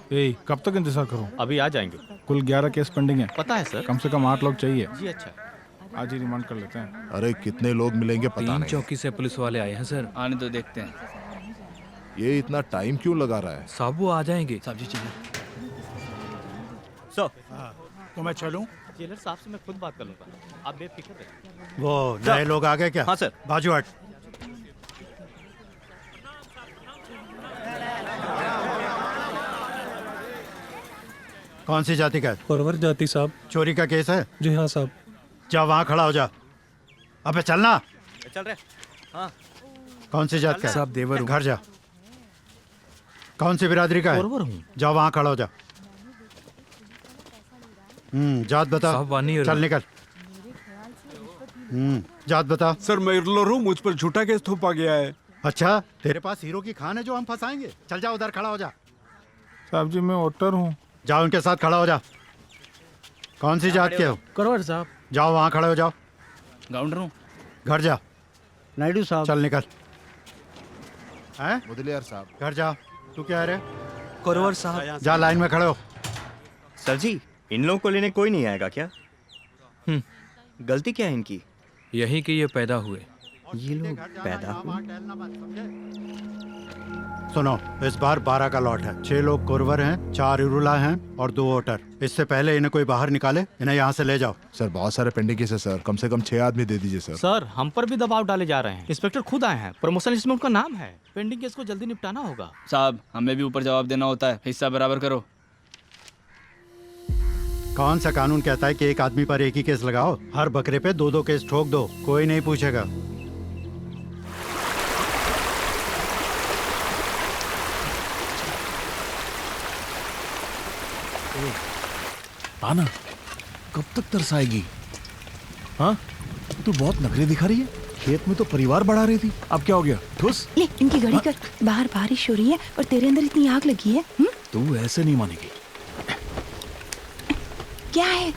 कब तक इंतजार करूं? अभी आ जाएंगे। कुल 11 केस पेंडिंग है। पता है सर। कम से कम 8 लोग चाहिए। जी अच्छा। आज ही रिमांड कर लेते हैं। अरे कितने लोग मिलेंगे पता 3 नहीं। चौकी से पुलिस वाले आए हैं सर। आने तो देखते हैं। ये इतना टाइम क्यों लगा रहा है? साहब वो आ जाएंगे। साहब जी चलिए। सर, तो मैं चलूं? जेलर साहब से मैं खुद बात कर लूंगा, आप बेफिक्र रहिए। वो नए लोग आ गए क्या? हाँ सर। बाजू हट। कौन सी जाति का है? परवर जाति साहब। चोरी का केस है? जी हाँ साहब। जा वहाँ खड़ा हो जा। अबे चलना। चल रहे। हाँ। कौन सी जात का है? साहब देवर हूँ। घर जा। कौन सी बिरादरी का है? परवर हूँ। जा वहाँ खड़ा हो जा। जात बता। साहब वानी चल निकल। जात बता। सर मैं इरलोर हूँ, मुझ पर झूठा केस थोपा गया है। अच्छा, तेरे पास हीरो की खान है जो हम फंसाएंगे? चल जा उधर खड़ा हो जा। साहब जी मैं वोटर हूँ। जाओ उनके साथ खड़ा हो जा। कौन सी जात के हो? करवर साहब। जाओ वहाँ खड़े हो जाओ। गाउंडर हूँ। घर जा। नायडू साहब। चल निकल। हैं? मुदलियार साहब। घर जा। तू क्या है रे? करवर साहब। जा लाइन में खड़े हो। सर जी, इन लोगों को लेने कोई नहीं आएगा क्या? गलती क्या है इनकी? यहीं के ये पैदा हुए। ये लोग पैदा हुए। सुनो, इस बार 12 का लॉट है। 6 लोग कुरवर हैं, 4 इरुला हैं और 2 वोटर। इससे पहले इन्हें कोई बाहर निकाले, इन्हें यहाँ से ले जाओ। सर बहुत सारे पेंडिंग केस है सर, कम से कम 6 आदमी दे दीजिए सर। सर, हम पर भी दबाव डाले जा रहे हैं। इंस्पेक्टर खुद आए हैं, प्रमोशन लिस्ट में उनका नाम है। पेंडिंग केस को जल्दी निपटाना होगा। साहब हमें भी ऊपर जवाब देना होता है, हिस्सा बराबर करो। कौन सा कानून कहता है कि एक आदमी पर एक ही केस लगाओ? हर बकरे पे 2-2 केस ठोक दो, कोई नहीं पूछेगा। आना, कब तक तरसाएगी? हाँ, तू बहुत नखरे दिखा रही है। खेत में तो परिवार बढ़ा रही थी, अब क्या हो गया? ठुस। ले इनकी घड़ी कर। बाहर बारिश हो रही है और तेरे अंदर इतनी आग लगी है। तू ऐसे नहीं मानेगी। क्या है?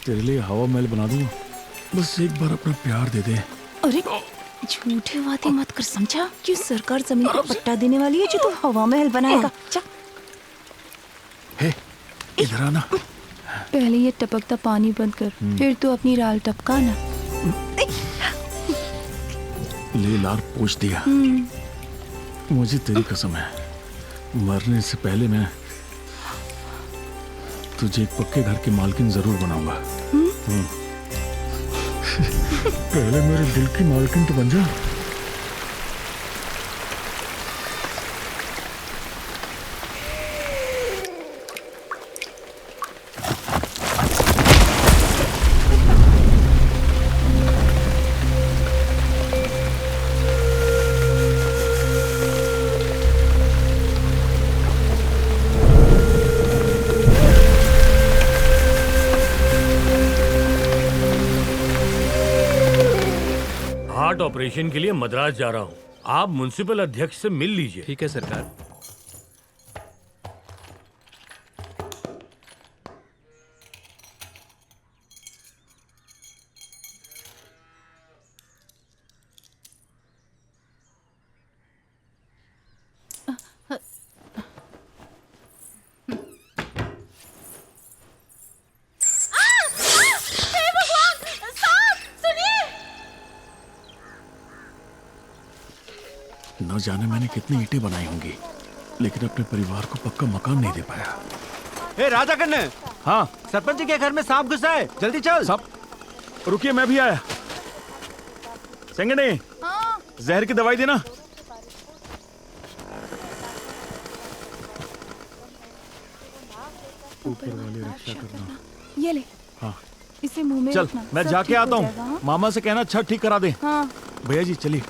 तेरे लिए हवा महल बना दूंगा, बस एक बार अपना प्यार दे दे। अरे झूठे बातें मत कर, समझा? क्यों सरकार जमीन को पट्टा देने वाली है जो तू हवा महल बनाएगा? चल। हे, इधर आना। पहले ये टपकता पानी बंद कर, फिर तू अपनी राल टपका ना। ले लार पूछ दिया। मुझे तेरी कसम है, मरने से पहले मैं तुझे एक पक्के घर की मालकिन जरूर बनाऊंगा। पहले मेरे दिल की मालकिन तो बन जा। हार्ट ऑपरेशन के लिए मद्रास जा रहा हूँ, आप म्युनिसिपल अध्यक्ष से मिल लीजिए। ठीक है सरकार। न जाने मैंने कितनी ईंटें बनाई होंगी, लेकिन अपने परिवार को पक्का मकान नहीं दे पाया। ए राजा कन्ने। हाँ, सरपंच के घर में सांप घुसा है, जल्दी चल। साहब रुकिए, मैं भी आया। सेंगड़े, जहर की दवाई देना। ऊपर वाले रक्षा करना। ये ले। हाँ। इसे मुंह में चल रखना, मैं सब जाके ठीक हो आता जाएगा, हूँ। हाँ? मामा से कहना छत ठीक करा दे। हाँ। भैया जी चलिए।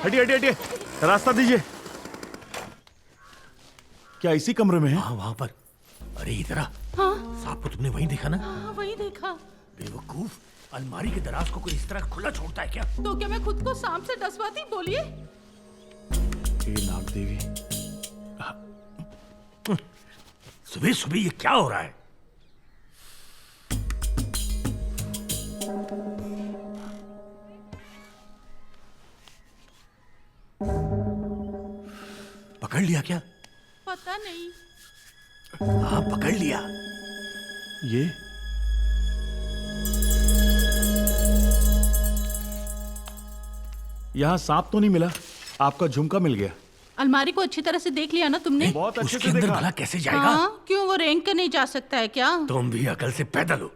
हटिए हटिए हटिए, रास्ता दीजिए। क्या इसी कमरे में है? हाँ वहाँ पर। अरे इधर आ। हाँ? सांप को तुमने वहीं देखा ना? हाँ वही देखा। बेवकूफ, अलमारी के दराज को कोई इस तरह खुला छोड़ता है क्या? तो क्या मैं खुद को सांप से डसवाती? बोलिए। हे नाग देवी, सुबह सुबह ये क्या हो रहा है? पकड़ लिया क्या? पता नहीं। हाँ पकड़ लिया। ये यहाँ सांप तो नहीं मिला, आपका झुमका मिल गया। अलमारी को अच्छी तरह से देख लिया ना तुमने? बहुत अच्छे उसके से अंदर देखा। भला कैसे जाएगा? हाँ, क्यों वो रैंक का नहीं जा सकता है क्या? तुम भी अकल से पैदल हो।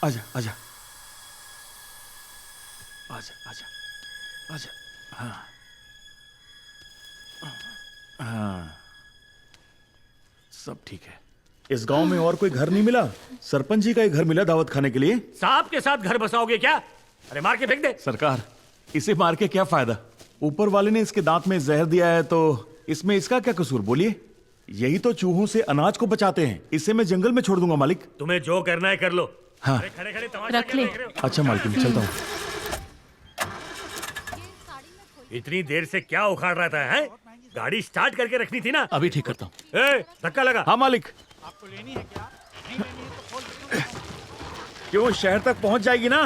आजा आजा आजा आजा आजा। हाँ हाँ, सब ठीक है। इस गांव में और कोई घर नहीं मिला? सरपंच जी का ही घर मिला दावत खाने के लिए। सांप के साथ घर बसाओगे क्या? अरे मार के फेंक दे। सरकार, इसे मार के क्या फायदा? ऊपर वाले ने इसके दांत में जहर दिया है, तो इसमें इसका क्या कसूर? बोलिए। यही तो चूहों से अनाज को बचाते हैं। इसे मैं जंगल में छोड़ दूंगा मालिक। तुम्हें जो करना है कर लो। हाँ। अरे खड़े खड़े तमाशा रख क्या ले। देख रहे हो? अच्छा मालकिन, चलता हूँ। इतनी देर से क्या उखाड़ रहा था? है गाड़ी स्टार्ट करके रखनी थी ना। अभी ठीक करता हूँ। ए, धक्का लगा। हाँ मालिक। क्यों, शहर तक पहुंच जाएगी ना?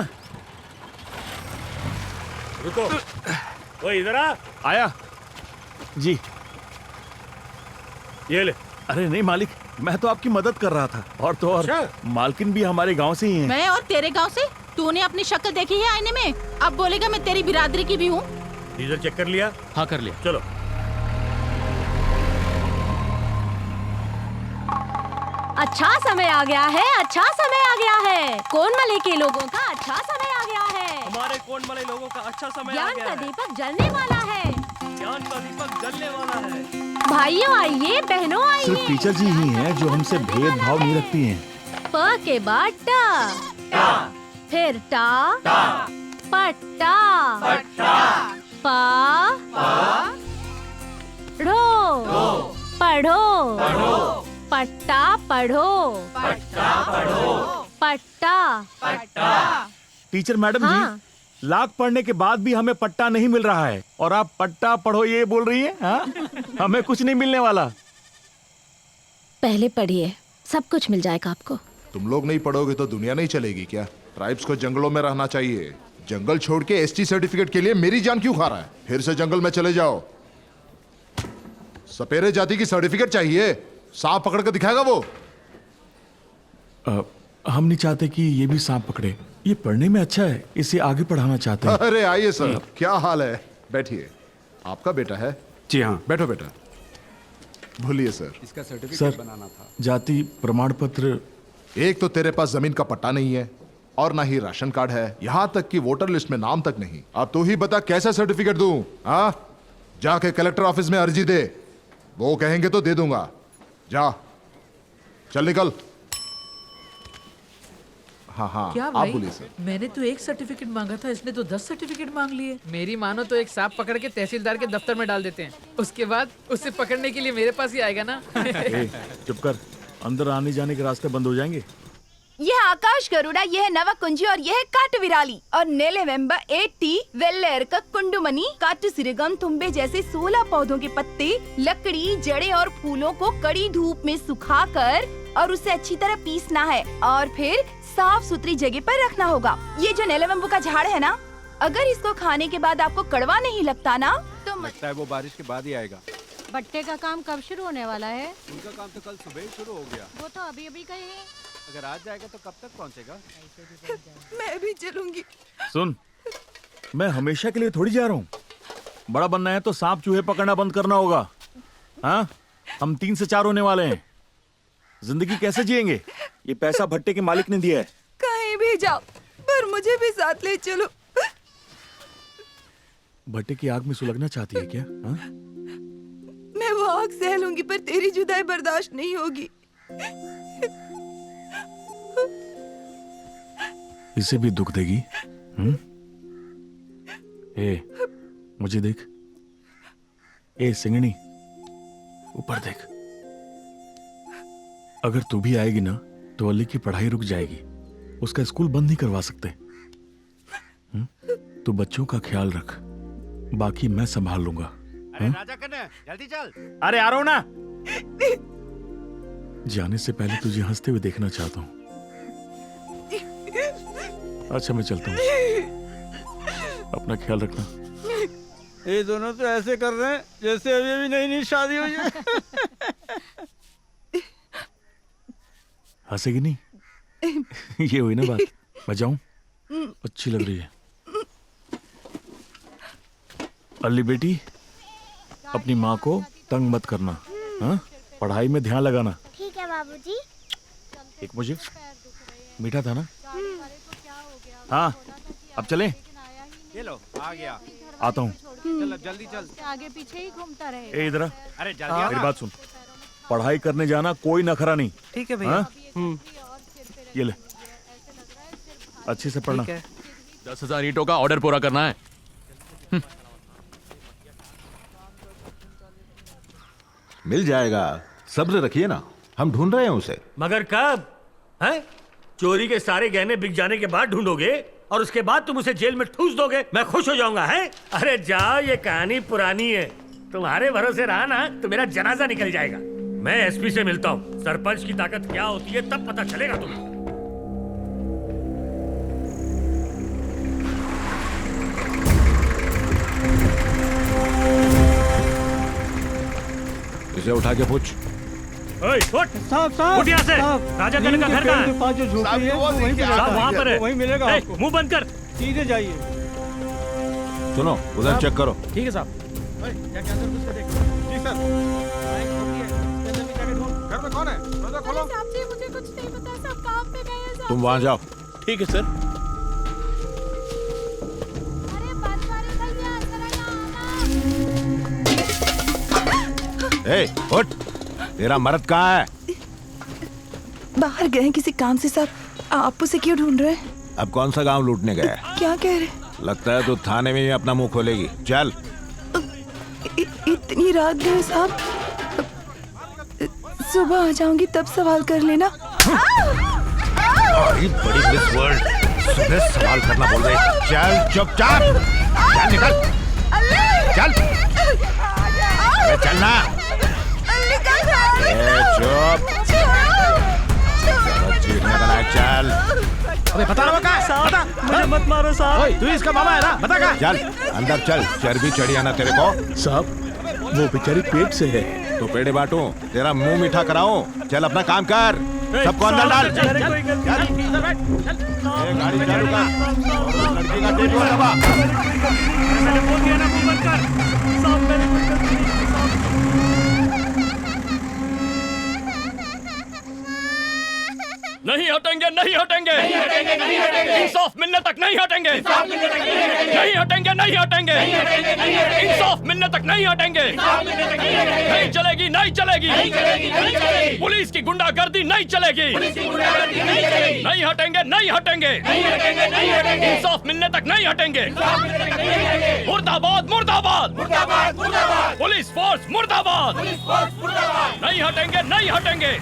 रुको, वो इधर आ। आया जी। ये ले। अरे नहीं मालिक, मैं तो आपकी मदद कर रहा था। और तो और अच्छा। मालकिन भी हमारे गांव से ही हैं। मैं और तेरे गांव से? तूने अपनी शक्ल देखी है आईने में? अब बोलेगा मैं तेरी बिरादरी की भी हूँ? डीजल चेक कर लिया? हाँ कर लिया। चलो। अच्छा समय आ गया है, अच्छा समय आ गया है। कौन मले के लोगों का अच्छा समय आ गया है। हमारे कौन वाले लोगों का अच्छा समय आ ज्ञान गया का है। दीपक जलने वाला है। ज्ञान का दीपक जलने वाला है। भाइयों आइए, बहनों आइए। सिर्फ टीचर जी ही हैं जो हमसे भेदभाव नहीं रखती हैं। प के बाद टा, फिर टा, पट्टा, पा, ढो, पढ़ो, पट्टा पढ़ो, पट्टा। टीचर मैडम हाँ। जी, लाख पढ़ने के बाद भी हमें पट्टा नहीं मिल रहा है, और आप पट्टा पढ़ो ये बोल रही हैं? हाँ? हमें कुछ नहीं मिलने वाला। पहले पढ़िए, सब कुछ मिल जाएगा आपको। तुम लोग नहीं पढ़ोगे तो दुनिया नहीं चलेगी क्या? ट्राइब्स को जंगलों में रहना चाहिए। जंगल छोड़ के एसटी सर्टिफिकेट के लिए मेरी जान क्यों खा रहा है? फिर से जंगल में चले जाओ। सपेरे जाति की सर्टिफिकेट चाहिए, सांप पकड़ के दिखाएगा वो। हम नहीं चाहते कि ये भी सांप पकड़े। ये पढ़ने में अच्छा है, इसे आगे पढ़ाना चाहते हैं। अरे आइए सर, क्या हाल है? बैठिए। आपका बेटा है? जी हाँ। बैठो बेटा। बोलिए सर। इसका सर्टिफिकेट सर, बनाना था। जाति प्रमाण पत्र। एक तो तेरे पास जमीन का पट्टा नहीं है, और ना ही राशन कार्ड है, यहाँ तक कि वोटर लिस्ट में नाम तक नहीं। अब तू ही बता कैसा सर्टिफिकेट दूं? हाँ, जाके कलेक्टर ऑफिस में अर्जी दे, वो कहेंगे तो दे दूंगा। जा, चल निकल। हाँ हाँ, क्या आप भाई? बोलिए सर। मैंने तो एक सर्टिफिकेट मांगा था, इसने तो 10 सर्टिफिकेट मांग लिए। मेरी मानो तो एक सांप पकड़ के तहसीलदार के दफ्तर में डाल देते हैं, उसके बाद उसे पकड़ने के लिए मेरे पास ही आएगा ना। ए, चुप कर, अंदर आने जाने के रास्ते बंद हो जाएंगे। यह आकाश गरुड़ा, यह नवा कुंजी और यह काट विराली और नेले वेम्बा 80 वेल्लेर का कुंडुमनी काट सिरगम तुम्बे जैसे 16 पौधों के पत्ते, लकड़ी, जड़े और फूलों को कड़ी धूप में सुखाकर और उसे अच्छी तरह पीसना है और फिर साफ सुथरी जगह पर रखना होगा। ये जो नेले वेम्बू का झाड़ है ना, अगर इसको खाने के बाद आपको कड़वा नहीं लगता ना, तो लगता है वो बारिश के बाद ही आएगा। भट्टे का काम कब शुरू होने वाला है? उनका काम तो कल सुबह ही शुरू हो गया। वो तो अभी अभी गए हैं। अगर आज जाएगा तो कब तक पहुंचेगा? मैं भी चलूंगी। सुन, मैं हमेशा के लिए थोड़ी जा रहा हूँ। बड़ा बनना है तो सांप चूहे पकड़ना बंद करना होगा। हाँ, हम 3 से 4 होने वाले हैं। जिंदगी कैसे जिएंगे? ये पैसा भट्टे के मालिक ने दिया है। कहीं भी जाओ, पर मुझे भी साथ ले चलो। भट्टे की आग में सुलगना चाहती है क्या? हाँ? मैं वो आग सह लूंगी, पर तेरी जुदाई बर्दाश्त नहीं होगी। इसे भी दुख देगी? ए, मुझे देख। ए सिंगनी, ऊपर देख। अगर तू भी आएगी ना तो अली की पढ़ाई रुक जाएगी, उसका स्कूल बंद नहीं करवा सकते। तू बच्चों का ख्याल रख, बाकी मैं संभाल लूंगा। राजा कन्या जल्दी चल। अरे आ रहा हूं ना। जाने से पहले तुझे हंसते हुए देखना चाहता हूं। अच्छा मैं चलता हूं, अपना ख्याल रखना। ये दोनों तो ऐसे कर रहे हैं जैसे अभी अभी नई नई शादी हुई है। हंसेगी नहीं? ये हुई ना बात। मैं जाऊं? अच्छी लग रही है। अली बेटी, अपनी माँ को तंग मत करना, हाँ? पढ़ाई में ध्यान लगाना। ठीक है बाबूजी। एक मुझे मीठा था ना? हाँ, अब चलें? ये लो आ गया। आता हूँ। चल जल्दी चल। आगे पीछे ही घूमता रहे। ए इधर आ। अरे जल्दी मेरी बात सुन, पढ़ाई करने जाना, कोई नखरा नहीं। ठीक है भैया। ये ले, अच्छे से पढ़ना। 10,000 ईंटों का ऑर्डर पूरा करना है। मिल जाएगा, सब्र रखिए ना, हम ढूंढ रहे हैं उसे। मगर कब? हैं? चोरी के सारे गहने बिक जाने के बाद ढूंढोगे और उसके बाद तुम उसे जेल में ठूस दोगे? मैं खुश हो जाऊंगा, हैं? अरे जाओ, ये कहानी पुरानी है। तुम्हारे भरोसे रहा ना तो मेरा जनाजा निकल जाएगा। मैं एसपी से मिलता हूँ, सरपंच की ताकत क्या होती है तब पता चलेगा तुम्हें। इसे उठा के पूछ। उठ यहाँ से। राजा कन्या का घर कहाँ है? साहब वहाँ पर है, वहीं मिलेगा। मुंह बंद कर, सीधे जाइए। सुनो, उधर चेक करो। ठीक है साहब। जी सर। घर में कौन है? दरवाजा खोलो। साहब जी मुझे कुछ नहीं पता, सब काम पे गए हैं। तुम वहां जाओ। ठीक है सर। अरे बनवारी भैया जरा यहाँ आना। ए, उठ। तेरा मर्द कहाँ है? बाहर गए हैं किसी काम से साहब। आप उसे क्यों ढूंढ रहे हैं? अब कौन सा गांव लूटने गया है? क्या कह रहे? लगता है तू थाने में ही अपना मुंह खोलेगी। चल। इतनी रात गए साहब, सुबह आ जाऊंगी तब सवाल कर लेना। बड़ी मिस वर्ल्ड, सुबह सवाल करना बोल रहे। चल चुपचाप, चल निकल, चल। अरे चलना। चुप, चीखने का लायक। चल। अबे बता रहा कहाँ है? बता। मुझे मत मारो साहब। तू इसका मामा है ना? बता कहाँ? चल अंदर चल, चर्बी चढ़ी है ना तेरे को? साहब, वो बेचारी पेट से है। तो पेड़े बांटूं, तेरा मुंह मीठा कराऊं। चल अपना काम कर, सबको अंदर डाल। चल। गाड़ी चालू कर, लड़की का टेटू दबा। नहीं हटेंगे, नहीं हटेंगे, इंसाफ मिलने तक नहीं हटेंगे, नहीं हटेंगे, नहीं हटेंगे, इंसाफ मिलने तक नहीं हटेंगे, नहीं चलेगी, नहीं चलेगी, पुलिस की गुंडागर्दी नहीं चलेगी, नहीं हटेंगे, नहीं हटेंगे, इंसाफ मिलने तक नहीं हटेंगे, मुर्दाबाद, मुर्दाबाद, पुलिस फोर्स मुर्दाबाद, नहीं हटेंगे, नहीं हटेंगे,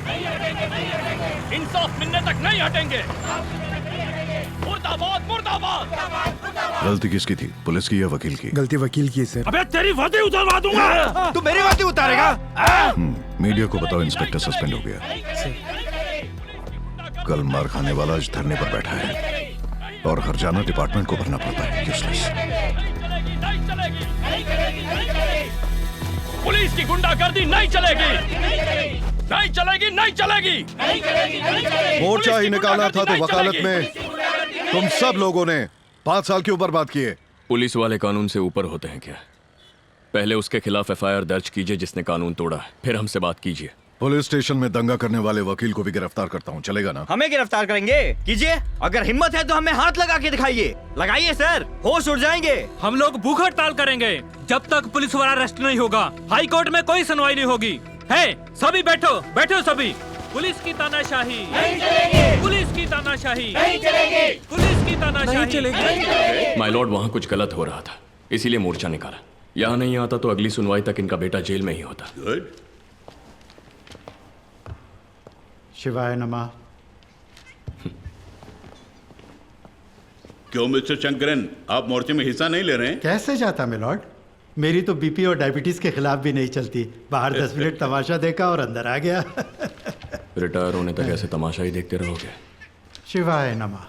इंसाफ मिलने तक नहीं हटेंगे, मुर्दाबाद, मुर्दाबाद। गलती किसकी थी, पुलिस की या वकील की? गलती वकील की है सर। अबे तेरी वर्दी उतारवा दूंगा। तू मेरी वर्दी उतारेगा? मीडिया को बताओ इंस्पेक्टर सस्पेंड हो गया। कल मार खाने वाला आज धरने पर बैठा है और हरजाना डिपार्टमेंट को भरना पड़ता है। यूजलेस। पुलिस की गुंडागर्दी नहीं चलेगी, नहीं चलेगी, नहीं चलेगी। मोर्चा ही निकाला था तो वकालत में तुम सब लोगों ने 5 साल क्यों बर्बाद किए? पुलिस वाले कानून से ऊपर होते हैं क्या? पहले उसके खिलाफ एफआईआर दर्ज कीजिए जिसने कानून तोड़ा है, फिर हमसे बात कीजिए। पुलिस स्टेशन में दंगा करने वाले वकील को भी गिरफ्तार करता हूँ, चलेगा ना? हमें गिरफ्तार करेंगे? कीजिए, अगर हिम्मत है तो हमें हाथ लगा के दिखाइए। लगाइए सर, होश उड़ जाएंगे। हम लोग भूख हड़ताल करेंगे जब तक पुलिस वाला अरेस्ट नहीं होगा। हाई कोर्ट में कोई सुनवाई नहीं होगी। है, सभी बैठो, बैठो सभी। पुलिस की तानाशाही नहीं चलेगी, पुलिस की तानाशाही नहीं चलेगी, पुलिस की तानाशाही नहीं चलेगी। माय लॉर्ड, वहाँ कुछ गलत हो रहा था। इसीलिए मोर्चा निकाला। यहाँ नहीं आता तो अगली सुनवाई तक इनका बेटा जेल में ही होता। गुड। शिवाय नमः। क्यों मिस्टर शंकरन, आप मोर्चे में हिस्सा नहीं ले रहे हैं? कैसे जाता मिलॉर्ड, मेरी तो बीपी और डायबिटीज के खिलाफ भी नहीं चलती। बाहर 10 मिनट तमाशा देखा और अंदर आ गया। रिटायर होने तक ऐसे तमाशा ही देखते रहोगे? शिवाय नमः।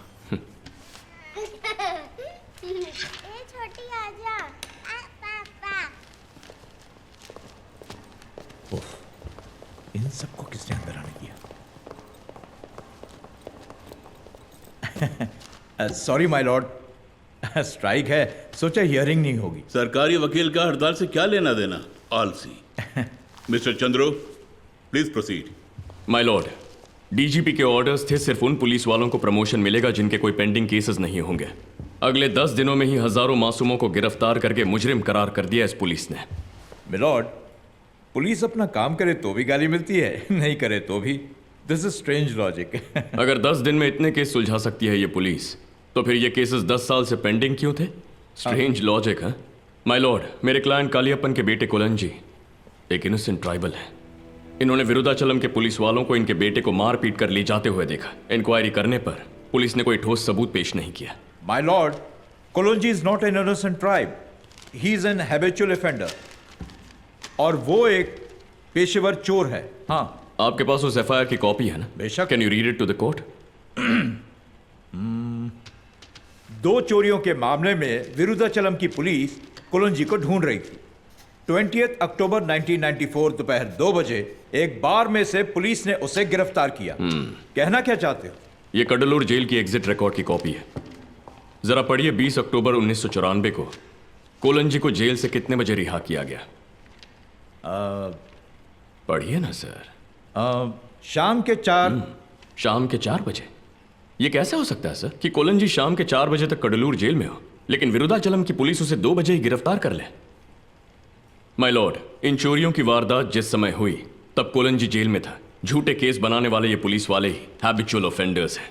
छोटी आजा। इन सबको किसने अंदर आने दिया? सॉरी माय लॉर्ड, स्ट्राइक है, सोचा हियरिंग नहीं होगी। सरकारी वकील का हड़ताल से क्या लेना देना? आलसी। Mister Chandro, please proceed. My Lord, DGP के ऑर्डर्स थे सिर्फ उन पुलिस वालों को प्रमोशन मिलेगा जिनके कोई पेंडिंग केसेस नहीं होंगे। अगले 10 दिनों में ही हजारों मासूमों को गिरफ्तार करके मुजरिम करार कर दिया इस पुलिस ने। मिलॉर्ड, पुलिस अपना काम करे तो भी गाली मिलती है, नहीं करे तो भी। This is strange logic. अगर 10 दिन में इतने केस सुलझा सकती है ये पुलिस, तो फिर ये केसेस 10 साल से पेंडिंग क्यों थे? स्ट्रेंज लॉजिक है। माय लॉर्ड, मेरे क्लाइंट कालियप्पन के बेटे कोलंजी एक इनोसेंट ट्राइबल है। इन्होंने विरुदाचलम के पुलिस वालों को इनके बेटे को मार पीट कर ले जाते हुए देखा। इंक्वायरी करने पर पुलिस ने कोई ठोस सबूत पेश नहीं किया। My lord, Kolonji is not an innocent tribe, he is an habitual offender, और वो एक पेशेवर चोर है। हाँ, आपके पास उस एफआईआर की कॉपी है ना? बेशक। Can you read it to the court? 2 चोरियों के मामले में विरुदाचलम की पुलिस कोलोंजी को ढूंढ रही थी। 20 अक्टूबर 1994 दोपहर 2 बजे एक बार में से पुलिस ने उसे गिरफ्तार किया। कहना क्या चाहते हो? ये कडलूर जेल की एग्जिट रिकॉर्ड की कॉपी है। जरा पढ़िए, 20 अक्टूबर 1994 को कोलंजी को जेल से कितने बजे रिहा किया गया? पढ़िए ना सर। शाम के 4। शाम के 4 बजे? ये कैसे हो सकता है सर कि कोलंजी शाम के 4 बजे तक कडलूर जेल में हो, लेकिन विरुदाचलम की पुलिस उसे 2 बजे ही गिरफ्तार कर ले? माय लॉर्ड, इन चोरियों की वारदात जिस समय हुई तब कोलंजी जेल में था। झूठे केस बनाने वाले ये पुलिस वाले ही हैबिचुअल ऑफेंडर्स हैं।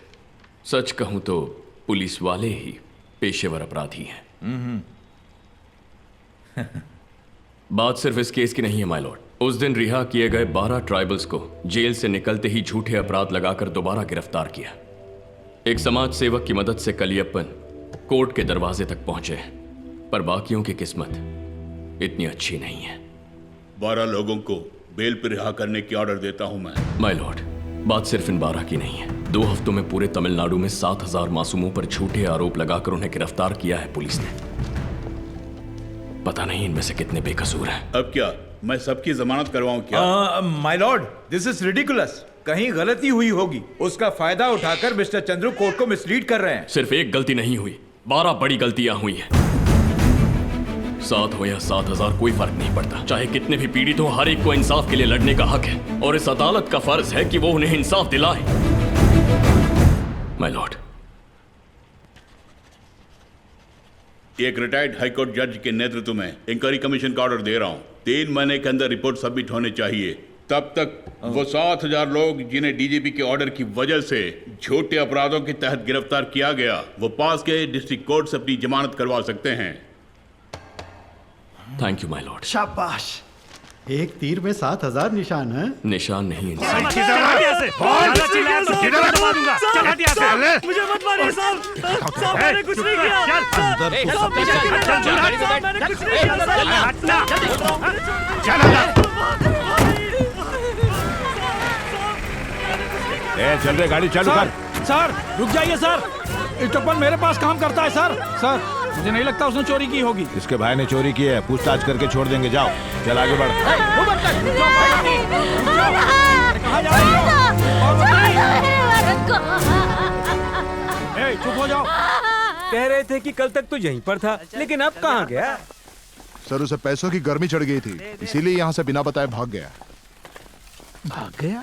सच कहूं तो पुलिस वाले ही पेशेवर अपराधी हैं। बात सिर्फ इस केस की नहीं है माय लॉर्ड। उस दिन रिहा किए गए 12 ट्राइबल्स को जेल से निकलते ही झूठे अपराध लगाकर दोबारा गिरफ्तार किया। एक समाज सेवक की मदद से कलियप्पन कोर्ट के दरवाजे तक पहुंचे, पर बाकियों की किस्मत इतनी अच्छी नहीं है। 12 लोगों को बेल पर रिहा करने की ऑर्डर देता हूं मैं। माय लॉर्ड, बात सिर्फ इन 12 की नहीं है। 2 हफ्तों में पूरे तमिलनाडु में 7000 मासूमों पर झूठे आरोप लगाकर उन्हें गिरफ्तार किया है पुलिस ने। पता नहीं इनमें से कितने बेकसूर हैं। अब क्या मैं सबकी जमानत करवाऊं क्या? My Lord, this is ridiculous. कहीं गलती हुई होगी, उसका फायदा उठाकर मिस्टर चंद्रू कोर्ट को मिसलीड कर रहे हैं। सिर्फ एक गलती नहीं हुई, 12 बड़ी गलतियां हुई हैं। 7 हो या 7000 कोई फर्क नहीं पड़ता। चाहे कितने भी पीड़ित हो, हर एक को इंसाफ के लिए लड़ने का हक है, और इस अदालत का फर्ज है कि वो उन्हें इंसाफ दिलाए। माय लॉर्ड, एक रिटायर्ड हाईकोर्ट जज के नेतृत्व में इंक्वायरी कमीशन का ऑर्डर दे रहा हूं। 3 महीने के अंदर रिपोर्ट सबमिट होने चाहिए। तब तक वो 7000 लोग जिन्हें डीजीपी के ऑर्डर की वजह से झूठे अपराधों के तहत गिरफ्तार किया गया, वो पास के डिस्ट्रिक्ट कोर्ट से अपनी जमानत करवा सकते हैं। Thank you my Lord. शाबाश, एक तीर में 7000 निशान है। निशान नहीं, मुझे मत मारिए साहब, साहब मैंने कुछ नहीं किया। मैंने कुछ नहीं किया। चल रहे, गाड़ी चालू कर। सर रुक जाइए सर, इटप्पन मेरे पास काम करता है सर। सर मुझे नहीं लगता उसने चोरी की होगी। इसके भाई ने चोरी की है, पूछताछ करके छोड़ देंगे। जाओ, चल आगे बढ़। चुप हो जाओ। कह रहे थे कि कल तक तो यहीं पर था, लेकिन अब कहाँ गया? सर उसे पैसों की गर्मी चढ़ गई थी, इसीलिए यहाँ से बिना बताए भाग गया। भाग गया?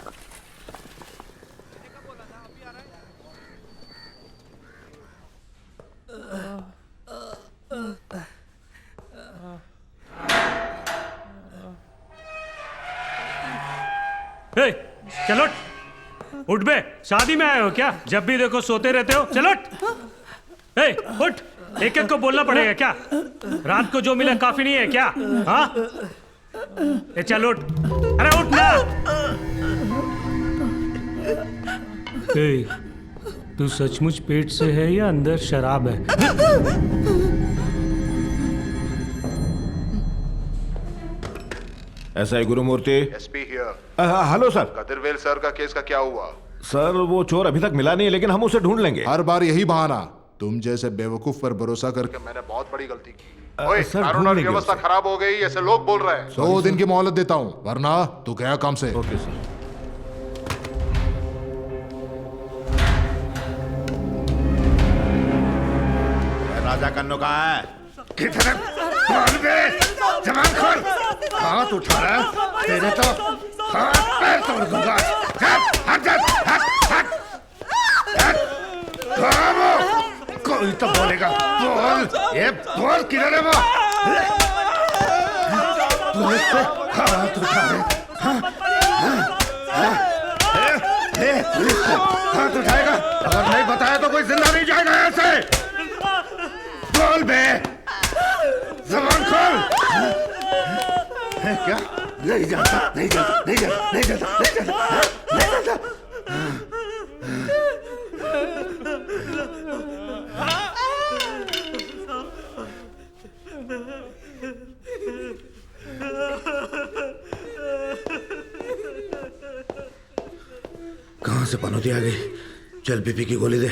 चलो उठ बे, शादी में आए हो क्या? जब भी देखो सोते रहते हो। चलो उठ, उठ। एक एक को बोलना पड़ेगा क्या? रात को जो मिला काफी नहीं है क्या? हाँ, ये चल उठ, अरे उठ ना। तू सचमुच पेट से है या अंदर शराब है? ऐसा ही Gurumurthy. SP here. Hello sir. Kadirvel sir का केस का क्या हुआ? सर वो चोर अभी तक मिला नहीं, लेकिन हम उसे ढूंढ लेंगे। हर बार यही बहाना। तुम जैसे बेवकूफ पर भरोसा करके मैंने बहुत बड़ी गलती की। ओए, सर, कानून ढूंढ और लेंगे व्यवस्था उसे। खराब हो गई ऐसे लोग बोल रहे हैं। 2 दिन की मोहलत देता हूँ, वरना तू गया काम से। Okay sir. राजा कन्नो कहाँ है? किधर? खोल बे! जवान खोल! हाथ उठा रहा है? तेरे तो हाथ पैर तोड़ दूंगा। हट! कहाँ वो? कोई तो बोलेगा। बोल! ये बोल किधर है वो? पुलिस पे हाथ उठा रहे। पुलिस पे हाथ उठाएगा। अगर नहीं बताया तो कोई जिंदा नहीं जाएगा यहाँ से। बोल बे! ज़बान खोल! क्या? नहीं जाता। कहाँ से पनौती आ गई? चल बीपी की गोली दे।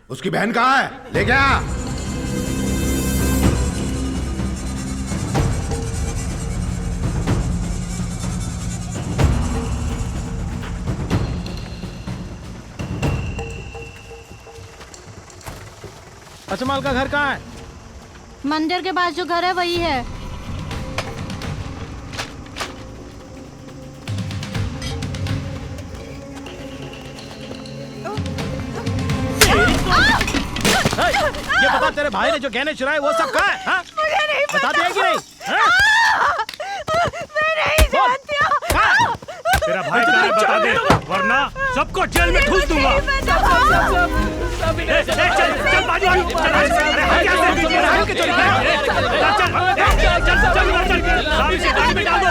उसकी बहन कहाँ है? ले गया। अजमल का घर कहाँ है? मंदिर के पास जो घर है वही है। ये बता, तेरे भाई ने जो गहने चुराए वो सब कहाँ है? हाँ? मुझे नहीं बता दिया कि नहीं? मैं नहीं जानती हूँ। तेरा भाई कहाँ है बता दे, वरना सबको जेल में ठूस दूंगा। चल बाजू आ, चल सारी से गाड़ी में डाल दो।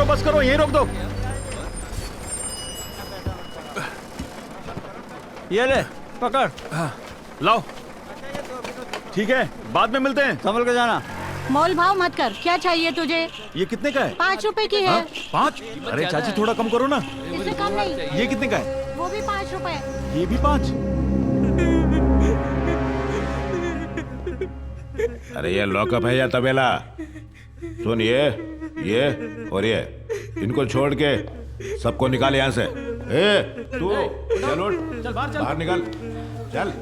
बस करो, यहीं रोक दो। ये ले, पकड़। लाओ। ठीक है, बाद में मिलते हैं। संभल के जाना। मोल भाव मत कर। क्या चाहिए तुझे? ये कितने का है? 5 रुपए की है। 5? अरे चाची थोड़ा कम करो ना। इससे कम नहीं। ये कितने का है? वो भी 5 रुपए। ये भी 5? अरे ये लॉकअप है या तबेला? सुन, ये और ये, इनको छोड़ के सबको निकाल यहाँ से। तू चल उठ, चल बाहर निकाल, चल।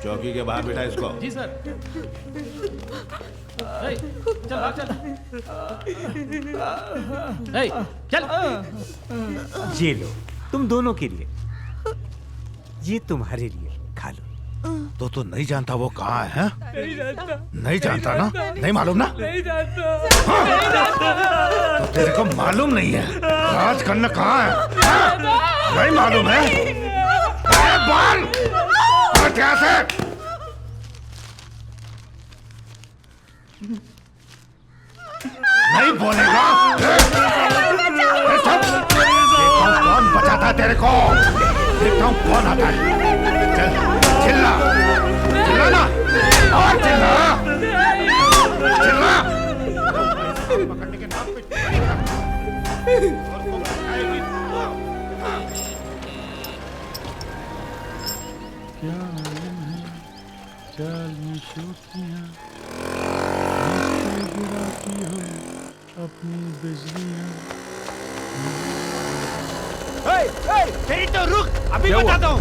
चौकी के बाहर बिठा इसको। जी सर। चल बाहर चल। चल। ये लो, तुम दोनों के लिए। ये तुम्हारे लिए, खा लो। तो नहीं जानता वो कहाँ है? नहीं जानता। नहीं जानता ना? नहीं मालूम ना? नहीं जानता। तो तेरे को मालूम नहीं है राज खन्ना कहाँ है? नहीं मालूम है? बोल! हट यहाँ से! नहीं बोलेगा? कौन बचाता तेरे को? देखता हूँ कौन आता है। चल, चिल्ला, चिल्लाना, और चिल्ला, चिल्ला। पकड़ने के नाम पे क्या चाल में शोखियाँ गिराती हो अपनी बिजलियाँ। तेरी तो रुक, अभी बताता हूँ।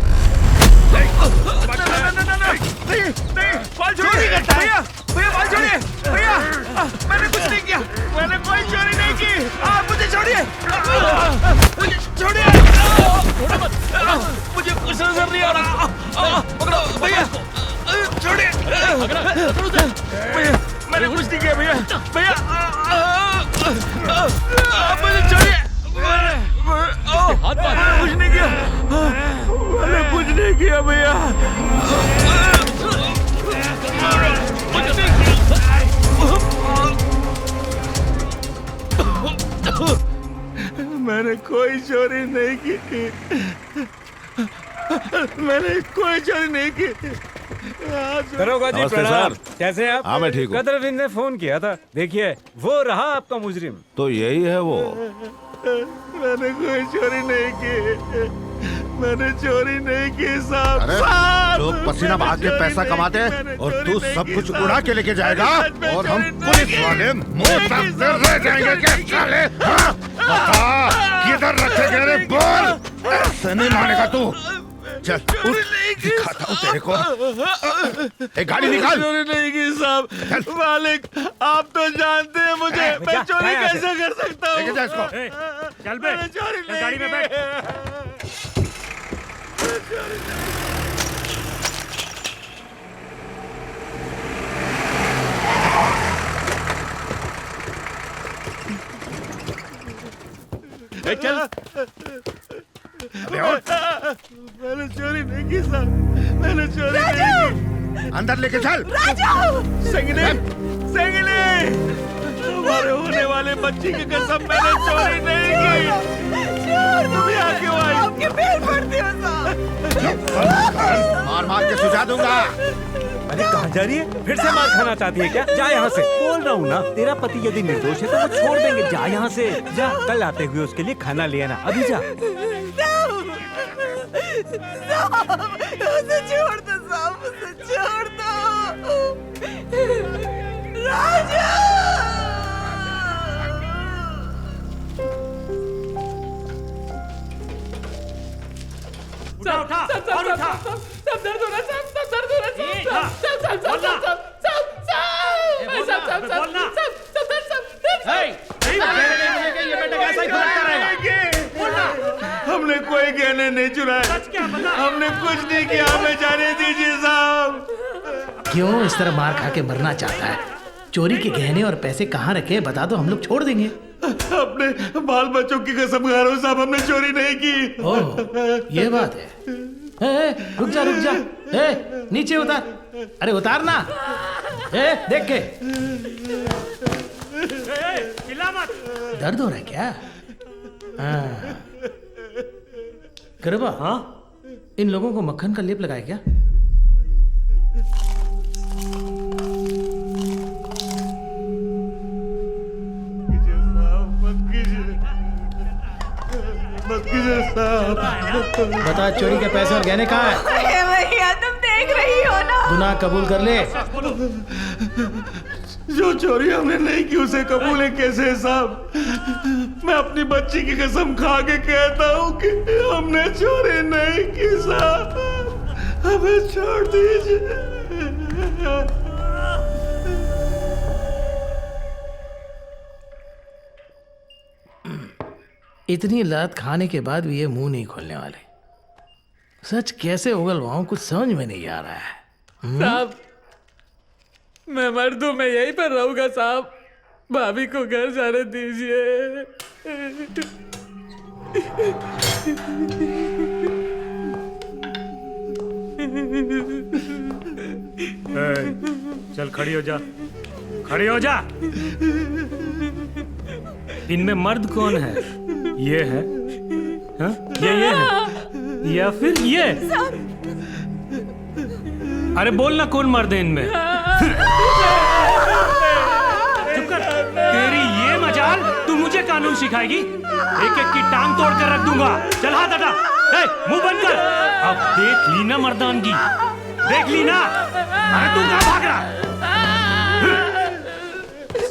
बाल छोड़िए भैया, भैया बाल छोड़िए भैया, मैंने कुछ नहीं किया, मैंने कोई चोरी नहीं की, आप मुझे छोड़िए, मुझे छोड़िए, मुझे कुछ नजर नहीं आ रहा, पकड़ो भैया, छोड़िए भैया, मैंने कुछ नहीं किया भैया, भैया मुझे छोड़िए, कुछ नहीं किया, मैंने कुछ नहीं किया भैया, मैंने कोई चोरी नहीं की, मैंने कोई चोरी नहीं की। दरोगा जी नमस्ते प्रणाम। सर। कैसे हैं आप? हाँ, मैं ठीक हूँ। कदरविन ने फोन किया था, देखिए वो रहा आपका मुजरिम। तो यही है वो। मैंने कोई चोरी नहीं की, मैंने चोरी नहीं की साहब। अरे साहब, लोग पसीना बहा के पैसा कमाते हैं और तू सब कुछ उड़ा के लेके जाएगा और हम पुलिस वाले मुंह ताकते रह जाएंगे क्या साले? हाँ? बता, किधर रखे गए रे? बोल, ऐसे नहीं मानेगा तू। चल उठ, दिखाता हूँ तेरे को। एक गाड़ी निकाल। चोरी नहीं की साहब, मालिक आप तो जानते हैं मुझे, मैं चोरी कैसे कर सकता हूँ? लेके जा इसको। चल बे, चल गाड़ी में बैठ। चल। मैंने चोरी नहीं की साहब, मैंने चोरी नहीं की। अंदर लेके चल। संगले, संगले, हमारे होने वाले बच्ची की कसम मैंने चोरी नहीं की। तुम यहाँ क्यों आई? आपके पैर पड़ते हो साहब। मार मार के सुझा दूंगा। अरे कहाँ जा रही है? फिर से मार खाना चाहती है क्या? जा यहाँ से। बोल रहा हूँ ना, तेरा पति यदि निर्दोष है तो वो छोड़ देंगे। जा यहाँ से, जा। कल आते हुए उसके लिए खाना ले आना। अभी जा। उसे छोड़ दो साहब, उसे छोड़ दो। राजा! उठा, और उठा। सब दर्द हो रहा है, सब दर्द हो रहा है, हमने कोई गहने नहीं चुराए, हमने कुछ नहीं किया, हमें जाने दीजिए साहब। क्यों इस तरह मार खा के मरना चाहता है? चोरी के गहने और पैसे कहाँ रखे बता दो, हम लोग छोड़ देंगे। अपने बाल बच्चों की कसम खा रहा हूँ साहब, हमने चोरी नहीं की। ओह, ये बात है। रुक जा, रुक जा। नीचे उतार। अरे उतार ना। देख के। चिल्ला मत। दर्द हो रहा है क्या? कृपा, हाँ? इन लोगों को मक्खन का लेप लगाए क्या? बता, चोरी के पैसे और गहने कहाँ हैं? भैया तुम देख रही हो ना। गुनाह कबूल कर ले। जो चोरी हमने नहीं की उसे कबूल है कैसे साहब? मैं अपनी बच्ची की कसम खा के कहता हूँ कि हमने चोरी नहीं की साहब, हमें छोड़ दीजिए। इतनी लात खाने के बाद भी ये मुंह नहीं खोलने वाले। सच कैसे उगलवाऊं, कुछ समझ में नहीं आ रहा है। साहब, मैं मर दूं, मैं यहीं पर रहूंगा साहब। भाभी को घर जाने दीजिए। चल खड़ी हो जा, खड़ी हो जा। इनमें मर्द कौन है? ये है, हाँ? ये है या फिर ये? अरे बोल ना, कौन मर्द है इनमें? चुप कर। तेरी ये मजाल, तू मुझे कानून सिखाएगी? एक एक की टांग तोड़ कर रख दूंगा। चल हाथ हटा, मुंह बंद कर। अब देख ली ना मर्दानगी, देख ली ना। अरे तू कहाँ भाग रहा?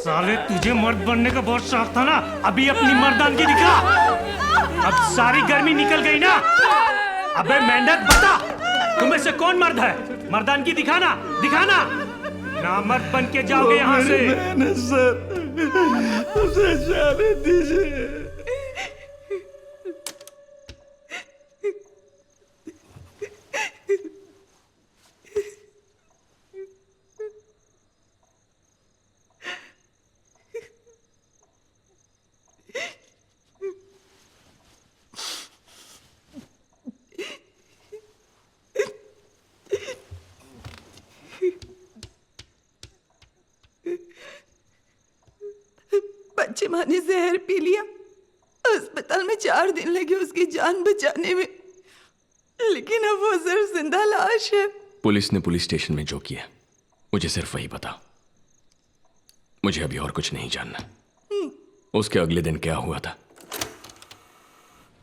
साले तुझे मर्द बनने का बहुत शौक था ना, अभी अपनी मर्दानगी दिखा। अब सारी गर्मी निकल गई ना। अबे मेंढक बता, तुम्हें से कौन मर्द है? मर्दानगी दिखाना, दिखाना। नामर्द बन के जाओगे यहाँ से। मैंने सर उसे जाने दीजिए। बच्चे माँ ने जहर पी लिया। अस्पताल में 4 दिन लगे उसकी जान बचाने में, लेकिन अब वो सिर्फ जिंदा लाश है। पुलिस ने पुलिस स्टेशन में जो किया मुझे सिर्फ वही पता। मुझे अभी और कुछ नहीं जानना। उसके अगले दिन क्या हुआ था।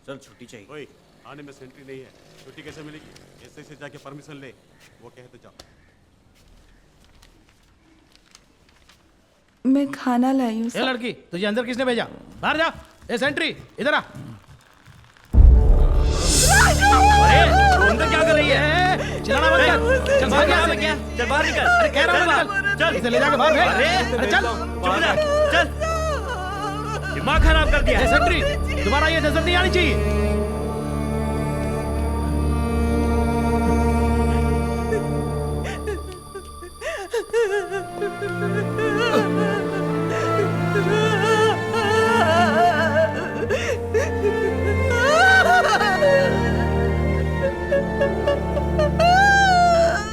सर छुट्टी चाहिए। ओए, आने में सेंट्री नहीं है, छुट्टी कैसे मिलेगी? एसआई से जाके परमिशन ले, वो कहे तो जाओ। मैं खाना लाई हूँ। ये लड़की तुझे अंदर किसने भेजा? बाहर जा। ए सेंट्री इधर आ। अरे तू अंदर क्या कर रही है? चिल्लाना मत कर। चल बाहर यहाँ से। क्या? चल बाहर निकल। अरे कह रहा हूँ चल। इसे ले जाके बाहर भेज। अरे चल चुप जा। चल दिमाग खराब कर दिया। सेंट्री दोबारा ये नजर नहीं आनी चाहिए।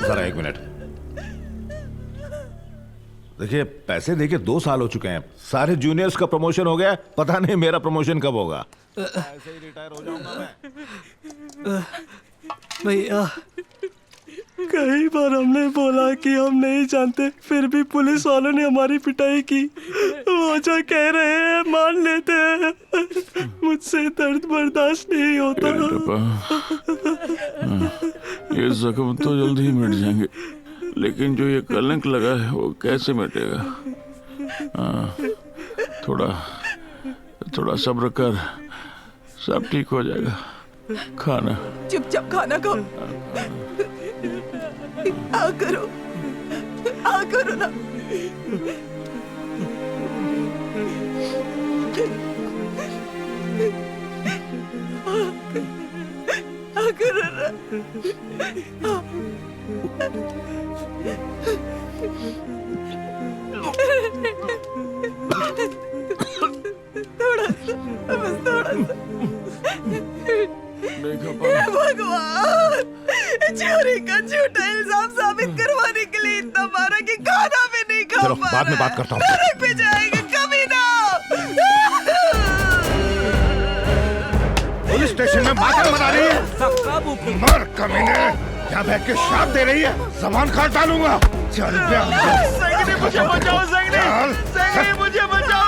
जरा 1 मिनट देखिए, पैसे देके 2 साल हो चुके हैं। सारे जूनियर्स का प्रमोशन हो गया, पता नहीं मेरा प्रमोशन कब होगा। ऐसे ही रिटायर हो जाऊंगा मैं। भैया कई बार हमने बोला कि हम नहीं जानते, फिर भी पुलिस वालों ने हमारी पिटाई की। वो जो कह रहे हैं मान लेते हैं। मुझसे दर्द बर्दाश्त नहीं होता। ये जख्म तो जल्दी ही मिट जाएंगे, लेकिन जो ये कलंक लगा है वो कैसे मिटेगा? थोड़ा सब्र कर, सब ठीक हो जाएगा। खाना चुपचाप खाना खाओ। आ करो ना। आ करो ना। थोड़ा सा। भगवान, चोरी का झूठा इल्जाम साबित करवाने के लिए इतना मारा कि खाना भी नहीं खा चलो पा बाद में बात करता हूँ। नरक पे जाएंगे कभी ना। पुलिस स्टेशन में मातम मना रही है। मर कमीने, यहाँ बैठ के श्राप दे रही है। जबान काट डालूंगा। चल संगनी मुझे बचाओ। संगनी मुझे बचाओ।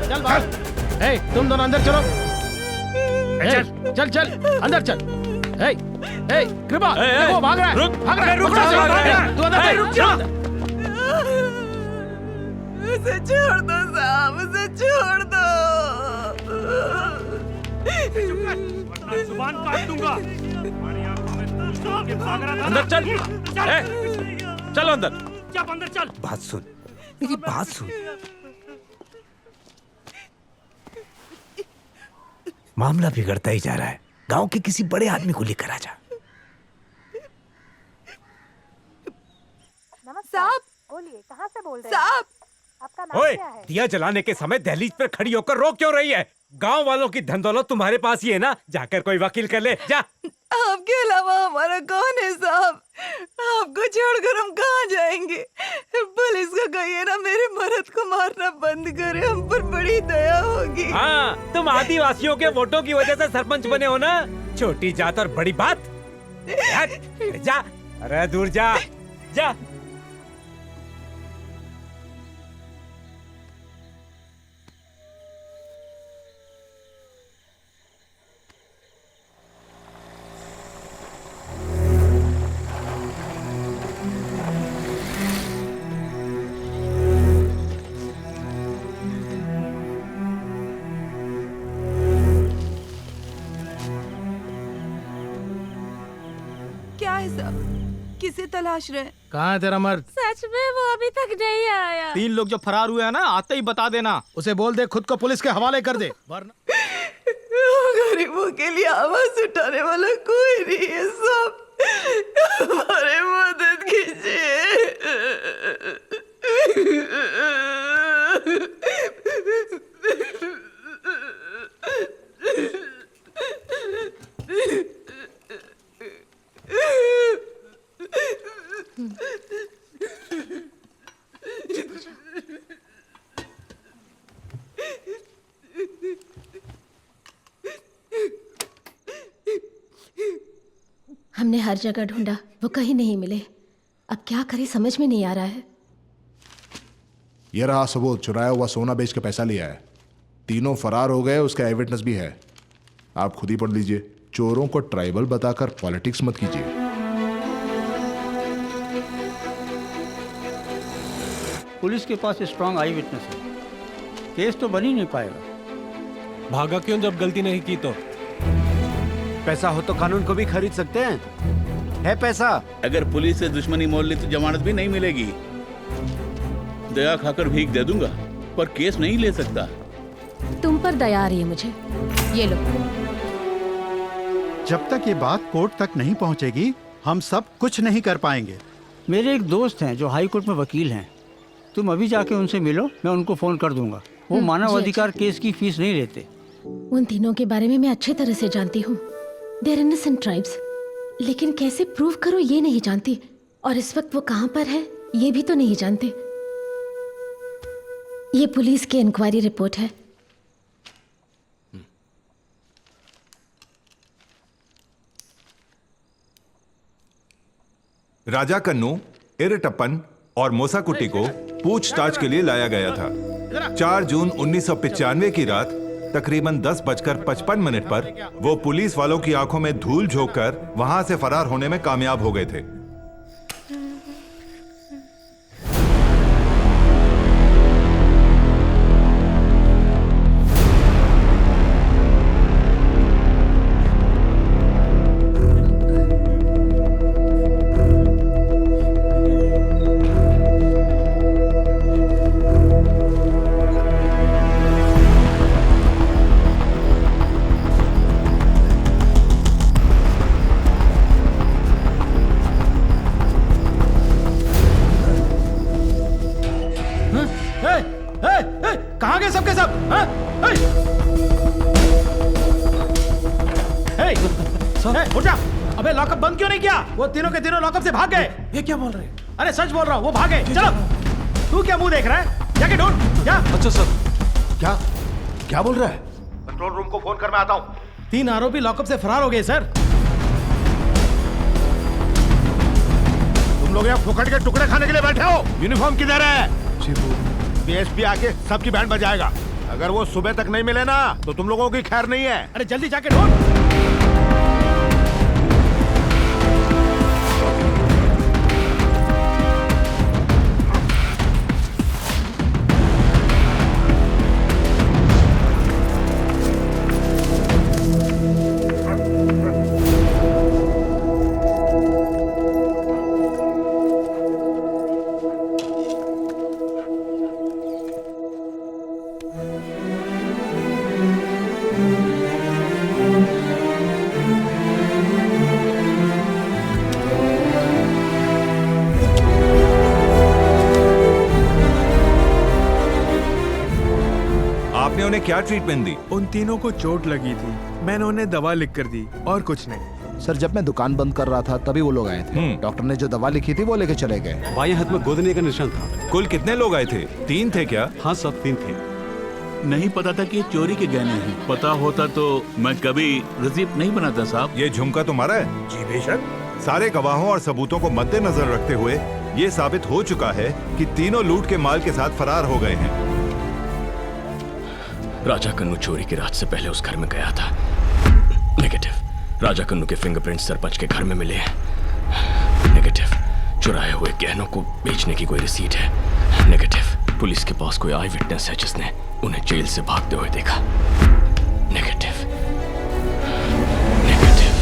चल बाहर। ए तुम दोनों अंदर चलो। चल अंदर चल। ए कृपा देखो भाग रहा है। रुक तू अंदर रुक जा। उसे छोड़ दो साहब, उसे छोड़ दो। जुबान काट दूंगा। अंदर चल। चलो अंदर। चल अंदर चल। बात सुन, मेरी बात सुन। मामला बिगड़ता ही जा रहा है। गांव के किसी बड़े आदमी को लेकर आ जा। साहब बोलिए, कहाँ से बोल रहे हैं? साहब आपका नाम ओए, क्या है? दिया जलाने के समय दहलीज पर खड़ी होकर रो क्यों रही है? गांव वालों की धन दौलत तुम्हारे पास ही है ना, जाकर कोई वकील कर ले जा। आपके अलावा हमारा कौन है साहब? आपको छोड़कर हम कहाँ जाएंगे? पुलिस को कहिए ना मेरे मर्द को मारना बंद करे, हम पर बड़ी दया होगी। हाँ, तुम आदिवासियों के वोटों की वजह से सरपंच बने हो ना। छोटी जात और बड़ी बात। जा, अरे दूर जा। है सब? किसे तलाश रहे? कहाँ है तेरा मर्द? सच में वो अभी तक नहीं आया। 3 लोग जो फरार हुए हैं ना, आते ही बता देना। उसे बोल दे खुद को पुलिस के हवाले कर दे। गरीबों के लिए आवाज उठाने वाला कोई नहीं है। सब हमारे मदद कीजिए। हमने हर जगह ढूंढा, वो कहीं नहीं मिले। अब क्या करें समझ में नहीं आ रहा है। ये रहा सबूत, चुराया हुआ सोना बेच के पैसा लिया है। तीनों फरार हो गए, उसका एविडेंस भी है। आप खुद ही पढ़ लीजिए। चोरों को ट्राइबल बताकर पॉलिटिक्स मत कीजिए। पुलिस के पास स्ट्रांग आई विटनेस है, केस तो बन ही नहीं पाएगा। भागा क्यों जब गलती नहीं की तो? पैसा हो तो कानून को भी खरीद सकते हैं। है पैसा। अगर पुलिस से दुश्मनी मोल ली तो जमानत भी नहीं मिलेगी। दया खाकर भीख दे दूंगा, पर केस नहीं ले सकता। तुम पर दया आ रही है मुझे। ये लो। जब तक ये बात कोर्ट तक नहीं पहुंचेगी, हम सब कुछ नहीं कर पाएंगे। मेरे एक दोस्त हैं जो हाई कोर्ट में वकील हैं। तुम अभी जाके उनसे मिलो, मैं उनको फोन कर दूंगा। वो मानवाधिकार केस की फीस नहीं लेते। उन तीनों के बारे में मैं अच्छी तरह से जानती हूँ। देयर इनोसेंट ट्राइब्स, लेकिन कैसे प्रूव करो ये नहीं जानती। और इस वक्त वो कहाँ पर है ये भी तो नहीं जानते। ये पुलिस की इंक्वायरी रिपोर्ट है। राजा कन्नू, इरटप्पन और मोसाकुटी को पूछताछ के लिए लाया गया था। 4 जून 1995 की रात तकरीबन 10:55 पर वो पुलिस वालों की आंखों में धूल झोंककर वहां से फरार होने में कामयाब हो गए थे। कहाँ गए सबके सब? उठ जा। अबे लॉकअप बंद क्यों नहीं किया? वो तीनों के तीनों लॉकअप से भाग गए। ये क्या बोल रहे हैं? अरे सच बोल रहा हूँ, वो भागे। चलो, तू क्या मुंह देख रहा है? जाके ढूंढ जा। अच्छा सर। क्या क्या बोल रहा है? कंट्रोल रूम को फोन कर, मैं आता हूँ। 3 आरोपी लॉकअप से फरार हो गए सर। तुम लोग यहाँ फुकट के टुकड़े खाने के लिए बैठे हो? यूनिफॉर्म किधर है? डीएसपी आके सबकी बैंड बजाएगा। अगर वो सुबह तक नहीं मिले ना तो तुम लोगों की खैर नहीं है। अरे जल्दी जाके ढूंढ। आपने उन्हें क्या ट्रीटमेंट दी? उन तीनों को चोट लगी थी, मैंने उन्हें दवा लिख कर दी और कुछ नहीं। सर, जब मैं दुकान बंद कर रहा था तभी वो लोग आए थे। डॉक्टर ने जो दवा लिखी थी वो लेके चले गए। बाएं हाथ में गोदने का निशान था। कुल कितने लोग आए थे? 3 थे क्या? हाँ सब 3 थे। नहीं पता था कि ये चोरी के गहने हैं। पता होता तो मैं कभी रिसिप्ट नहीं बनाता साहब। ये झुमका तुम्हारा है? जी बेशक। सारे गवाहों और सबूतों को मद्देनजर रखते हुए ये साबित हो चुका है कि तीनों लूट के माल के साथ फरार हो गए हैं। राजा कन्नू चोरी की रात से पहले उस घर में गया था। नेगेटिव। राजा कन्नू के फिंगरप्रिंट सरपंच के घर में मिले हैं। नेगेटिव। चुराए हुए गहनों को बेचने की कोई रिसीट है। नेगेटिव। पुलिस के पास कोई आई विटनेस है जिसने उन्हें जेल से भागते हुए देखा। नेगेटिव। नेगेटिव।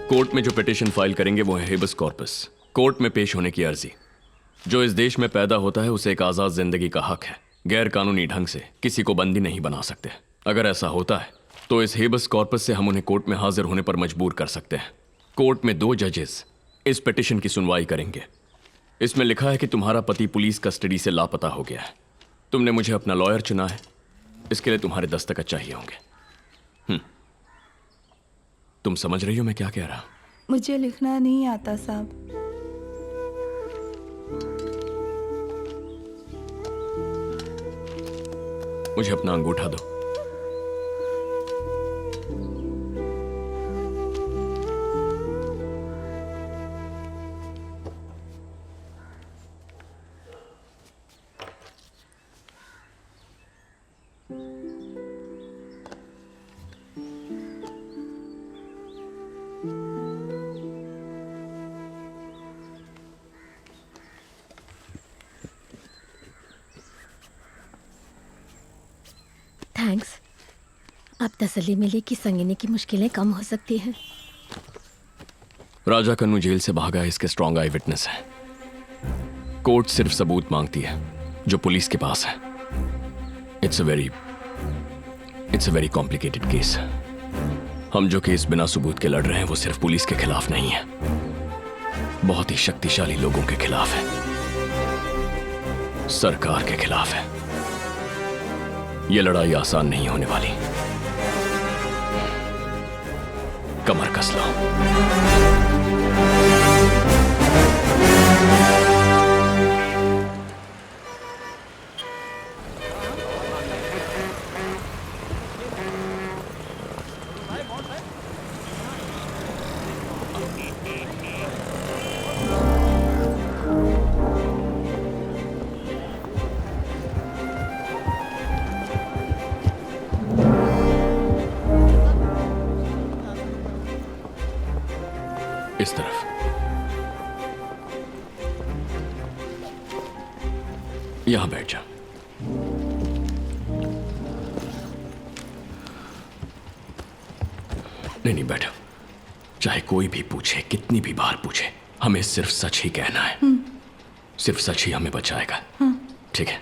कोर्ट में जो पिटीशन फाइल करेंगे वो है हेबस कॉर्पस, कोर्ट में पेश होने की अर्जी। जो इस देश में पैदा होता है उसे एक आज़ाद जिंदगी का हक है। गैर कानूनी ढंग से किसी को बंदी नहीं बना सकते। अगर ऐसा होता है तो इस हेबस कॉर्पस से हम उन्हें कोर्ट में हाजिर होने पर मजबूर कर सकते हैं। कोर्ट में 2 जजेस इस पिटीशन की सुनवाई करेंगे। इसमें लिखा है कि तुम्हारा पति पुलिस कस्टडी से लापता हो गया है। तुमने मुझे अपना लॉयर चुना है, इसके लिए तुम्हारे दस्तखत चाहिए होंगे। तुम समझ रही हो मैं क्या कह रहा हूं? मुझे लिखना नहीं आता साहब। मुझे अपना अंगूठा दो। थैंक्स। अब तसल्ली मिली कि संगिनी की मुश्किलें कम हो सकती हैं। राजा कन्नू जेल से भागा है, इसके स्ट्रॉन्ग आई विटनेस है। कोर्ट सिर्फ सबूत मांगती है जो पुलिस के पास है। It's a very complicated case. हम जो केस बिना सबूत के लड़ रहे हैं वो सिर्फ पुलिस के खिलाफ नहीं है, बहुत ही शक्तिशाली लोगों के खिलाफ है, सरकार के खिलाफ है। ये लड़ाई आसान नहीं होने वाली। कमर कस लो। इस तरफ। यहां बैठ जा। नहीं बैठो। चाहे कोई भी पूछे, कितनी भी बार पूछे, हमें सिर्फ सच ही कहना है। सिर्फ सच ही हमें बचाएगा। ठीक है?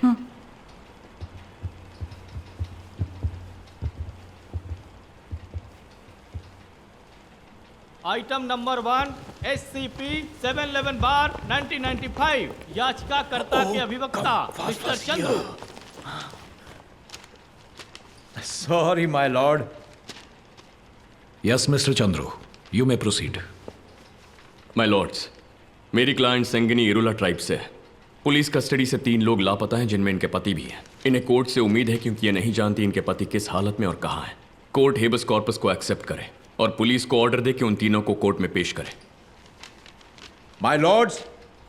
आइटम नंबर 1 SCP-711/1995 याचिकाकर्ता के अभिवक्ता mister Chandru. Sorry, my lord. Yes, Mr. Chandru. You may proceed. My lords, मेरी क्लाइंट संगिनी इरुला ट्राइब से है। पुलिस कस्टडी से 3 लोग लापता हैं, जिनमें इनके पति भी हैं। इन्हें कोर्ट से उम्मीद है, क्योंकि ये नहीं जानती इनके पति किस हालत में और कहाँ हैं। कोर्ट हेबस कॉर्पस को एक्सेप्ट करे और पुलिस को ऑर्डर दे कि उन तीनों को कोर्ट में पेश करे। माय लॉर्ड्स,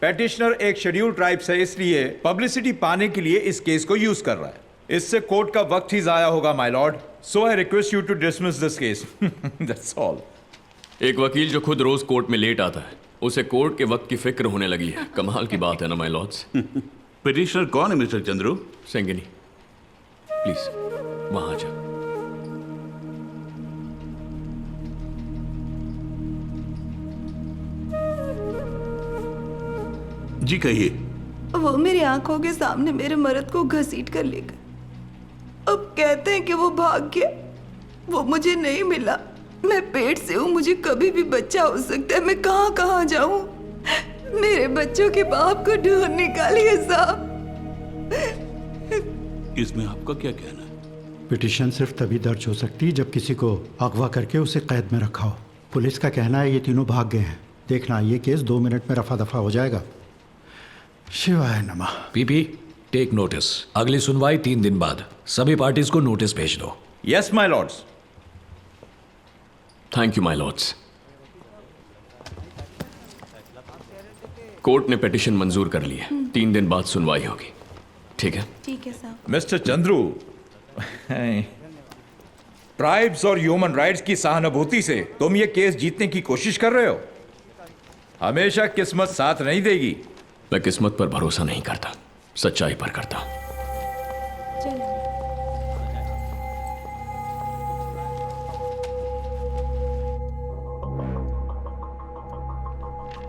पेटिशनर एक शेड्यूल ट्राइब से इसलिए पब्लिसिटी पाने के लिए इस केस को यूज कर रहा है। इससे कोर्ट का वक्त ही जाया होगा my lord. So I request you to dismiss this case. That's all. एक वकील जो खुद रोज कोर्ट में लेट आता है, उसे कोर्ट के वक्त की फिक्र होने लगी है। कमाल की बात है ना माय लॉर्ड्स। पिटिशनर कौन है मिस्टर चंद्रू? संगिनी, प्लीज वहां जा। जी कहिए। वो मेरी आंखों के सामने मेरे मर्द को घसीट कर ले गए। अब कहते हैं कि वो भाग गया। वो मुझे नहीं मिला। मैं पेट से हूँ, मुझे कभी भी बच्चा हो सकता है। मैं कहाँ कहाँ जाऊँ? मेरे बच्चों के बाप को ढूंढ निकालिए साहब। इसमें आपका क्या कहना है? पिटीशन सिर्फ तभी दर्ज हो सकती है जब किसी को अगवा करके उसे कैद में रखा हो। पुलिस का कहना है ये तीनों भाग गए हैं। देखना, ये केस 2 मिनट में रफा दफा हो जाएगा। शिवाय नमः। PP, take notice. अगली सुनवाई 3 दिन बाद। सभी पार्टीज को नोटिस भेज दो। Yes my Lord's. Thank you my Lord's. Court ने पिटीशन मंजूर कर ली है। 3 दिन बाद सुनवाई होगी। ठीक है? ठीक है साहब। मिस्टर चंद्रू, ट्राइब्स और ह्यूमन राइट्स की सहानुभूति से तुम ये केस जीतने की कोशिश कर रहे हो। हमेशा किस्मत साथ नहीं देगी। मैं किस्मत पर भरोसा नहीं करता, सच्चाई पर करता हूं।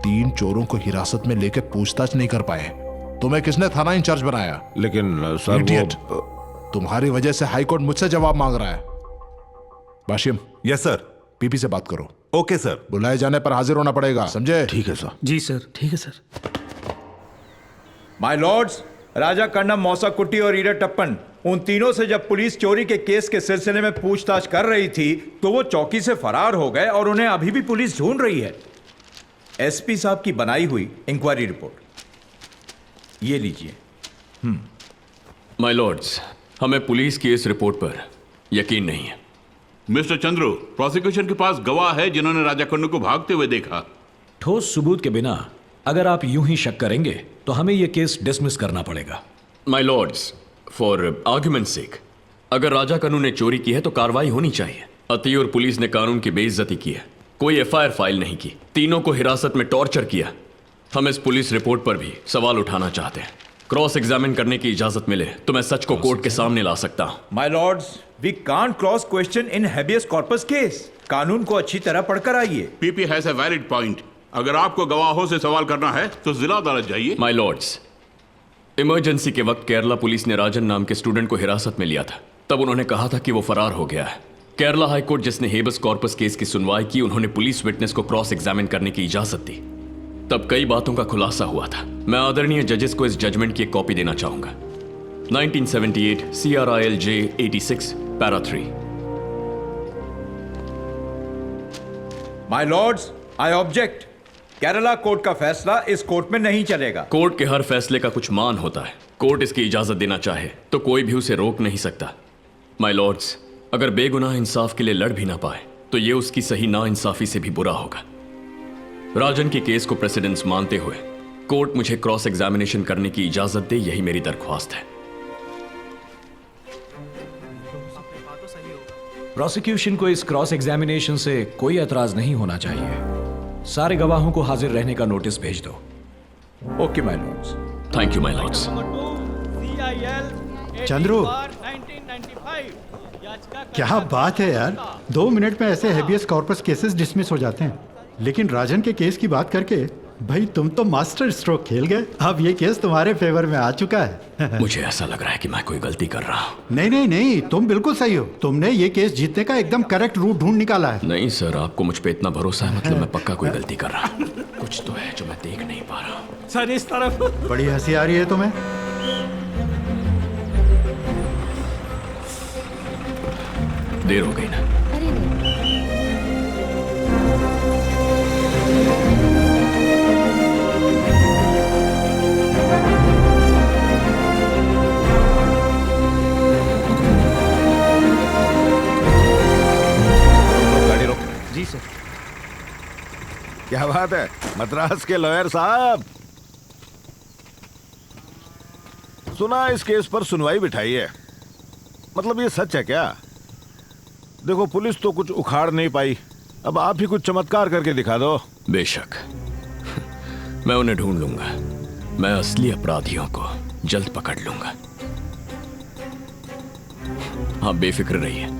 तीन चोरों को हिरासत में लेकर पूछताछ नहीं कर पाए। तुम्हें किसने थाना इंचार्ज बनाया? लेकिन सर Idiot, तुम्हारी वजह से हाईकोर्ट मुझसे जवाब मांग रहा है। बाशिम। Yes sir. पीपी से बात करो। Okay sir. बुलाए जाने पर हाजिर होना पड़ेगा, समझे? ठीक है सर। जी सर। ठीक है सर। माय लॉर्ड्स, राजा कन्नम, मौसा कुट्टी और ईराटप्पन, उन तीनों से जब पुलिस चोरी के केस के सिलसिले में पूछताछ कर रही थी तो वो चौकी से फरार हो गए और उन्हें अभी भी पुलिस ढूंढ रही है। एसपी साहब की बनाई हुई इंक्वायरी रिपोर्ट ये लीजिए। माय लॉर्ड्स, हमें पुलिस की इस रिपोर्ट पर यकीन नहीं है। मिस्टर चंद्रू, प्रोसिक्यूशन के पास गवाह है जिन्होंने राजा कन्नू को भागते हुए देखा। ठोस सबूत के बिना अगर आप यूं ही शक करेंगे तो हमें यह केस डिसमिस करना पड़ेगा। My Lord's, for argument sake, अगर राजा कन्नू ने चोरी की है तो कार्रवाई होनी चाहिए। अति और पुलिस ने कानून की बेइज्जती की है, कोई एफआईआर फाइल नहीं की, तीनों को हिरासत में टॉर्चर किया। हम इस पुलिस रिपोर्ट पर भी सवाल उठाना चाहते हैं। क्रॉस एग्जामिन करने की इजाजत मिले तो मैं सच को कोर्ट के सामने ला सकता हूं। My lords, we can't cross question in habeas corpus case. कानून को अच्छी तरह पढ़कर आइए। PP has a valid point. अगर आपको गवाहों से सवाल करना है तो जिला अदालत जाइए। माय लॉर्ड्स, इमरजेंसी के वक्त केरला पुलिस ने राजन नाम के स्टूडेंट को हिरासत में लिया था। तब उन्होंने कहा था कि वो फरार हो गया है। केरला हाईकोर्ट जिसने हेबस कॉर्पस केस की सुनवाई की, उन्होंने पुलिस विटनेस को क्रॉस एग्जामिन करने की इजाजत दी। तब कई बातों का खुलासा हुआ था। मैं आदरणीय जजेस को इस जजमेंट की एक कॉपी देना चाहूंगा। 1978 CRILJ 86 para 3। My lords, I object. Kerala court का फैसला इस कोर्ट में नहीं चलेगा। कोर्ट के हर फैसले का कुछ मान होता है। कोर्ट इसकी इजाजत देना चाहे तो कोई भी उसे रोक नहीं सकता। माय लॉर्ड्स, अगर बेगुनाह इंसाफ के लिए लड़ भी ना पाए तो ये उसकी सही ना इंसाफी से भी बुरा होगा। राजन की केस को प्रेसिडेंस मानते हुए कोर्ट मुझे क्रॉस एग्जामिनेशन करने की इजाजत दे, यही मेरी दरख्वास्त है। प्रोसिक्यूशन को इस क्रॉस एग्जामिनेशन से कोई एतराज नहीं होना चाहिए। सारे गवाहों को हाजिर रहने का नोटिस भेज दो। Okay my Lord's. Thank you my Lord's. Chandru, क्या बात है यार, 2 मिनट में ऐसे हेबियस कॉर्पस केसेस डिसमिस हो जाते हैं। लेकिन राजन के केस की बात करके भाई तुम तो मास्टर स्ट्रोक खेल गए। अब ये केस तुम्हारे फेवर में आ चुका है। मुझे ऐसा लग रहा है कि मैं कोई गलती कर रहा हूँ। नहीं नहीं नहीं, तुम बिल्कुल सही हो। तुमने ये केस जीतने का एकदम करेक्ट रूट ढूंढ निकाला है। नहीं सर, आपको मुझ पे इतना भरोसा है, मतलब मैं पक्का कोई गलती कर रहा हूँ। कुछ तो है जो मैं देख नहीं पा रहा हूँ। सर इस तरफ। बड़ी हंसी आ रही है तुम्हें। देर हो गई ना। गाड़ी रोक। जी सर। क्या बात है मद्रास के लॉयर साहब, सुना इस केस पर सुनवाई बिठाई है। मतलब ये सच है क्या? देखो पुलिस तो कुछ उखाड़ नहीं पाई, अब आप ही कुछ चमत्कार करके दिखा दो। बेशक, मैं उन्हें ढूंढ लूंगा। मैं असली अपराधियों को जल्द पकड़ लूंगा। आप बेफिक्र रहिए।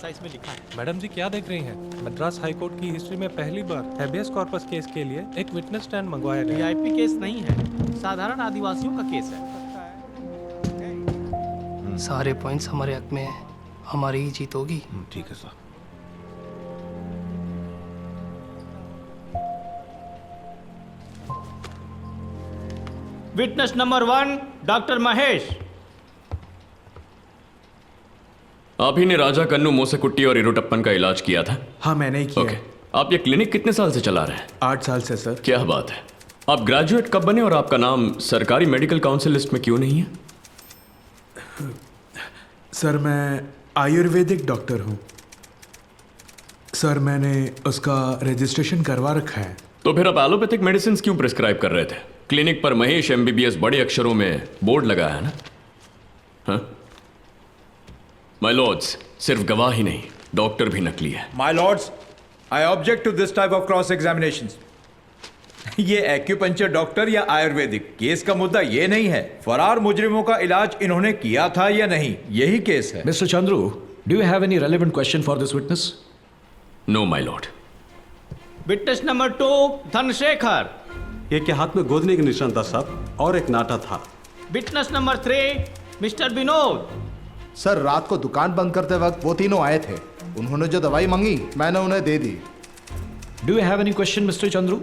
ऐसा इसमें लिखा है। मैडम जी क्या देख रही हैं? मद्रास हाई कोर्ट की हिस्ट्री में पहली बार हैबियस कॉर्पस केस के लिए एक विटनेस स्टैंड मंगवाया गया। वीआईपी केस नहीं है, साधारण आदिवासियों का केस है। सारे पॉइंट्स हमारे हक में है, हमारी ही जीत होगी। ठीक है sir. Witness number 1 doctor Mahesh. आप ही ने राजा कन्नू, मोसेकुट्टी और इरोटप्पन का इलाज किया था? हाँ मैंने ही किया। ओके। आप ये क्लिनिक कितने साल से चला रहे हैं? 8 साल से सर। क्या बात है। आप ग्रेजुएट कब बने और आपका नाम सरकारी मेडिकल काउंसिल लिस्ट में क्यों नहीं है? सर मैं आयुर्वेदिक डॉक्टर हूँ सर, मैंने उसका रजिस्ट्रेशन करवा रखा है। तो फिर आप एलोपैथिक मेडिसिन क्यों प्रिस्क्राइब कर रहे थे? क्लिनिक पर महेश MBBS बड़े अक्षरों में बोर्ड लगा है ना? हाँ? माय लॉर्ड्स, सिर्फ गवाह ही नहीं, डॉक्टर भी नकली है। My lords, I object to this type of cross examination. ये एक्यूपंक्चर डॉक्टर या आयुर्वेदिक, केस का मुद्दा ये नहीं है फरार मुजरिमों का इलाज इन्होंने किया था या नहीं, यही केस है। Mister Chandru, do you have any relevant question for this witness? No my lord. Witness number 2 Dhanasekar. एक के हाथ में गोदने का निशान था साहब, और एक नाटा था। Witness number 3 mister Vinod. Sir रात को दुकान बंद करते वक्त वो तीनों आए थे, उन्होंने जो दवाई मांगी मैंने उन्हें दे दी। Do you have any question mister Chandru?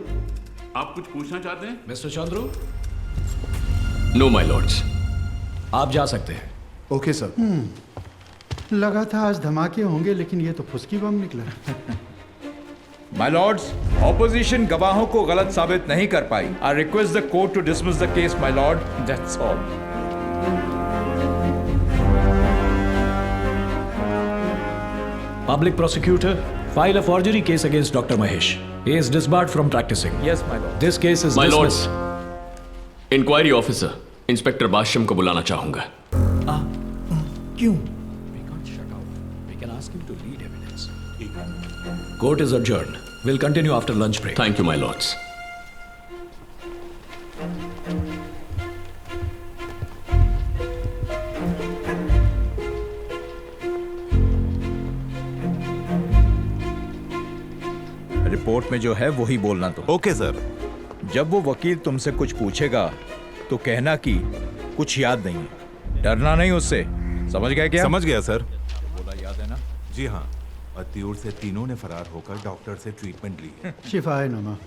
आप कुछ पूछना चाहते हैं? Mister Chandru? No my lords. आप जा सकते हैं। Okay sir. लगा था आज धमाके होंगे, लेकिन ये तो फुसकी बम निकला। माय लॉर्ड्स, ऑपोजिशन गवाहों को गलत साबित नहीं कर पाई। I request the court to dismiss the case my lord, that's all. Public prosecutor, file a forgery case against Dr. Mahesh. He is disbarred from practicing. Yes, my lord. This case is My dismissed. lords, inquiry officer inspector Basham को बुलाना चाहूंगा। क्यों? We can't shut out. We can ask him to lead evidence. Court is adjourned. We'll continue after lunch break. Thank you, my lords. Report में जो है वही बोलना तो। Okay sir. जब वो वकील तुमसे कुछ पूछेगा तो कहना कि कुछ याद नहीं है, डरना नहीं उससे, समझ गए क्या? समझ गया सर। बोला याद है ना? जी हाँ, अत्यूर से तीनों ने फरार होकर डॉक्टर से ट्रीटमेंट ली है। शिफाए नमा।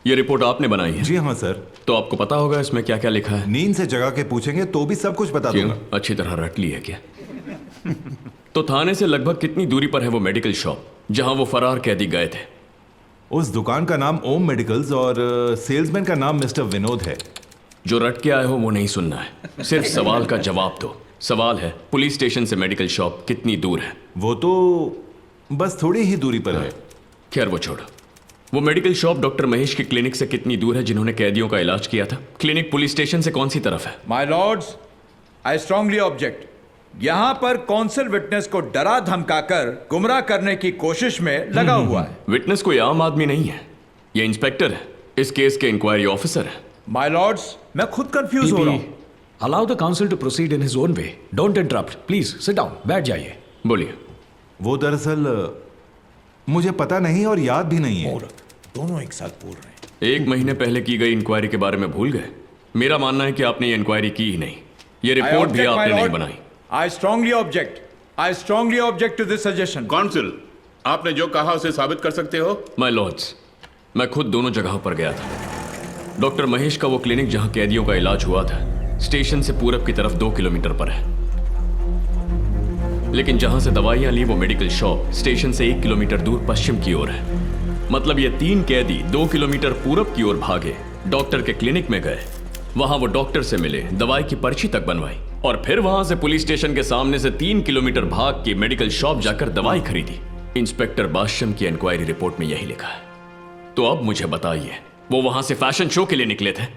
ये रिपोर्ट आपने बनाई है? जी हाँ सर। तो आपको पता होगा इसमें क्या क्या लिखा है? नींद से जगा के पूछेंगे तो भी सब कुछ बता दूंगा। अच्छी तरह रट ली है क्या? तो थाने से लगभग कितनी दूरी पर है वो मेडिकल शॉप जहां वो फरार कैदी गए थे? उस दुकान का नाम ओम मेडिकल्स और सेल्समैन का नाम मिस्टर विनोद है। जो रट के आए हो वो नहीं सुनना है, सिर्फ सवाल का जवाब दो। सवाल है पुलिस स्टेशन से मेडिकल शॉप कितनी दूर है? वो तो बस थोड़ी ही दूरी पर है। खैर वो छोड़ो। वो मेडिकल शॉप डॉक्टर महेश की क्लिनिक से कितनी दूर है जिन्होंने कैदियों का इलाज किया था? क्लिनिक पुलिस स्टेशन से कौन सी तरफ है? My lords, I strongly object. यहां पर कौंसिल विटनेस को डरा धमकाकर गुमराह करने की कोशिश में लगा हुआ है। विटनेस कोई आम आदमी नहीं है, ये इंस्पेक्टर है, इस केस के इंक्वायरी ऑफिसर है। माय लॉर्ड्स, मैं खुद कंफ्यूज हो रहा हूं। Allow the counsel to proceed in his own way. Don't interrupt. Please sit down. बैठ जाइए। बोलिए। वो दरअसल मुझे पता नहीं और याद भी नहीं है। दोनों एक साथ बोल रहे हैं। 1 महीने पहले की गई इंक्वायरी के बारे में भूल गए? मेरा मानना है कि आपने ये इंक्वायरी की ही नहीं, ये रिपोर्ट भी आपने नहीं बनाई। I strongly object. I strongly object to this suggestion. Council, आपने जो कहा उसे साबित कर सकते हो? माय लॉर्ड्स, मैं खुद दोनों जगहों पर गया था। डॉक्टर महेश का वो क्लिनिक जहां कैदियों का इलाज हुआ था स्टेशन से पूरब की तरफ 2 किलोमीटर पर है, लेकिन जहां से दवाइयां ली वो मेडिकल शॉप स्टेशन से 1 किलोमीटर दूर पश्चिम की ओर है। मतलब ये 3 कैदी 2 किलोमीटर पूरब की ओर भागे, डॉक्टर के क्लिनिक में गए, वहां वो डॉक्टर से मिले, दवाई की पर्ची तक बनवाई और फिर वहां से पुलिस स्टेशन के सामने से 3 किलोमीटर भाग के मेडिकल शॉप जाकर दवाई खरीदी। इंस्पेक्टर बाशम की इंक्वायरी रिपोर्ट में यही लिखा है। तो अब मुझे बताइए, वो वहां से फैशन शो के लिए निकले थे?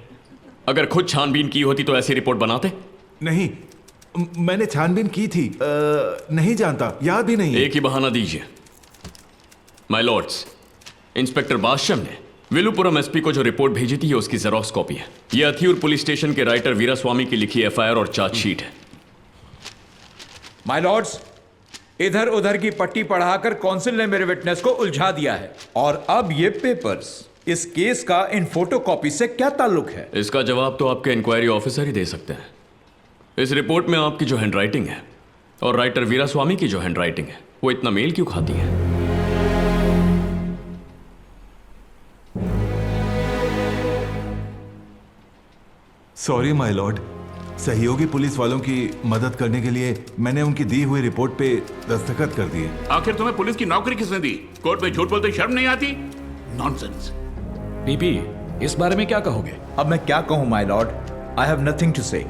अगर खुद छानबीन की होती तो ऐसी रिपोर्ट बनाते? नहीं, मैंने छानबीन की थी। नहीं जानता, याद भी नहीं। एक ही बहाना दीजिए। माय लॉर्ड्स, इंस्पेक्टर बाशम ने विलुपुरम एसपी को जो रिपोर्ट भेजी थी ये उसकी जेरोक्स कॉपी है। ये अथियूर पुलिस स्टेशन के राइटर वीरास्वामी की लिखी एफआईआर और चार्जशीट है। माय लॉर्ड्स, इधर उधर की पट्टी पढ़ाकर कौंसिल ने मेरे विटनेस को उलझा दिया है, और अब ये पेपर्स, इस केस का इन फोटोकॉपी से क्या ताल्लुक है? इसका जवाब तो आपके इंक्वायरी ऑफिसर ही दे सकते हैं। इस रिपोर्ट में आपकी जो हैंडराइटिंग है और राइटर वीरास्वामी की जो हैंडराइटिंग है, वो इतना मेल क्यों खाती है? सॉरी माय लॉर्ड, सहयोगी पुलिस वालों की मदद करने के लिए मैंने उनकी दी हुई रिपोर्ट पे दस्तखत कर दिए। आखिर तुम्हें पुलिस की नौकरी किसने दी? कोर्ट में झूठ बोलते शर्म नहीं आती? नॉनसेंस। पीपी, इस बारे में क्या कहोगे? अब मैं क्या कहूं my lord, I have nothing to say.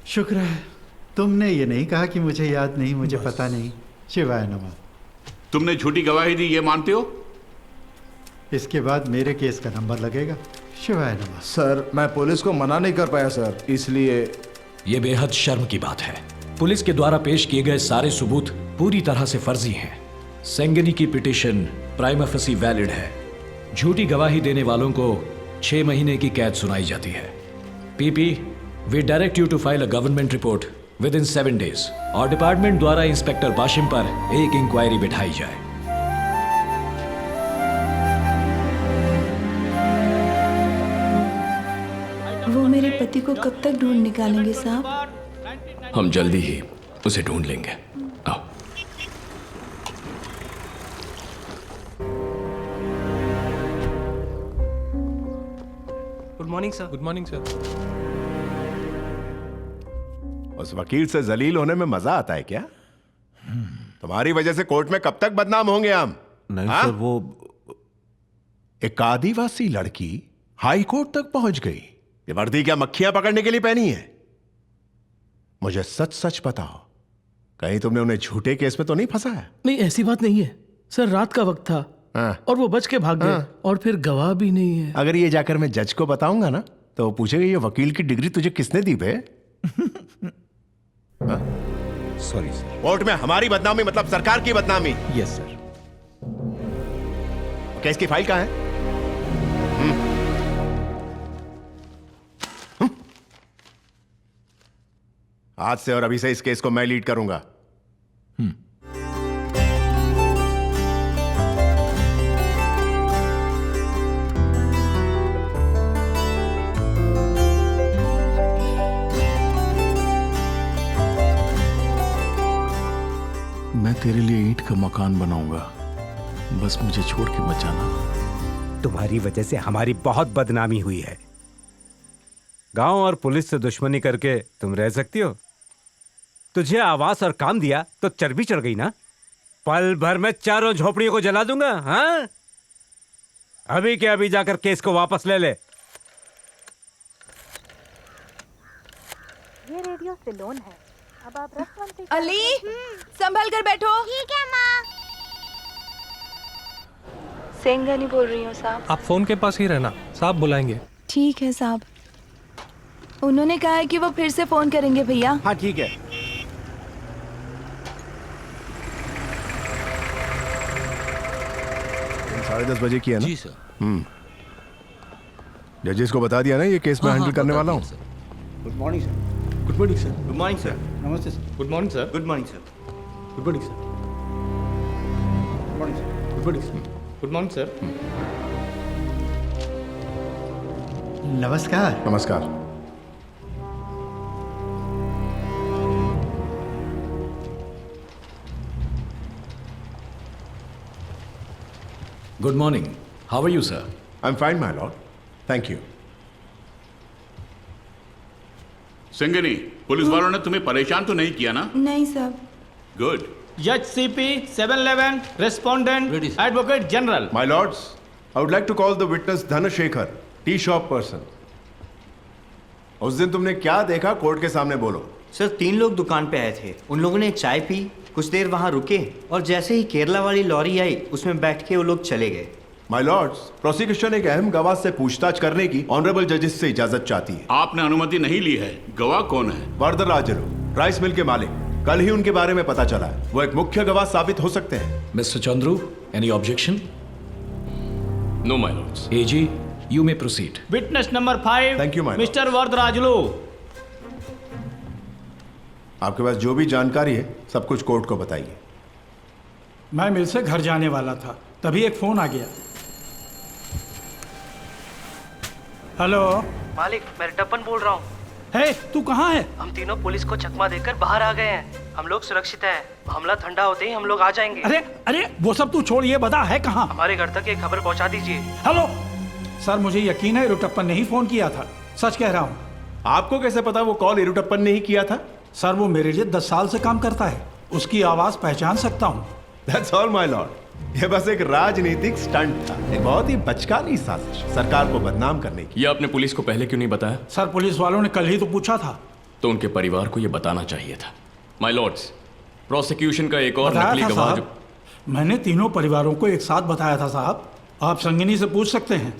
शुक्र है तुमने ये नहीं कहा कि मुझे याद नहीं, मुझे पता नहीं। शिवाय नमः। तुमने झूठी गवाही दी, ये मानते हो? इसके बाद मेरे केस का नंबर लगेगा। शिवाय नमः। सर, मैं पुलिस को मना नहीं कर पाया सर, इसलिए। यह बेहद शर्म की बात है। पुलिस के द्वारा पेश किए गए सारे सबूत पूरी तरह से फर्जी हैं। सेंगनी की पिटीशन प्राइमा फेसी वैलिड है। झूठी गवाही देने वालों को 6 महीने की कैद सुनाई जाती है। PP, we direct you to file a government report within 7 days और डिपार्टमेंट द्वारा इंस्पेक्टर बाशिम पर एक इंक्वायरी बिठाई जाए। वो मेरे पति को कब तक ढूंढ निकालेंगे साहब? हम जल्दी ही उसे ढूंढ लेंगे। आओ। Good morning sir. Good morning sir. उस वकील से जलील होने में मजा आता है क्या? तुम्हारी वजह से कोर्ट में कब तक बदनाम होंगे हम? नहीं हाँ? सर, वो एक आदिवासी लड़की हाई कोर्ट तक पहुंच गई। ये वर्दी क्या मक्खियां पकड़ने के लिए पहनी है? मुझे सच सच बताओ, कहीं तुमने उन्हें झूठे केस में तो नहीं फंसाया? नहीं, ऐसी बात नहीं है सर। रात का वक्त था और वो बच के भाग गए, और फिर गवाह भी नहीं है। अगर ये जाकर मैं जज को बताऊंगा ना, तो वो पूछेगा ये वकील की डिग्री तुझे किसने दी बे? Sorry sir. कोर्ट में हमारी बदनामी मतलब सरकार की बदनामी। Yes sir. केस की फाइल कहाँ है? आज से और अभी से इस केस को मैं लीड करूंगा। मैं तेरे लिए ईंट का मकान बनाऊंगा, बस मुझे छोड़ के मत जाना। तुम्हारी वजह से हमारी बहुत बदनामी हुई है। गांव और पुलिस से दुश्मनी करके तुम रह सकती हो? तुझे आवास और काम दिया तो चर्बी चढ़ गई ना? पल भर में चारों झोपड़ियों को जला दूंगा। हाँ, अभी के अभी जाकर केस को वापस ले ले। ये रेडियो सिलोन है। अब आप अली, संभल कर बैठो। ठीक है माँ। सेंगनी बोल रही हूँ साहब। आप फोन के पास ही रहना, साहब बुलाएंगे। ठीक है साहब। उन्होंने कहा है कि वो फिर से फोन करेंगे भैया। हाँ ठीक है। साढ़े 10 बजे की है ना? जी सर। जजेस को बता दिया ना ये केस में हैंडल करने वाला हूँ। Good morning sir. Good morning sir. Good morning sir. नमस्ते sir. Good morning sir. Good morning sir. Good morning sir. Good morning sir. Good morning sir. Good morning sir. नमस्कार। नमस्कार। Good morning. How are you sir? I am fine my lord, thank you. Sengeni, police वालों ने तुम्हें परेशान तो नहीं किया ना? नहीं साहब। गुड। जज CP 711, respondent advocate general. My lords, I would like to call the witness Dhanasekar, tea shop person. उस दिन तुमने क्या देखा, कोर्ट के सामने बोलो। सर 3 लोग दुकान पे आए थे। उन लोगों ने चाय पी, कुछ देर वहां रुके और जैसे ही केरला वाली लॉरी आई उसमें बैठ के वो लोग चले गए। माय लॉर्ड्स, प्रोसिक्यूशन एक अहम गवाह से पूछताछ करने की ऑनरेबल जजेस से इजाजत चाहती है। आपने अनुमति नहीं ली है। गवाह कौन है? वरदराजलू, राइस मिल के मालिक। कल ही उनके बारे में पता चला है। वो एक मुख्य गवाह साबित हो सकते हैं। Mister Chandru, any objection? No my lords. AG, you may proceed. Witness number 5, Thank you, my lord. Mister Varadarajulu. आपके पास जो भी जानकारी है सब कुछ कोर्ट को बताइए। मैं मिल से घर जाने वाला था, तभी एक फोन आ गया। हेलो मालिक, मैं रिटप्पन बोल रहा हूँ। हे, तू कहाँ है? हम तीनों पुलिस को चकमा देकर बाहर आ गए हैं। हम लोग सुरक्षित हैं। हमला ठंडा होते ही हम लोग आ जाएंगे। अरे अरे वो सब तू छोड़, ये बता है कहाँ? हमारे घर तक एक खबर पहुँचा दीजिए। हेलो सर, मुझे यकीन है रिटप्पन ने ही फोन किया था, सच कह रहा हूँ। आपको कैसे पता वो कॉल इरुटप्पन ने ही किया था? सर वो मेरे लिए 10 साल से काम करता है, उसकी आवाज पहचान सकता हूँ। That's all, my lord. ये बस एक राजनीतिक स्टंट था, एक बहुत ही बचकानी साजिश सरकार को बदनाम करने की। ये आपने पुलिस को पहले क्यों नहीं बताया? सर पुलिस वालों ने कल ही तो पूछा था। तो उनके परिवार को ये बताना चाहिए था। माय लॉर्ड्स, प्रोसिक्यूशन का एक और बताया नकली था गवाह साहब, जो मैंने तीनों परिवारों को एक साथ बताया था साहब। आप संगिनी से पूछ सकते हैं।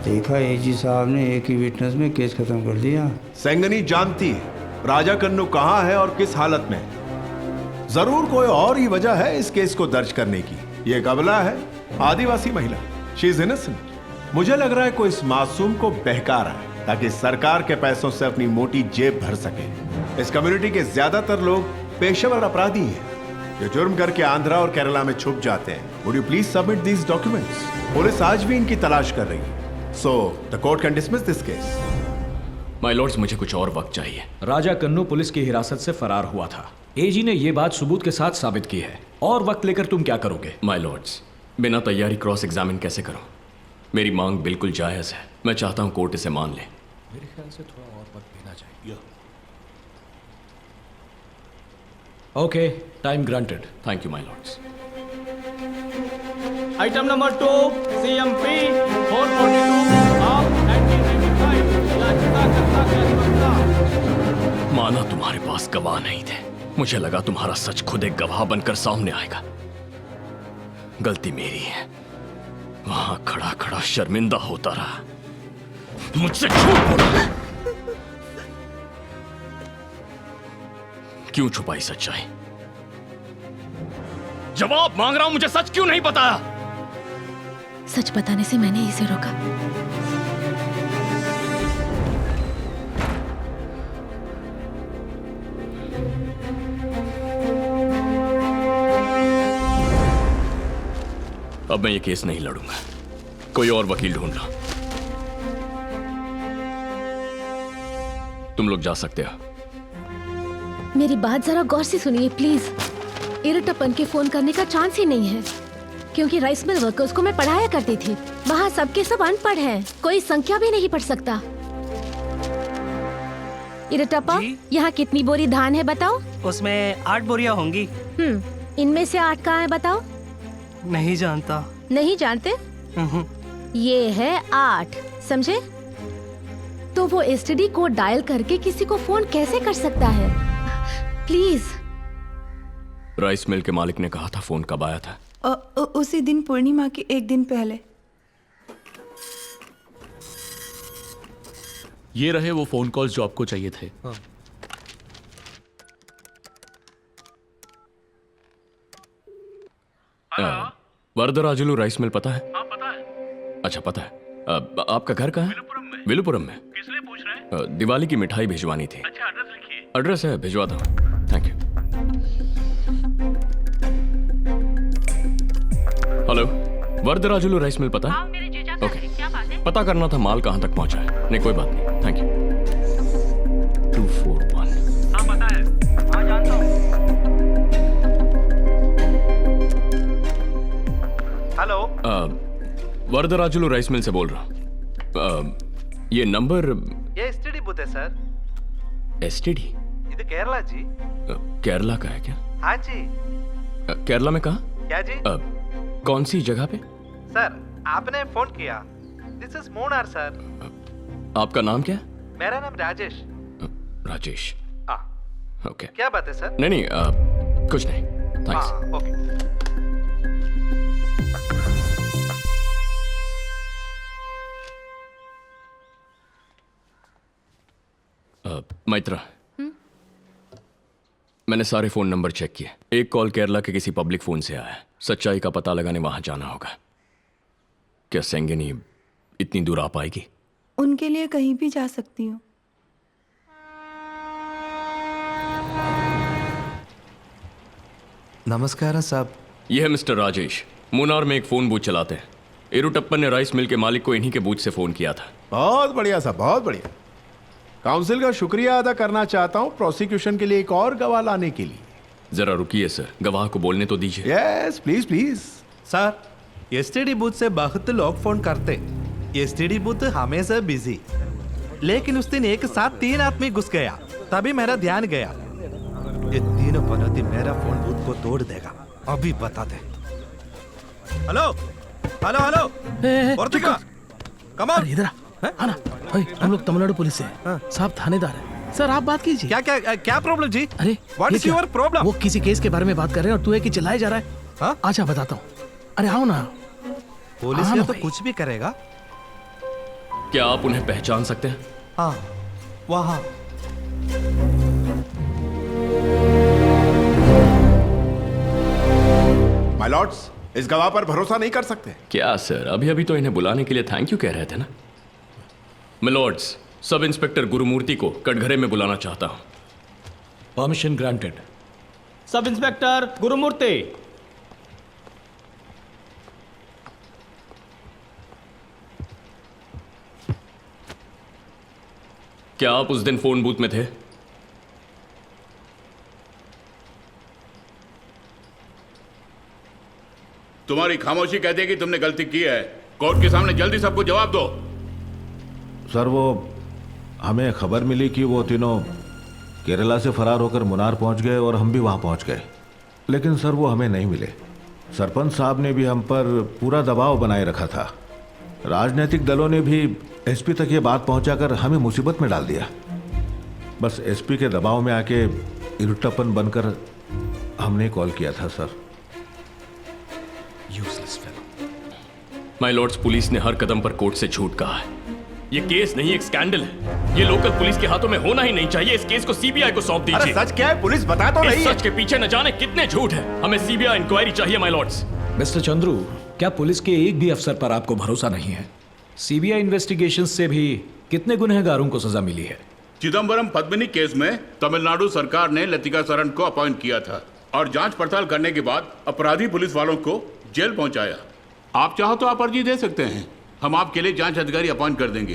देखा एजी साहब ने एक ही विटनेस में केस खत्म कर दिया। सेंगनी जानती है राजा कन्नू कहाँ है और किस हालत में है। जरूर कोई और ही वजह है इस केस को दर्ज करने की। ये कबला है, आदिवासी महिला, शी इज इनोसेंट। मुझे लग रहा है कोई इस मासूम को बहका रहा है ताकि सरकार के पैसों से अपनी मोटी जेब भर सके। इस कम्युनिटी के ज्यादातर लोग पेशेवर अपराधी हैं जो जुर्म करके आंध्रा और केरला में छुप जाते हैं। Would you please submit these documents? Police आज भी इनकी तलाश कर रही है। So, the court can dismiss this case. My Lord's, मुझे कुछ और वक्त चाहिए। राजा कन्नू पुलिस की हिरासत से फरार हुआ था। एजी ने यह बात सबूत के साथ साबित की है। और वक्त लेकर तुम क्या करोगे? माय लॉर्ड्स, बिना तैयारी क्रॉस एग्जामिन कैसे करूं? मेरी मांग बिल्कुल जायज है। मैं चाहता हूं कोर्ट इसे मान ले। मेरे ख्याल से थोड़ा और वक्त देना चाहिए। Okay, time granted. Thank you my Lord's. Item number 2 CMP 442 of 1995 याचिका कर्ता के अधिवक्ता। माना तुम्हारे पास गवाह नहीं थे। मुझे लगा तुम्हारा सच खुद एक गवाह बनकर सामने आएगा। गलती मेरी है। वहां खड़ा खड़ा शर्मिंदा होता रहा। मुझसे झूठ बोला। क्यों छुपाई सच्चाई? जवाब मांग रहा हूं, मुझे सच क्यों नहीं बताया? सच बताने से मैंने इसे रोका। अब मैं ये केस नहीं लड़ूंगा। कोई और वकील ढूंढ लो। तुम लोग जा सकते हो। मेरी बात जरा गौर से सुनिए प्लीज। इरुटप्पन के फोन करने का चांस ही नहीं है, क्योंकि राइस मिल वर्कर्स को मैं पढ़ाया करती थी। वहाँ सबके सब अनपढ़ हैं, कोई संख्या भी नहीं पढ़ सकता। इरुटप्पा, यहाँ कितनी बोरी धान है बताओ? उसमें 8 बोरियां होंगी। इनमें से 8 कहाँ है बताओ? नहीं जानता। नहीं जानते? ये है 8, समझे? तो वो एसटीडी कोड डायल करके किसी को फोन कैसे कर सकता है? प्लीज। राइस मिल के मालिक ने कहा था फोन कब आया था? उसी दिन, पूर्णिमा के एक दिन पहले। ये रहे वो फोन कॉल्स जो आपको चाहिए थे। वरदराजुलू राइस मिल पता है? पता है। अच्छा, पता है। आपका घर कहाँ है? विलुपुरम में। किस लिए पूछ रहे हैं? दिवाली की मिठाई भिजवानी थी। अच्छा, एड्रेस लिखिए। एड्रेस है, भिजवा दो। Thank you. Hello, Varadarajulu rice mill पता है? ओके, पता करना था माल कहाँ तक पहुँचा है। नहीं, कोई बात नहीं, थैंक यू। 241। हाँ, पता है। हाँ, जानता हूँ। हेलो, वरदराजुलू राइस मिल से बोल रहा हूँ। ये नंबर? ये एसटीडी बूथ है सर। एसटीडी? ये केरला जी। केरला का है क्या? हाँ जी। केरला में कहाँ? क्या जी? कौन सी जगह पे? सर, आपने फोन किया। दिस इज मोनार सर। आपका नाम क्या? मेरा नाम राजेश। राजेश। ओके। क्या बात है सर? नहीं नहीं, कुछ नहीं, थैंक्स। ओके। मैत्रा, मैंने सारे फोन नंबर चेक किए। एक कॉल केरला के किसी पब्लिक फोन से आया है। सच्चाई का पता लगाने वहां जाना होगा। क्या सेंगिनी इतनी दूर आ पाएगी? उनके लिए कहीं भी जा सकती हूँ। नमस्कार साहब। यह है मिस्टर राजेश, मुनार में एक फोन बूथ चलाते हैं। इरुटप्पन ने राइस मिल के मालिक को इन्हीं के बूथ से फोन किया था। बहुत बढ़िया साहब, बहुत बढ़िया। काउंसिल का शुक्रिया अदा करना चाहता हूँ प्रोसिक्यूशन के लिए एक और गवाह लाने के लिए। जरा रुकिए सर, गवाह को बोलने तो दीजिए। Yes please please. Sir STD booth से बहुत लोग फोन करते, एसटीडी बूथ हमेशा बिजी, लेकिन उस दिन एक साथ 3 आदमी घुस गया, तभी मेरा ध्यान गया। ये तीनों पनौती मेरा फोन बूथ को तोड़ देगा, अभी बता दे। हेलो हेलो हेलो पोर्तुगा, कम ऑन इधर आ ना। हम लोग तमिलनाडु पुलिस से हैं। साहब थानेदार हैं। सर आप बात कीजिए। क्या क्या क्या प्रॉब्लम जी? अरे व्हाट इज योर प्रॉब्लम? वो किसी केस के बारे में बात कर रहे हैं और तू है कि चिल्लाए जा रहा है। हाँ अच्छा बताता हूँ। अरे आओ ना। पुलिस ये तो कुछ भी करेगा। क्या आप उन्हें पहचान सकते हैं? हाँ वहाँ। माय लॉर्ड्स, इस गवाह पर भरोसा नहीं कर सकते। क्या सर, अभी अभी तो इन्हें बुलाने के लिए थैंक यू कह रहे थे ना। मिलॉर्ड्स, सब इंस्पेक्टर गुरुमूर्ति को कटघरे में बुलाना चाहता हूं। Permission granted. Sub inspector Gurumurthy. क्या आप उस दिन फोन बूथ में थे? तुम्हारी खामोशी कहती है कि तुमने गलती की है। कोर्ट के सामने जल्दी सबको जवाब दो। सर वो हमें खबर मिली कि वो तीनों केरला से फरार होकर मुनार पहुंच गए और हम भी वहां पहुंच गए, लेकिन सर वो हमें नहीं मिले। सरपंच साहब ने भी हम पर पूरा दबाव बनाए रखा था। राजनीतिक दलों ने भी एसपी तक ये बात पहुंचाकर हमें मुसीबत में डाल दिया। बस एसपी के दबाव में आके इरुट्टप्पन बनकर हमने कॉल किया था सर। माय लॉर्ड्स, पुलिस ने हर कदम पर कोर्ट से झूठ कहा है। ये केस नहीं, एक स्कैंडल है। ये लोकल पुलिस के हाथों में होना ही नहीं चाहिए। इस केस को सीबीआई को सौंप दीजिए। अरे सच क्या है? पुलिस बता तो रही है। सच के पीछे न जाने कितने झूठ है। हमें सीबीआई इंक्वायरी चाहिए माय लॉर्ड्स। मिस्टर चंद्रू, क्या पुलिस के एक भी अफसर पर आपको भरोसा नहीं है? सीबीआई इन्वेस्टिगेशन से भी कितने गुनहगारों को सजा मिली है? चिदम्बरम पद्मिनी केस में तमिलनाडु सरकार ने लतिका सरन को अपॉइंट किया था और जांच पड़ताल करने के बाद अपराधी पुलिस वालों को जेल पहुंचाया। आप चाहो तो आप अर्जी दे सकते हैं, हम आपके लिए जांच अधिकारी अपॉइंट कर देंगे।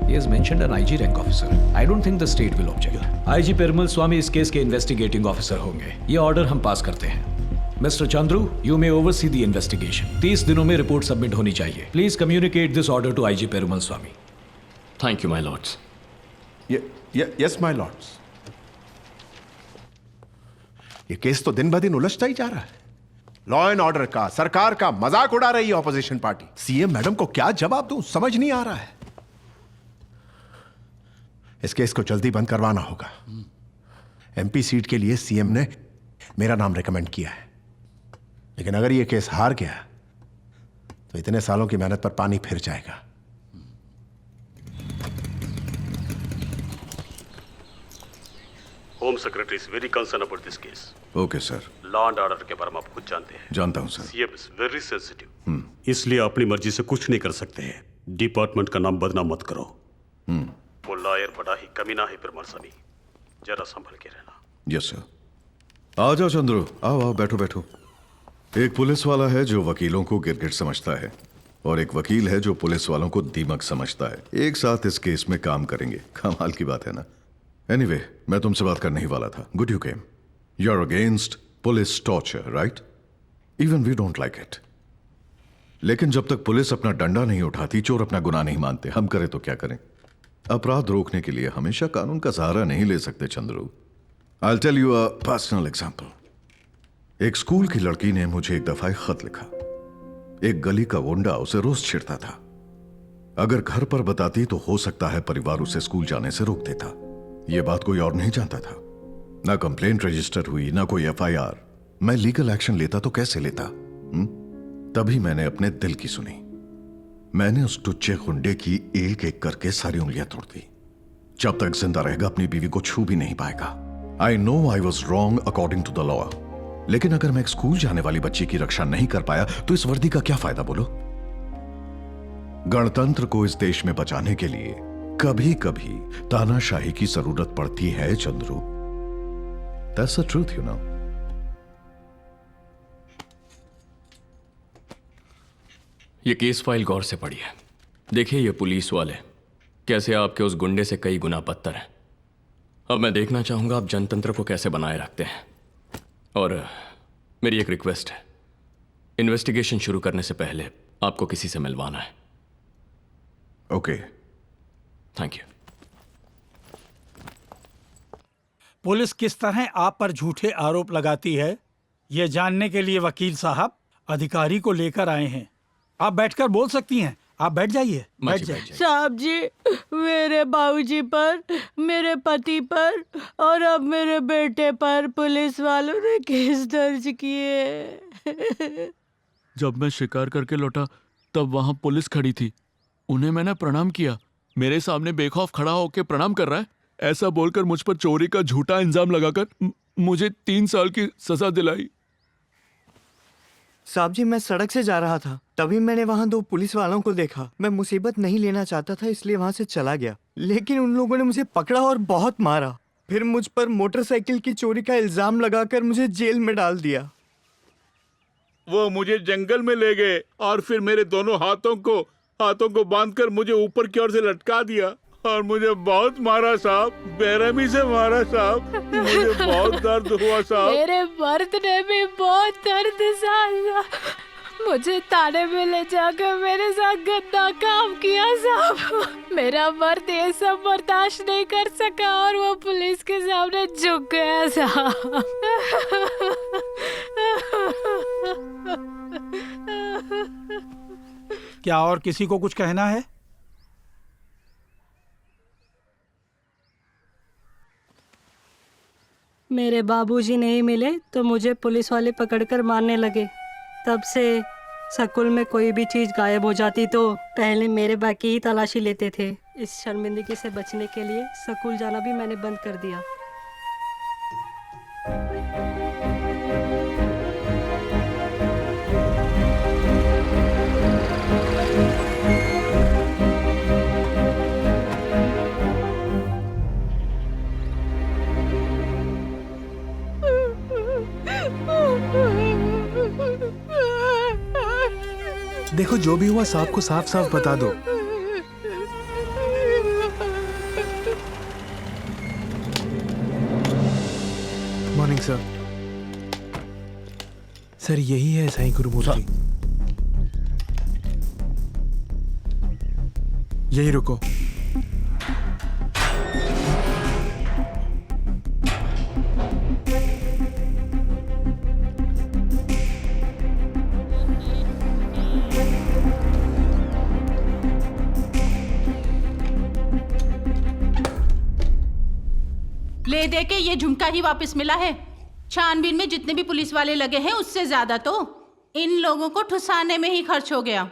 He has mentioned an IG rank officer. I don't think the state will object. IG Perumal स्वामी इस केस के इन्वेस्टिगेटिंग ऑफिसर होंगे। ये ऑर्डर हम पास करते हैं। Mister Chandru, you may oversee the investigation. 30 दिनों में रिपोर्ट सबमिट होनी चाहिए। Please communicate this order to IG Perumal Swamy. Thank you my lords. Yes my lords. ये केस तो दिन ब दिन उलझता ही जा रहा है। लॉ एंड ऑर्डर का, सरकार का मजाक उड़ा रही है ऑपोजिशन पार्टी। सीएम मैडम को क्या जवाब दूं, समझ नहीं आ रहा है। इस केस को जल्दी बंद करवाना होगा। एमपी सीट के लिए सीएम ने मेरा नाम रेकमेंड किया है, लेकिन अगर यह केस हार गया तो इतने सालों की मेहनत पर पानी फिर जाएगा। Home secretary is very concern about this case. Okay sir. Law and order के बारे में आप खुद जानते हैं। जानता हूं sir. CM is very sensitive, इसलिए अपनी मर्जी से कुछ नहीं कर सकते हैं। डिपार्टमेंट का नाम बदनाम मत करो। वो लॉयर बड़ा ही कमीना है पेरुमल स्वामी, जरा संभल के रहना। Yes sir. आ जाओ चंद्रू, आओ आओ, बैठो बैठो। एक पुलिस वाला है जो वकीलों को गिरगिट समझता है और एक वकील है जो पुलिस वालों को दीमक समझता है। एक साथ इस केस में काम करेंगे, कमाल की बात है ना। एनीवे, मैं तुमसे बात करने ही वाला था। Good you came. You are against police torture, right? Even we don't like it. लेकिन जब तक पुलिस अपना डंडा नहीं उठाती, चोर अपना गुनाह नहीं मानते, हम करें तो क्या करें? अपराध रोकने के लिए हमेशा कानून का सहारा नहीं ले सकते Chandru. I tell you a personal example. एक स्कूल की लड़की ने मुझे एक दफा एक खत लिखा। एक गली का गुंडा उसे रोज छेड़ता था। अगर घर पर बताती तो हो सकता है परिवार उसे स्कूल जाने से रोक देता। यह बात कोई और नहीं जानता था। ना कंप्लेंट रजिस्टर हुई, ना कोई FIR। मैं लीगल एक्शन लेता तो कैसे लेता? तभी मैंने अपने दिल की सुनी। मैंने उस टुच्चे गुंडे की एक एक करके सारी उंगलियां तोड़ दी। जब तक जिंदा रहेगा अपनी बीवी को छू भी नहीं पाएगा। I know I was wrong according to the law, लेकिन अगर मैं एक स्कूल जाने वाली बच्ची की रक्षा नहीं कर पाया तो इस वर्दी का क्या फायदा बोलो? गणतंत्र को इस देश में बचाने के लिए कभी कभी तानाशाही की जरूरत पड़ती है Chandru. That's the truth, you know. ये केस फाइल गौर से पढ़िए। देखिए ये पुलिस वाले कैसे आपके उस गुंडे से कई गुना बदतर हैं। अब मैं देखना चाहूंगा आप जनतंत्र को कैसे बनाए रखते हैं। और मेरी एक रिक्वेस्ट है, इन्वेस्टिगेशन शुरू करने से पहले आपको किसी से मिलवाना है। Okay, thank you. पुलिस किस तरह आप पर झूठे आरोप लगाती है, यह जानने के लिए वकील साहब अधिकारी को लेकर आए हैं। आप बैठकर बोल सकती हैं। आप बैठ जाइए, बैठ जाइए। साहब जी, मेरे बाबूजी पर, मेरे पति पर और अब मेरे बेटे पर पुलिस वालों ने केस दर्ज किए। जब मैं शिकार करके लौटा तब वहां पुलिस खड़ी थी। उन्हें मैंने प्रणाम किया। मेरे सामने बेखौफ खड़ा होकर प्रणाम कर रहा है। ऐसा बोलकर मुझ पर चोरी का झूठा इल्जाम लगाकर मुझे 3 साल की सजा दिलाई। साहब जी, मैं सड़क से जा रहा था, तभी मैंने वहाँ 2 पुलिस वालों को देखा। मैं मुसीबत नहीं लेना चाहता था, इसलिए वहाँ से चला गया, लेकिन उन लोगों ने मुझे पकड़ा और बहुत मारा। फिर मुझ पर मोटरसाइकिल की चोरी का इल्जाम लगाकर मुझे जेल में डाल दिया। वो मुझे जंगल में ले गए और फिर मेरे दोनों हाथों को बांधकर मुझे ऊपर की ओर से लटका दिया और मुझे बहुत मारा साहब, बेरहमी से मारा साहब। मुझे बहुत दर्द हुआ साहब। मेरे मर्द ने भी बहुत दर्द सहा। मुझे थाने में ले जाकर मेरे साथ गंदा काम किया साहब। मेरा मर्द ये सब बर्दाश्त नहीं कर सका और वो पुलिस के सामने झुक गया साहब। क्या और किसी को कुछ कहना है? मेरे बाबूजी नहीं मिले तो मुझे पुलिस वाले पकड़कर मारने लगे। तब से स्कूल में कोई भी चीज़ गायब हो जाती तो पहले मेरे बैग की ही तलाशी लेते थे। इस शर्मिंदगी से बचने के लिए स्कूल जाना भी मैंने बंद कर दिया। देखो, जो भी हुआ साहब को साफ साफ बता दो। Morning sir. सर यही है साईं गुरुमूर्ति। यही रुको। ले दे के ये झुमका ही वापस मिला है। छानबीन में जितने भी पुलिस वाले लगे हैं उससे ज्यादा तो इन लोगों को ठुसाने में ही खर्च हो गया।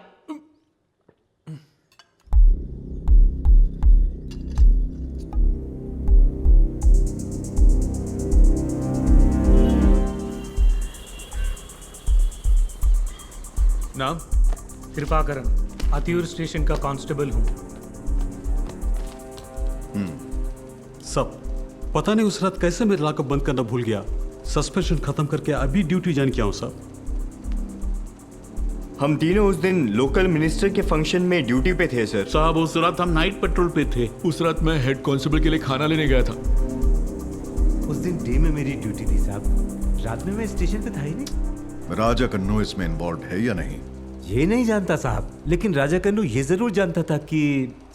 नाम? कृपाकरण, अतियूर स्टेशन का कांस्टेबल हूँ। सब पता नहीं उस रात कैसे मैं लॉकअप बंद करना भूल गया। सस्पेंशन खत्म करके अभी ड्यूटी ज्वाइन किया हूँ साहब। हम तीनों उस दिन लोकल मिनिस्टर के फंक्शन में ड्यूटी पे थे सर। साहब उस रात हम नाइट पेट्रोल पे थे। उस रात मैं हेड कांस्टेबल के लिए खाना लेने गया था। उस दिन डे में मेरी ड्यूटी थी साहब, रात में मैं स्टेशन पे था ही नहीं। राजा कन्नू इसमें इन्वॉल्व है या नहीं? ये नहीं जानता साहब, लेकिन राजा कन्नू ये जरूर जानता था कि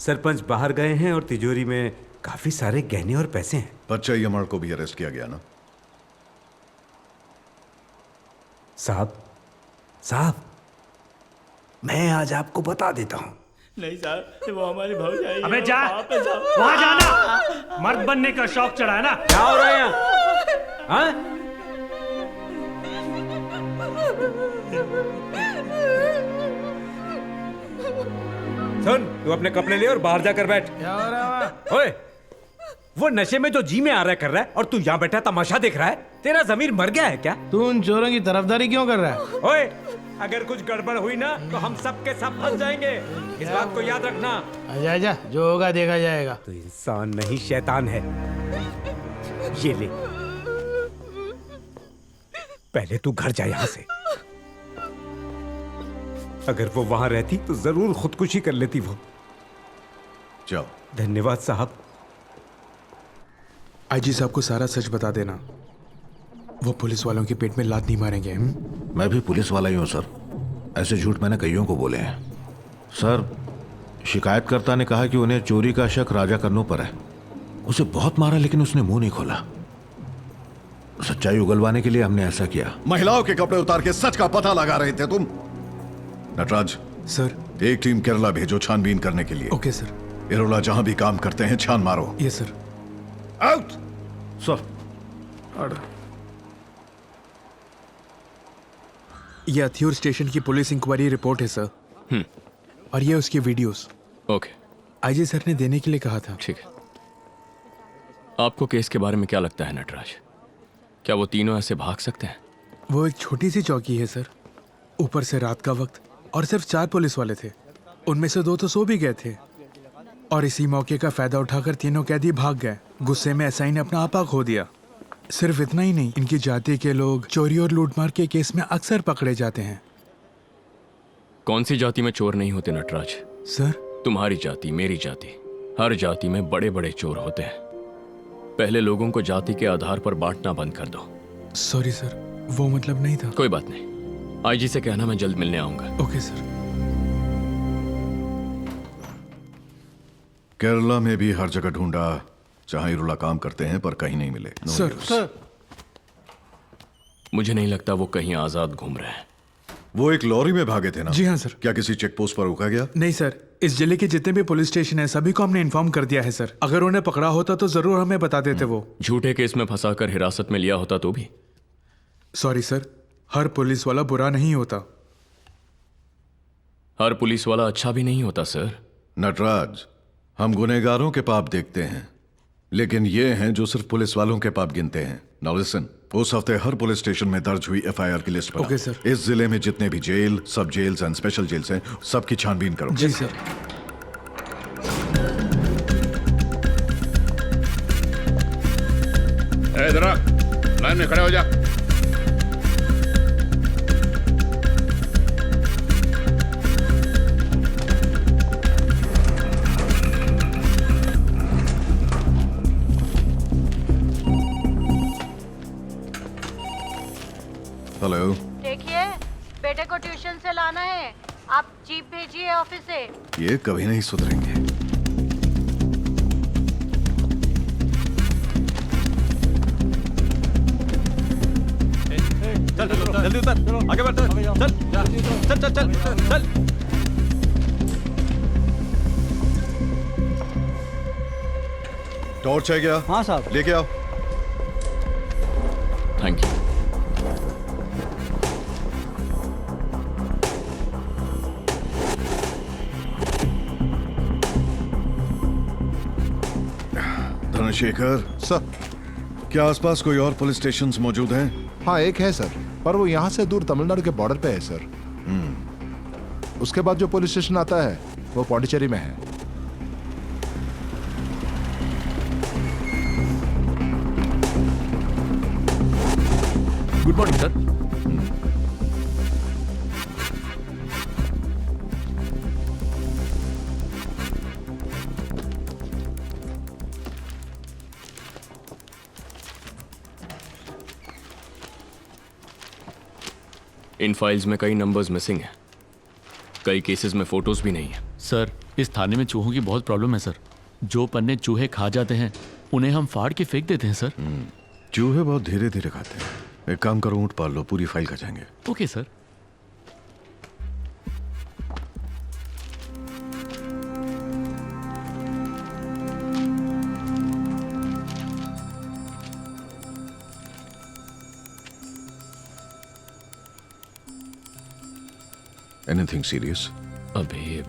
सरपंच बाहर गए हैं और तिजोरी में काफी सारे गहने और पैसे हैं। बच्चा यमड़ को भी अरेस्ट किया गया ना? साहब मैं आज आपको बता देता हूँ। नहीं साहब, वो हमारी भौजाई है। अबे जा, वहाँ जाना। मर्द बनने का शौक चढ़ा है ना? क्या हो रहा है यहाँ? हाँ? तू अपने कपड़े ले और बाहर जाकर बैठ। क्या हो रहा है? ओए, वो नशे में जो जी में आ रहा कर रहा है और तू यहाँ बैठा तमाशा देख रहा है। तेरा जमीर मर गया है क्या? तू उन चोरों की तरफदारी क्यों कर रहा है? ओए, अगर कुछ गड़बड़ हुई ना तो हम सब के सब फंस जाएंगे। इस बात को याद रखना। आजा आजा, जो होगा देखा जाएगा। तो इंसान नहीं शैतान है। ये ले, पहले तू घर जा यहाँ से। अगर वो वहां रहती तो जरूर खुदकुशी कर लेती वो। जाओ। धन्यवाद साहब। आईजी साहब को सारा सच बता देना। वो पुलिस वालों के पेट में लात नहीं मारेंगे। मैं भी पुलिस वाला ही हूँ सर। ऐसे झूठ मैंने कईयों को बोले हैं। सर, शिकायतकर्ता ने कहा कि उन्हें चोरी का शक राजा कन्नू पर है। उसे बहुत मारा लेकिन उसने मुंह नहीं खोला। सच्चाई उगलवाने के लिए हमने ऐसा किया। महिलाओं के कपड़े उतार के सच का पता लगा रहे थे तुम। नटराज सर, एक टीम केरला भेजो छानबीन करने के लिए। Okay sir. इरोला जहां भी काम करते हैं छान मारो। Yes sir. Out sir. Order. ये अथियूर स्टेशन की पुलिस इंक्वायरी रिपोर्ट है सर। और ये उसकी वीडियोस। ओके। आईजी सर ने देने के लिए कहा था। ठीक है। आपको केस के बारे में क्या लगता है नटराज? क्या वो तीनों ऐसे भाग सकते हैं? वो एक छोटी सी चौकी है सर, ऊपर से रात का वक्त, और सिर्फ 4 पुलिस वाले थे। उनमें से 2 तो सो भी गए थे और इसी मौके का फायदा उठाकर तीनों कैदी भाग गए। गुस्से में एसआई ने अपना आपा खो दिया। सिर्फ इतना ही नहीं, इनकी जाति के लोग चोरी और लूटमार के केस में अक्सर पकड़े जाते हैं। कौन सी जाति में चोर नहीं होते नटराज? सर, तुम्हारी जाति, मेरी जाति, हर जाति में बड़े बड़े चोर होते हैं। पहले लोगों को जाति के आधार पर बांटना बंद कर दो। सॉरी सर, वो मतलब नहीं था। कोई बात नहीं, आईजी से कहना मैं जल्द मिलने आऊंगा। Okay sir. केरला में भी हर जगह ढूंढा जहां इरोला काम करते हैं, पर कहीं नहीं मिले। सर, मुझे नहीं लगता वो कहीं आजाद घूम रहे हैं। वो एक लॉरी में भागे थे ना? जी हाँ सर। क्या किसी चेक पोस्ट पर रोका गया? नहीं सर, इस जिले के जितने भी पुलिस स्टेशन हैं सभी को हमने इन्फॉर्म कर दिया है सर। अगर उन्हें पकड़ा होता तो जरूर हमें बता देते वो। झूठे केस में फंसाकर हिरासत में लिया होता तो भी। सॉरी सर, हर पुलिस वाला बुरा नहीं होता। हर पुलिस वाला अच्छा भी नहीं होता सर। नटराज, हम गुनहगारों के पाप देखते हैं, लेकिन ये हैं जो सिर्फ पुलिस वालों के पाप गिनते हैं। नाउ लिसन, उस हफ्ते हर पुलिस स्टेशन में दर्ज हुई एफआईआर की लिस्ट बना। Okay sir. इस जिले में जितने भी जेल, सब जेल्स एंड स्पेशल जेल्स हैं, सबकी छानबीन करो। जी सर। जरा लाइन में खड़े हो जा। हेलो। देखिए, बेटे को ट्यूशन से लाना है, आप जीप भेजिए ऑफिस से। ये कभी नहीं सुधरेंगे। चल जल्दी उतर, आगे बढ़, चल चल चल चल चल। टॉर्च है क्या? हाँ साहब। लेके आओ। Thank you. धनशेखर सर, क्या आसपास कोई और पुलिस स्टेशन मौजूद हैं? हाँ, एक है सर, पर वो यहाँ से दूर तमिलनाडु के बॉर्डर पे है सर। उसके बाद जो पुलिस स्टेशन आता है वो पौंडीचेरी में है। Good morning sir. इन फाइल्स में कई नंबर्स मिसिंग हैं। कई केसेस में फोटोज भी नहीं है। सर, इस थाने में चूहों की बहुत प्रॉब्लम है सर। जो पन्ने चूहे खा जाते हैं उन्हें हम फाड़ के फेंक देते हैं सर। चूहे बहुत धीरे धीरे खाते हैं। एक काम करो, ऊँट पाल लो, पूरी फाइल खचाएंगे। Okay sir. Anything serious? अभी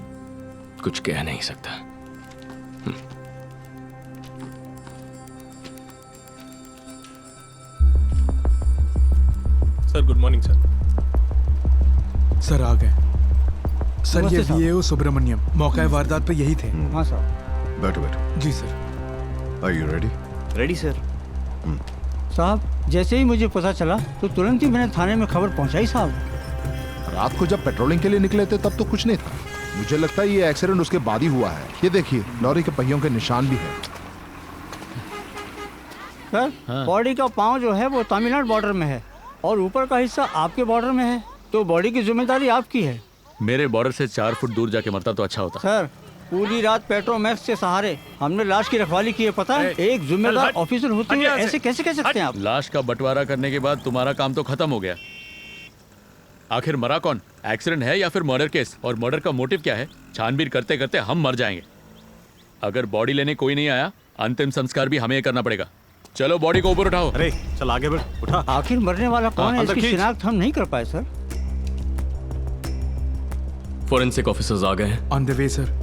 कुछ कह नहीं सकता। Sir good morning sir. Sir आ गए। सर ये नमस्ते साहब। वीएओ सुब्रमण्यम मौका वारदात पे यही थे। हाँ साहब। बैठो बैठो। जी sir. Are you ready? Ready sir. साहब जैसे ही मुझे पता चला तो तुरंत ही मैंने थाने में खबर पहुंचाई साहब। रात को जब पेट्रोलिंग के लिए निकले थे तब तो कुछ नहीं था। मुझे लगता है ये एक्सीडेंट उसके बाद ही हुआ है। ये देखिए लॉरी के पहियों के निशान भी है। सर बॉडी का पाँव जो है वो तमिलनाडु बॉर्डर में है और ऊपर का हिस्सा आपके बॉर्डर में है, तो बॉडी की जिम्मेदारी आपकी है। मेरे बॉर्डर से 4 फुट दूर जाके मरता तो अच्छा होता। सर पूरी रात पेट्रोमैक्स के सहारे हमने लाश की रखवाली की है, पता है? एक जिम्मेदार ऑफिसर होते हुए ऐसे कैसे कह सकते हैं आप? लाश का बंटवारा करने के बाद तुम्हारा काम तो खत्म हो गया। आखिर मरा कौन? एक्सीडेंट है या फिर मर्डर केस? और मर्डर का मोटिव क्या है? छानबीन करते करते हम मर जाएंगे। अगर बॉडी लेने कोई नहीं आया, अंतिम संस्कार भी हमें करना पड़ेगा। चलो बॉडी को ऊपर उठाओ। अरे चल आगे बढ़, उठा। आखिर मरने वाला कौन है इसकी शिनाख्त हम नहीं कर पाए सर। फोरेंसिक ऑफिसर्स आ गए हैं। On the way sir.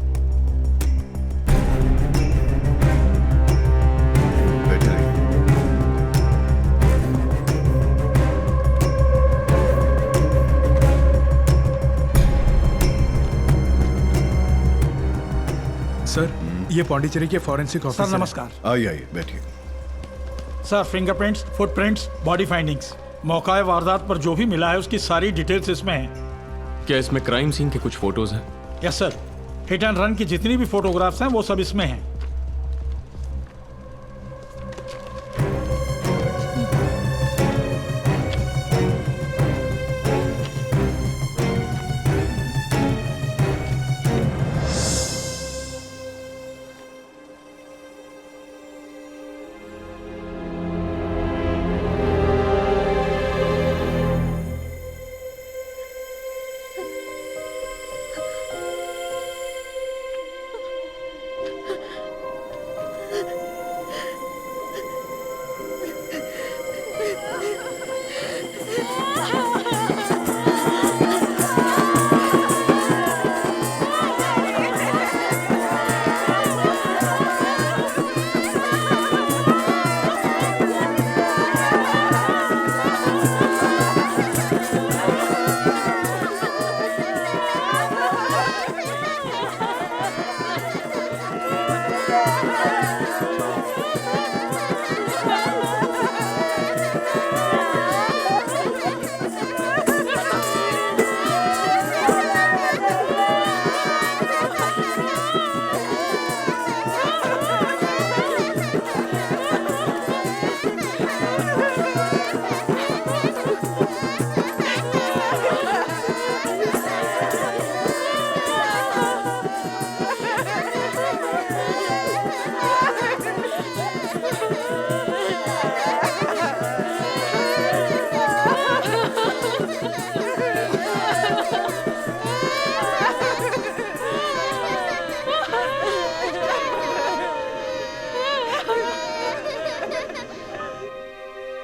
Sir ये पौंडीचेरी के फॉरेंसिक ऑफिसर। सर नमस्कार। आइए आइए बैठिए। Sir fingerprints, footprints, body findings, मौका वारदात पर जो भी मिला है उसकी सारी डिटेल्स इसमें हैं। क्या इसमें क्राइम सीन के कुछ फोटोज हैं? Yes sir, hit and run की जितनी भी फोटोग्राफ्स हैं वो सब इसमें हैं।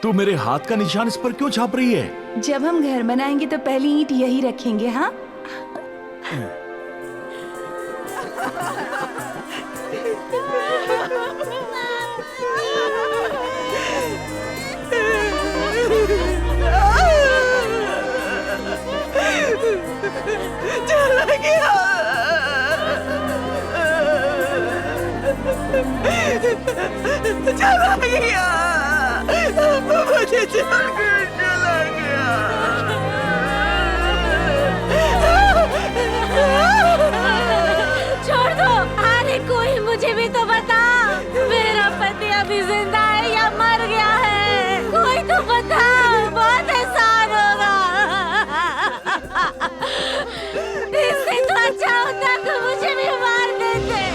तू मेरे हाथ का निशान इस पर क्यों छाप रही है? जब हम घर बनाएंगे तो पहली ईंट यही रखेंगे। हाँ चला गया, चला गया, मुझे छोड़कर चला गया। छोड़ दो। अरे कोई मुझे भी तो बता, मेरा पति अभी जिंदा है या मर गया है? कोई तो बता, बहुत एहसान होगा। इससे तो अच्छा होता कि मुझे भी मार देते।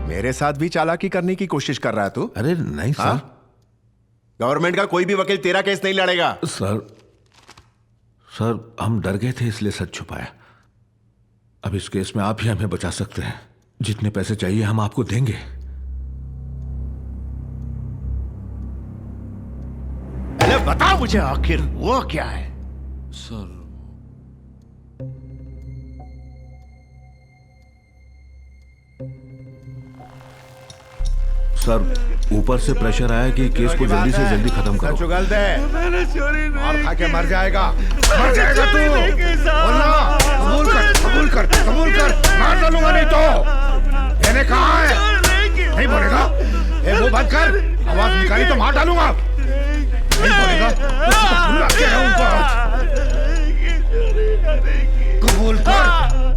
मेरे साथ भी चालाकी करने की कोशिश कर रहा है तू? अरे नहीं सर। गवर्नमेंट का कोई भी वकील तेरा केस नहीं लड़ेगा। सर हम डर गए थे इसलिए सच छुपाया। अब इस केस में आप ही हमें बचा सकते हैं। जितने पैसे चाहिए हम आपको देंगे। अरे बता मुझे आखिर वो क्या है? सर ऊपर से प्रेशर आया कि केस को जल्दी से जल्दी खत्म करो। चुगल दे। मैंने चोरी नहीं और खा के मर जाएगा। मर जाएगा तू। बोलना। कबूल कर, कबूल कर, कबूल कर। मार डालूंगा नहीं तो। मैंने कहा है। नहीं बोलेगा? ए मुंह बंद कर। आवाज निकाली तो मार डालूंगा। नहीं बोलेगा? कबूल कर।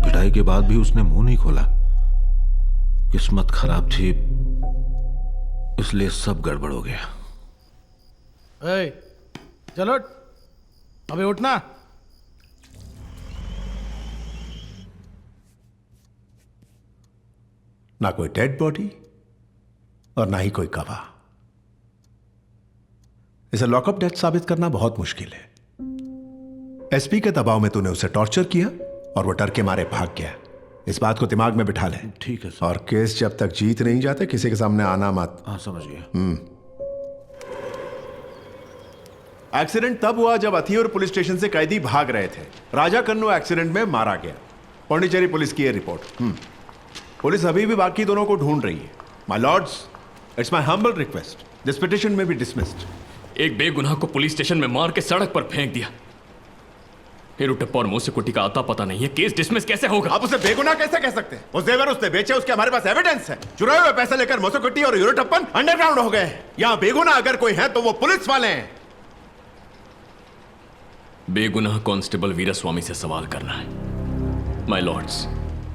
पिटाई के बाद भी उसने मुंह नहीं खोला। किस्मत खराब थी, इसलिए सब गड़बड़ हो गया। ए, चलो अभी उठना। ना कोई डेड बॉडी और ना ही कोई गवाह। इसे लॉकअप डेथ साबित करना बहुत मुश्किल है। एसपी के दबाव में तूने उसे टॉर्चर किया और वो डर के मारे भाग गया। इस बात को दिमाग में बिठा ले। ठीक है और केस जब तक जीत नहीं जाते किसी के सामने आना मत। हाँ समझ गया। एक्सीडेंट तब हुआ जब अथियूर पुलिस स्टेशन से कैदी भाग रहे थे। राजा कन्नू एक्सीडेंट में मारा गया। पौंडीचेरी पुलिस की यह रिपोर्ट। पुलिस अभी भी बाकी दोनों को ढूंढ रही है। My Lord's, it's my humble request, this petition में बी डिसमिस्ड। एक बेगुनाह को पुलिस स्टेशन में मार के सड़क पर फेंक दिया। हिरुटप्पा और मोसेकुटी का आता पता नहीं है, केस डिसमिस कैसे होगा? आप उसे बेगुनाह कैसे कह सकते हैं? वो जेवर उसने बेचे, उसके हमारे पास एविडेंस है। चुराए हुए पैसे लेकर मोसेकुटी और हिरुटप्पन अंडरग्राउंड हो गए। यहां बेगुनाह अगर कोई है तो वो पुलिस वाले हैं। बेगुनाह कांस्टेबल वीरास्वामी से सवाल करना है। माय लॉर्ड्स,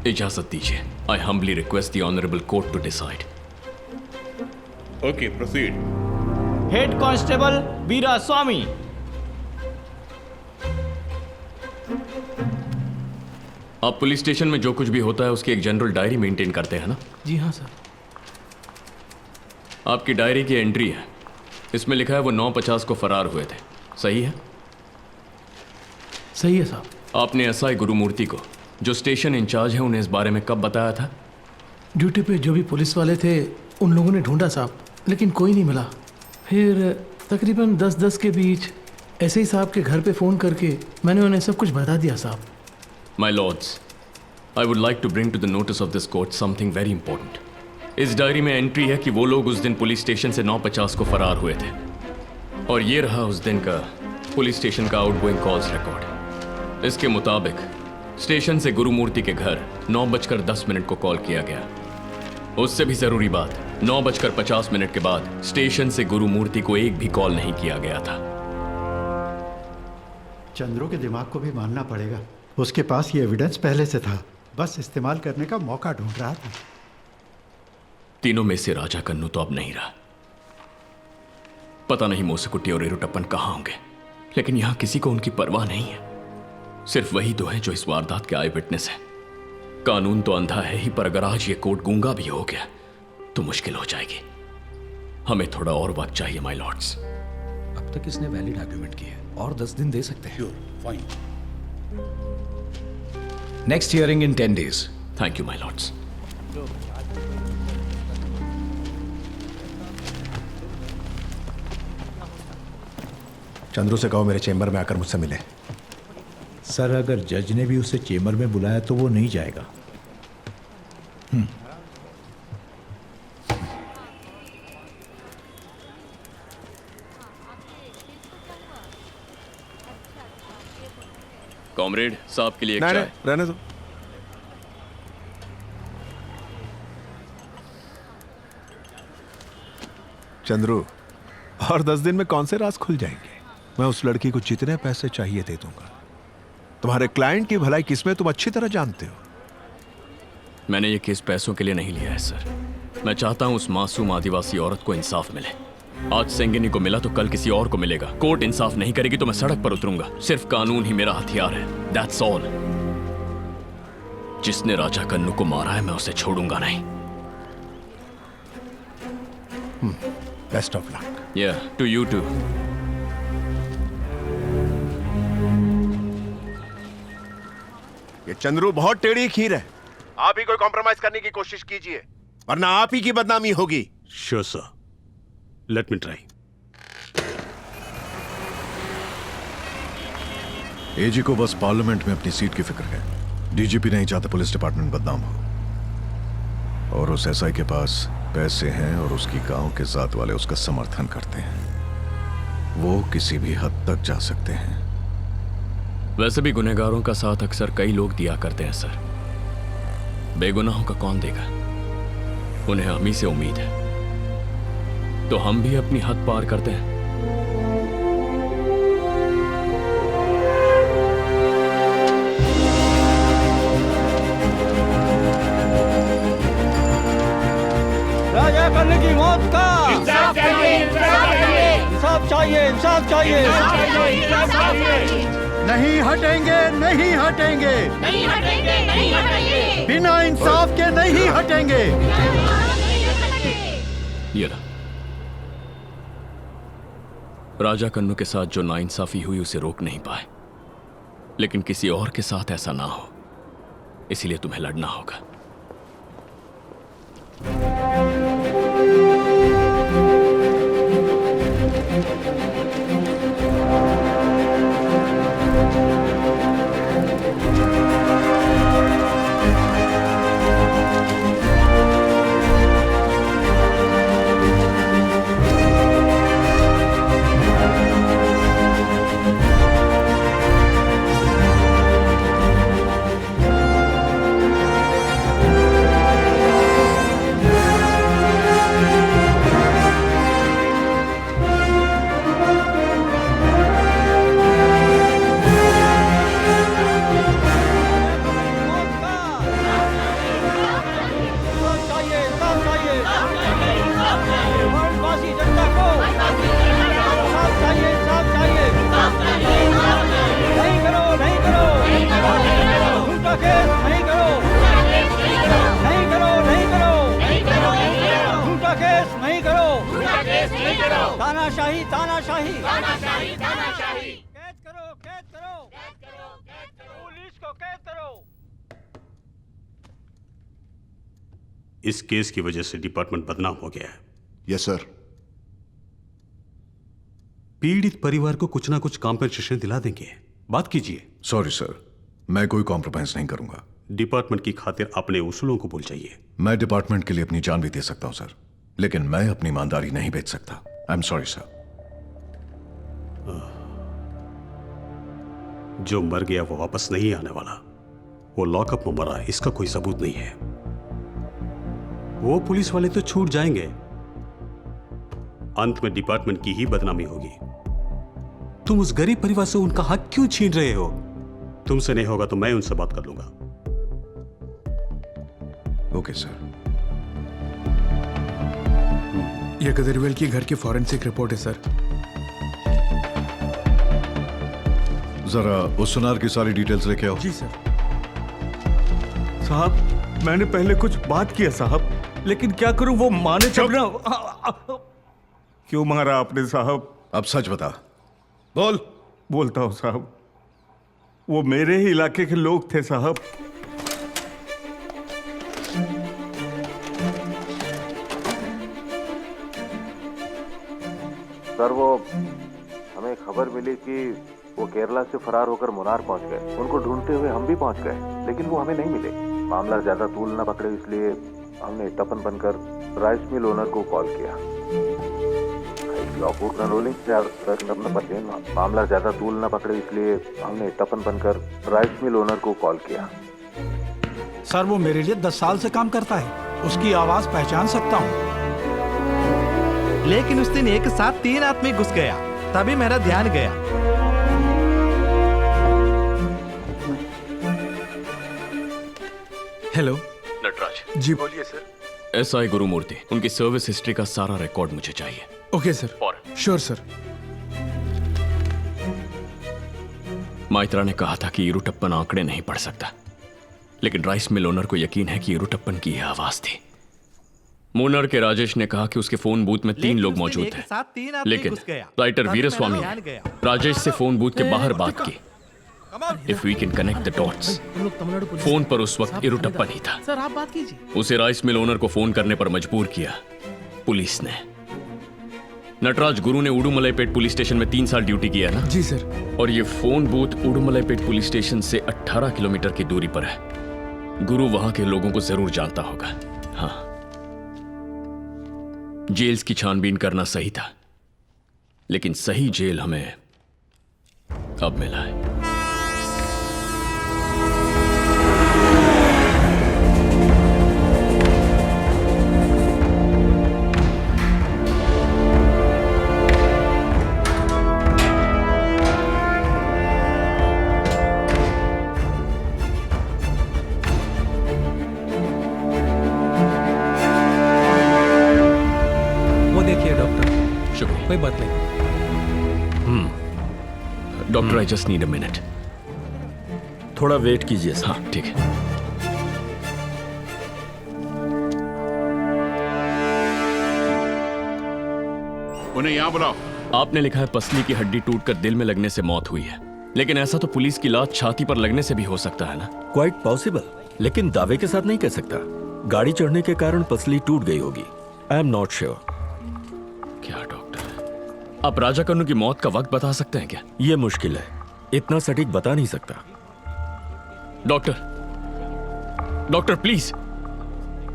इजाजत दीजिए। I humbly request the honourable court to decide. Okay, proceed. Head constable Veeraswamy. आप पुलिस स्टेशन में जो कुछ भी होता है उसकी एक जनरल डायरी मेंटेन करते हैं ना? जी हाँ सर। आपकी डायरी की एंट्री है, इसमें लिखा है वो 9:50 को फरार हुए थे, सही है? सही है साहब। आपने एसआई गुरुमूर्ति को, जो स्टेशन इंचार्ज है, उन्हें इस बारे में कब बताया था? ड्यूटी पे जो भी पुलिस वाले थे उन लोगों ने ढूंढा साहब, लेकिन कोई नहीं मिला। फिर तकरीबन 10:10 के बीच ऐसे ही साहब के घर पे फ़ोन करके मैंने उन्हें सब कुछ बता दिया साहब। My lords, I would like to bring to the notice of this court something very important. इस डायरी में एंट्री है कि वो लोग उस दिन पुलिस स्टेशन से 9:50 को फरार हुए थे, और ये रहा उस दिन का पुलिस स्टेशन का आउटगोइंग कॉल्स रिकॉर्ड। इसके मुताबिक स्टेशन से गुरुमूर्ति के घर 9:10 को कॉल किया गया। उससे भी जरूरी बात, 9:50 के बाद स्टेशन से गुरुमूर्ति को एक भी कॉल नहीं किया गया था। चंद्रू के दिमाग को भी मानना पड़ेगा, उसके पास ये एविडेंस पहले से था, बस इस्तेमाल करने का मौका ढूंढ रहा था। तीनों में से राजा कन्नू तो अब नहीं रहा। पता नहीं मोसेकुटी और हिरुटप्पन कहां होंगे, लेकिन यहां किसी को उनकी परवाह नहीं है। सिर्फ वही दो हैं जो इस वारदात के आई विटनेस है। कानून तो अंधा है ही, पर अगर आज ये कोर्ट गूंगा भी हो गया तो मुश्किल हो जाएगी। हमें थोड़ा और वक्त चाहिए माय लॉर्ड्स। अब तक इसने वैलिड आर्गुमेंट किया है, और 10 दिन दे सकते हैं। Fine. Next hearing in 10 days. Thank you my Lord's. Chandru से कहो मेरे चेंबर में आकर मुझसे मिले। सर, अगर जज ने भी उसे चेंबर में बुलाया तो वो नहीं जाएगा। कॉमरेड साहब के लिए एक नहीं, चाय। नहीं, रहने दो। चंद्रू, और 10 दिन में कौन से राज खुल जाएंगे? मैं उस लड़की को जितने पैसे चाहिए दे दूंगा। तुम्हारे क्लाइंट की भलाई किसमें तुम अच्छी तरह जानते हो। मैंने ये केस पैसों के लिए नहीं लिया है सर। मैं चाहता हूं उस मासूम आदिवासी औरत को इंसाफ मिले। आज सेंगिनी को मिला तो कल किसी और को मिलेगा। कोर्ट इंसाफ नहीं करेगी तो मैं सड़क पर उतरूंगा। सिर्फ कानून ही मेरा हथियार है। That's all. जिसने राजा कन्नू को मारा है मैं उसे छोड़ूंगा नहीं। Best of luck. या टू यू टू। ये चंद्रू बहुत टेढ़ी खीर है। आप ही कोई कॉम्प्रोमाइज करने की कोशिश कीजिए, वरना आप ही की बदनामी होगी। Sure sir, let me try. AG को बस पार्लियामेंट में अपनी सीट की फिक्र है। डीजीपी नहीं चाहता पुलिस डिपार्टमेंट बदनाम हो, और उस एसआई के पास पैसे हैं और उसकी गांव के जात वाले उसका समर्थन करते हैं। वो किसी भी हद तक जा सकते हैं। वैसे भी गुनहगारों का साथ अक्सर कई लोग दिया करते हैं सर। बेगुनाहों का कौन देगा? उन्हें हम ही से उम्मीद है, तो हम भी अपनी हद पार करते हैं। राजा करने की मौत का इंसाफ चाहिए, इंसाफ चाहिए, इंसाफ चाहिए, इंसाफ चाहिए। नहीं हटेंगे, नहीं हटेंगे, नहीं हटेंगे, नहीं हटेंगे, बिना इंसाफ के नहीं हटेंगे। ये ला। राजा कन्नू के साथ जो नाइंसाफी हुई उसे रोक नहीं पाए, लेकिन किसी और के साथ ऐसा ना हो, इसीलिए तुम्हें लड़ना होगा। तानाशाही, तानाशाही, तानाशाही, तानाशाही। कैद करो, कैद करो, कैद करो, कैद करो, पुलिस को कैद करो। इस केस की वजह से डिपार्टमेंट बदनाम हो गया है। Yes sir. पीड़ित परिवार को कुछ ना कुछ कॉम्पेंसेशन दिला देंगे, बात कीजिए। सॉरी सर, मैं कोई कॉम्प्रोमाइज नहीं करूंगा। डिपार्टमेंट की खातिर अपने उसूलों को भूल जाइए। मैं डिपार्टमेंट के लिए अपनी जान भी दे सकता हूं सर, लेकिन मैं अपनी ईमानदारी नहीं बेच सकता। I am sorry sir. जो मर गया वो वापस नहीं आने वाला। वो लॉकअप में मरा, इसका कोई सबूत नहीं है। वो पुलिस वाले तो छूट जाएंगे, अंत में डिपार्टमेंट की ही बदनामी होगी। तुम उस गरीब परिवार से उनका हक क्यों छीन रहे हो? तुमसे नहीं होगा तो मैं उनसे बात कर लूंगा। Okay sir. ये गदरवेल की घर की फॉरेंसिक रिपोर्ट है सर। जरा उस सुनार की सारी डिटेल्स लेके आओ। जी सर। साहब, मैंने पहले कुछ बात किया साहब, लेकिन क्या करूं, वो माने चुप। क्यों मारा आपने साहब? अब सच बता। बोल। बोलता हूं साहब, वो मेरे ही इलाके के लोग थे साहब। सर, वो हमें खबर मिली कि वो केरला से फरार होकर मुनार पहुंच गए। उनको ढूंढते हुए हम भी पहुंच गए, लेकिन वो हमें नहीं मिले। मामला ज्यादा तूल न पकड़े, इसलिए हमने टपन बनकर राइस मिल ओनर को कॉल किया। मामला ज्यादा तूल न पकड़े, इसलिए हमने टपन बनकर राइस मिल ओनर को कॉल किया। सर, वो मेरे लिए 10 साल से काम करता है, उसकी आवाज पहचान सकता हूँ। लेकिन उस दिन एक साथ 3 आदमी घुस गया, तभी मेरा ध्यान गया। हेलो नटराज। जी बोलिए सर। एसआई गुरुमूर्ति, उनकी सर्विस हिस्ट्री का सारा रिकॉर्ड मुझे चाहिए। Okay sir. और श्योर सर। माइत्रा ने कहा था कि इरुटप्पन आंकड़े नहीं पढ़ सकता, लेकिन राइस मिल ओनर को यकीन है कि इरुटप्पन की यह आवाज थी। मूनर के राजेश ने कहा कि उसके फोन बूथ में 3 लोग मौजूद थे, लेकिन राइटर वीरस्वामी ने राजेश से फोन बूथ के बाहर बात की। If we can connect the dots. हम लोग तमिलनाडु पुलिस फोन पर उस वक्त इरुटप्पा नहीं था। सर आप बात कीजिए। उसे राइस मिल ओनर को फोन करने पर मजबूर किया पुलिस ने। नटराज गुरु ने उडुमलैपेट पुलिस स्टेशन में 3 साल ड्यूटी किया ना? जी सर। और ये फोन बूथ उडुमलैपेट पुलिस स्टेशन से 18 किलोमीटर की दूरी पर है। गुरु वहां के लोगों को जरूर जानता होगा। हाँ, जेल्स की छानबीन करना सही था, लेकिन सही जेल हमें अब मिला है। कोई बात नहीं। Doctor I just need a minute. थोड़ा वेट कीजिए। हाँ ठीक है। उन्हें यहाँ बुलाओ। आपने लिखा है पसली की हड्डी टूटकर दिल में लगने से मौत हुई है, लेकिन ऐसा तो पुलिस की लात छाती पर लगने से भी हो सकता है ना? क्वाइट पॉसिबल, लेकिन दावे के साथ नहीं कह सकता। गाड़ी चढ़ने के कारण पसली टूट गई होगी। आई एम नॉट श्योर। क्या डॉक्टर, आप राजा कन्नू की मौत का वक्त बता सकते हैं क्या? यह मुश्किल है, इतना सटीक बता नहीं सकता। Doctor please,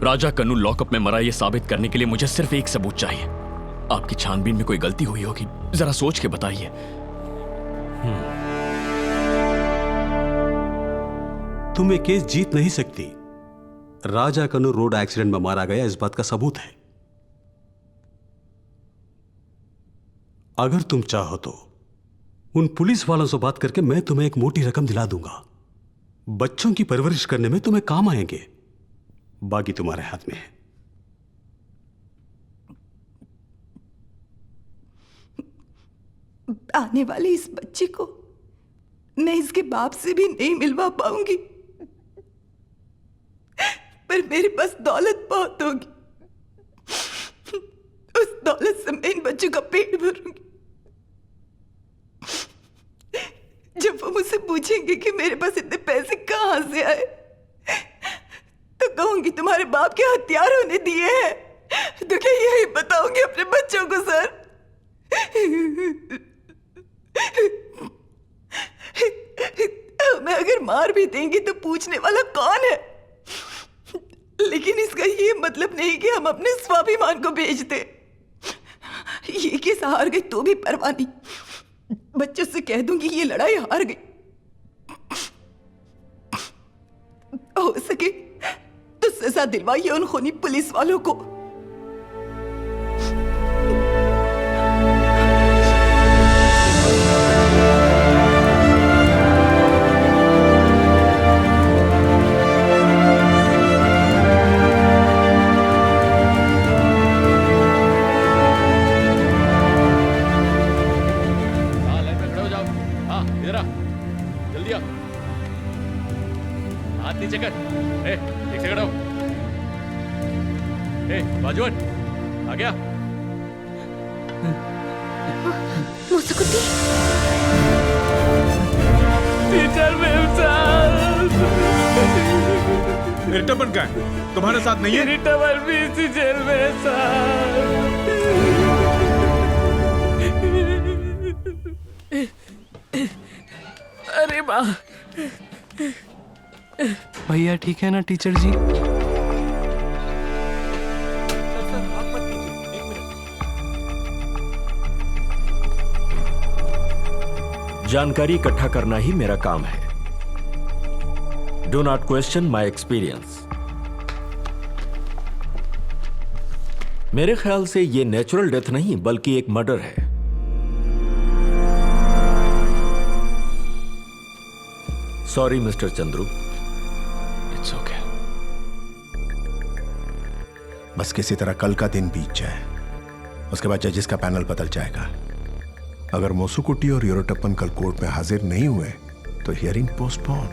Raja Kannu lockup में मरा ये साबित करने के लिए मुझे सिर्फ एक सबूत चाहिए। आपकी छानबीन में कोई गलती हुई होगी, जरा सोच के बताइए। तुम ये केस जीत नहीं सकती। राजा कन्नू रोड एक्सीडेंट में मारा गया, इस बात का सबूत है। अगर तुम चाहो तो उन पुलिस वालों से बात करके मैं तुम्हें एक मोटी रकम दिला दूंगा। बच्चों की परवरिश करने में तुम्हें काम आएंगे। बाकी तुम्हारे हाथ में है। आने वाले इस बच्चे को मैं इसके बाप से भी नहीं मिलवा पाऊंगी, पर मेरे पास दौलत बहुत होगी। उस दौलत से मैं इन बच्चों का पेट भरूंगी। जब वो मुझसे पूछेंगे कि मेरे पास इतने पैसे कहां से आए, तो कहूंगी तुम्हारे बाप के हथियारों ने दिए हैं। तो क्या यही बताऊंगी अपने बच्चों को? सर, हमें अगर मार भी देंगे तो पूछने वाला कौन है? लेकिन इसका ये मतलब नहीं कि हम अपने स्वाभिमान को बेच दें। ये केस हार गई तो भी परवाह नहीं। बच्चों से कह दूंगी ये लड़ाई हार गई। हो सके तो सजा दिलवाइए उन खूनी पुलिस वालों को। नीचे कर। एक सेकंड आओ। बाजून आ गया। मुसकुटी टीचर मैम साहब, रिटर्न का है तुम्हारे साथ नहीं है? रिटर्न भी इसी जेल में है साहब। अरे माँ, भैया ठीक है ना टीचर जी? जानकारी इकट्ठा करना ही मेरा काम है। Do not question my experience. मेरे ख्याल से यह नेचुरल डेथ नहीं बल्कि एक मर्डर है। Sorry mister Chandru. It's okay. बस किसी तरह कल का दिन बीत जाए, उसके बाद जजेस का पैनल बदल जाएगा। अगर मोसुकुटी और यूरोटप्पन कल कोर्ट में हाजिर नहीं हुए तो हियरिंग पोस्टपोन।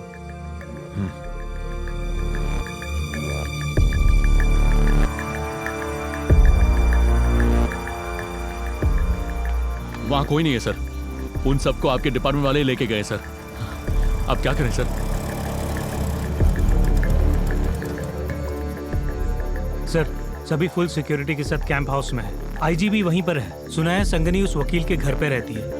वहां कोई नहीं है सर। उन सबको आपके डिपार्टमेंट वाले लेके गए सर। अब क्या करें सर? सर सभी फुल सिक्योरिटी के साथ कैंप हाउस में है। आईजी भी वहीं पर है। सुना है संगनी उस वकील के घर पे रहती है।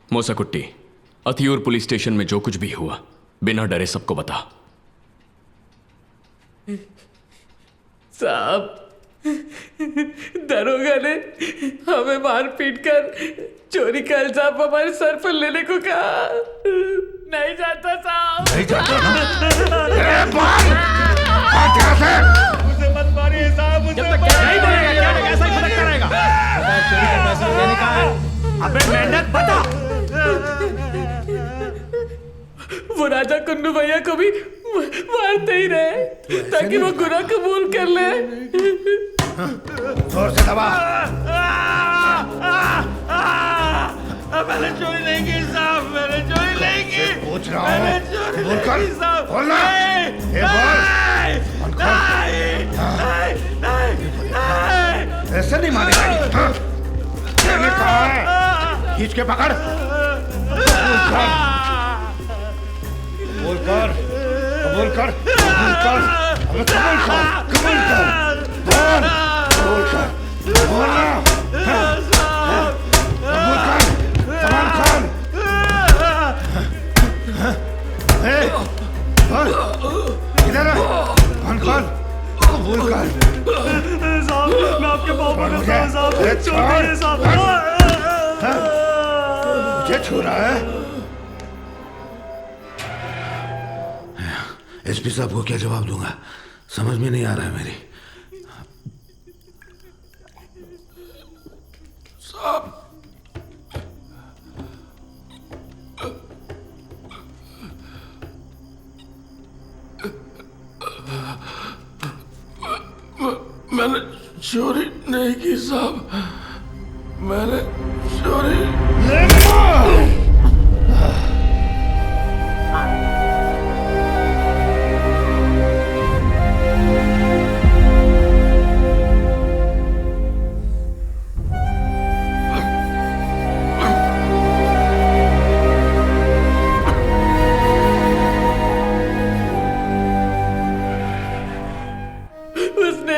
मोसाकुट्टी, अथियूर पुलिस स्टेशन में जो कुछ भी हुआ बिना डरे सबको बता। साहब, दरोगा ने हमें मार पीट कर चोरी का इल्जाम हमारे सर पर लेने को कहा। नहीं जाता साहब। नहीं जाता ना? मुझे मत मारिए साहब, मुझे जब तक नहीं बोलेगा क्या ऐसा ही फटकता रहेगा। चोरी का पैसा लेने का है। अबे मेंढक बता। वो राजा कन्नू भैया को भी मारते ही रहे ताकि वो गुनाह कबूल कर ले। जोर से दबा। मैंने चोरी नहीं की साहब, मैंने चोरी नहीं की। पूछ रहा हूँ, बोल कर, बोलना। ऐसे नहीं मानेगा। मैंने कहा है, खींच के पकड़। कबूल कर, कबूल कर, कबूल कर, कबूल कर, कबूल कर, बोल, कबूल कर, बोलना, कबूल कर, सवाल कर, बोल, इधर कौन कर, कबूल कर, साहब मैं आपके पाँव पकड़ता हूँ साहब, छोड़िए साहब। मुझे छू रहा है? एसपी साहब को क्या जवाब दूंगा, समझ में नहीं आ रहा है मेरी। साहब मैंने चोरी नहीं की साहब, मैंने चोरी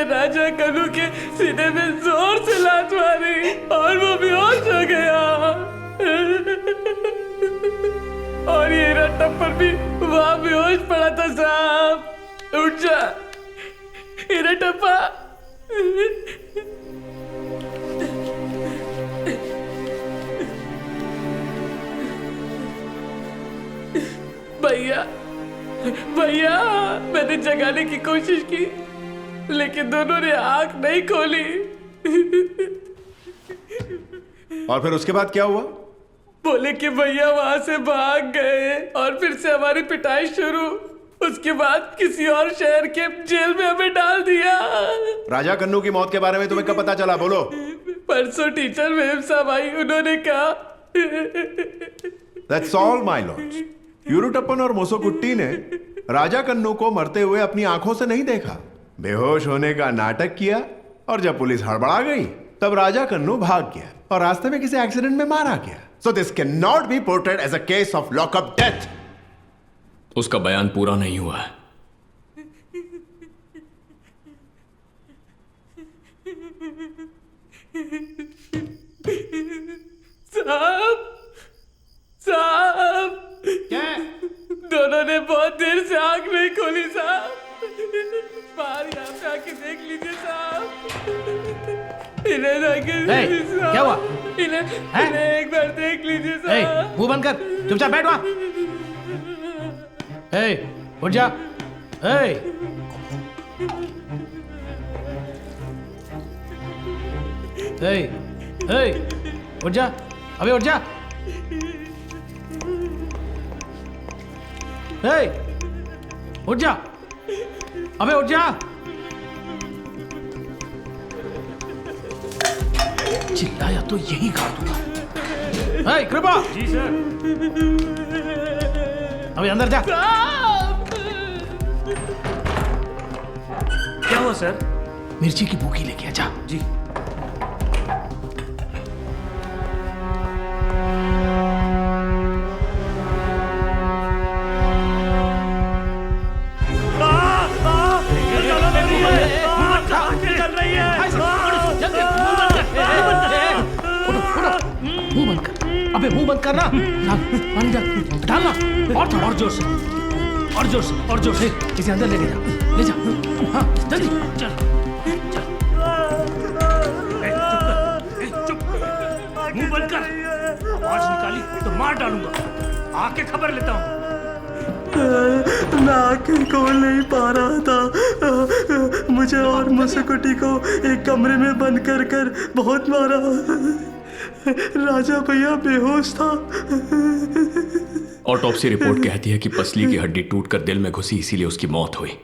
राजा कन्नू के सीने में जोर से लात मारी और वो बेहोश हो गया। और ये हीरा टप्पर भी वहां बेहोश पड़ा था साहब। उठ जा हीरा टप्पा। भैया भैया, मैंने जगाने की कोशिश की लेकिन दोनों ने आंख नहीं खोली। और फिर उसके बाद क्या हुआ? बोले कि भैया वहां से भाग गए और फिर से हमारी पिटाई शुरू। उसके बाद किसी और शहर के जेल में हमें डाल दिया। राजा कन्नू की मौत के बारे में तुम्हें कब पता चला? बोलो। परसों टीचर मेम साहब आई, उन्होंने कहा। That's all, my lords. यूरुटप्पन और मोसोकुट्टी ने राजा कन्नू को मरते हुए अपनी आंखों से नहीं देखा, बेहोश होने का नाटक किया और जब पुलिस हड़बड़ा गई तब राजा कन्नू भाग गया और रास्ते में किसी एक्सीडेंट में मारा गया। So this cannot be portrayed as a case of lock-up death. उसका बयान पूरा नहीं हुआ है। साहब साहब, क्या? दोनों ने बहुत देर से आंख नहीं खोली साहब। बाहर यहाँ पे आके देख लीजिए साहब। इन्हें क्या हुआ? इन्हें एक बार देख लीजिए साहब। मुंह बंद कर, चुपचाप बैठ वहां। उठ जा। उठ जा, अबे उठ जा। उठ जा, अबे उठ जा। चिल्लाया तो यही गाड़ दूंगा। हे कृपा! जी सर। अभी अंदर जा। क्या हुआ सर? मिर्ची की भूखी लेके आ जा। जी। मुंह बंद कर। अबे मुंह बंद करना। पानी डालना और जोर से, और जोर से, और जोर से। इसे अंदर लेके जा, ले जा। हाँ जल्दी चल। मुंह बंद कर। आवाज निकाली तो मार डालूंगा। आके खबर लेता हूँ। मैं आंखें खोल नहीं पा रहा था। मुझे और मुसकुटी को एक कमरे में बंद कर बहुत मारा। राजा भैया बेहोश था। ऑटोप्सी रिपोर्ट कहती है कि पसली की हड्डी टूटकर दिल में घुसी, इसीलिए उसकी मौत हुई।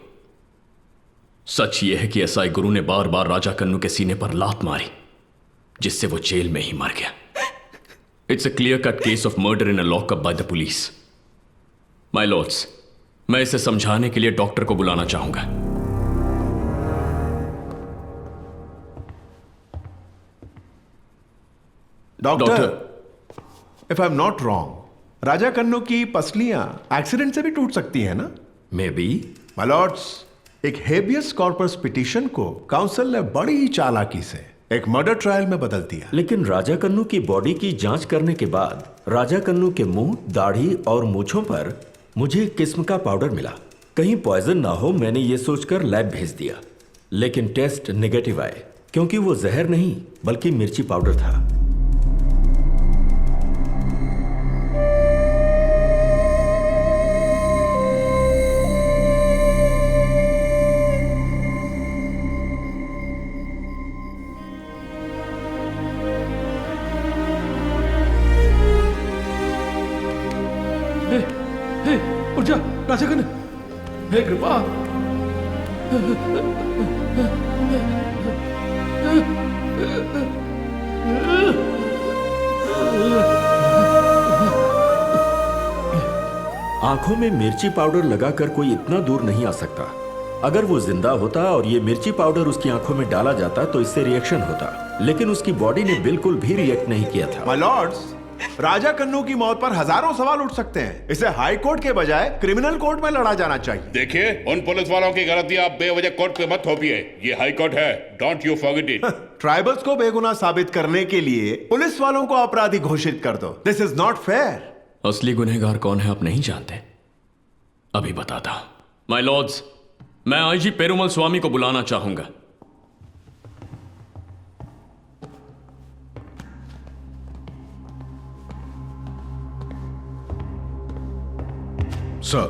सच यह है कि एसआई गुरु ने बार बार राजा कन्नू के सीने पर लात मारी, जिससे वो जेल में ही मर गया। It's a clear cut case of murder in a lockup by the police. My lords, मैं इसे समझाने के लिए डॉक्टर को बुलाना चाहूंगा। Doctor, if I am not wrong, Raja Kannu की पसलियां एक्सीडेंट से भी टूट सकती हैं ना? Maybe. माय लॉर्ड्स, एक हेबियस कॉर्पस पिटीशन को काउंसिल ने बड़ी ही चालाकी से एक मर्डर ट्रायल में बदल दिया। लेकिन राजा कन्नू की बॉडी की जांच करने के बाद राजा कन्नू के मुंह, दाढ़ी और मूंछों पर मुझे एक किस्म का पाउडर मिला। कहीं पॉइजन ना हो, मैंने ये सोचकर लैब भेज दिया, लेकिन टेस्ट नेगेटिव आए, क्योंकि वो जहर नहीं बल्कि मिर्ची पाउडर था। उठ जा राजा कन्नू। हे कृपा। आंखों में मिर्ची पाउडर लगाकर कोई इतना दूर नहीं आ सकता। अगर वो जिंदा होता और ये मिर्ची पाउडर उसकी आंखों में डाला जाता तो इससे रिएक्शन होता, लेकिन उसकी बॉडी ने बिल्कुल भी रिएक्ट नहीं किया था। माय लॉर्ड्स, राजा कन्नू की मौत पर हजारों सवाल उठ सकते हैं। इसे हाई कोर्ट के बजाय क्रिमिनल कोर्ट में लड़ा जाना चाहिए। देखिए, उन पुलिस वालों की गलती आप बेवजह कोर्ट पे मत थोपिए। ये हाई कोर्ट है, don't you forget it. Tribals को बेगुनाह साबित करने के लिए पुलिस वालों को अपराधी घोषित कर दो। This is not fair. असली गुनहगार कौन है आप नहीं जानते? अभी बताता हूं। माय लॉर्ड्स, मैं आईजी पेरुमल स्वामी को बुलाना चाहूंगा। सर,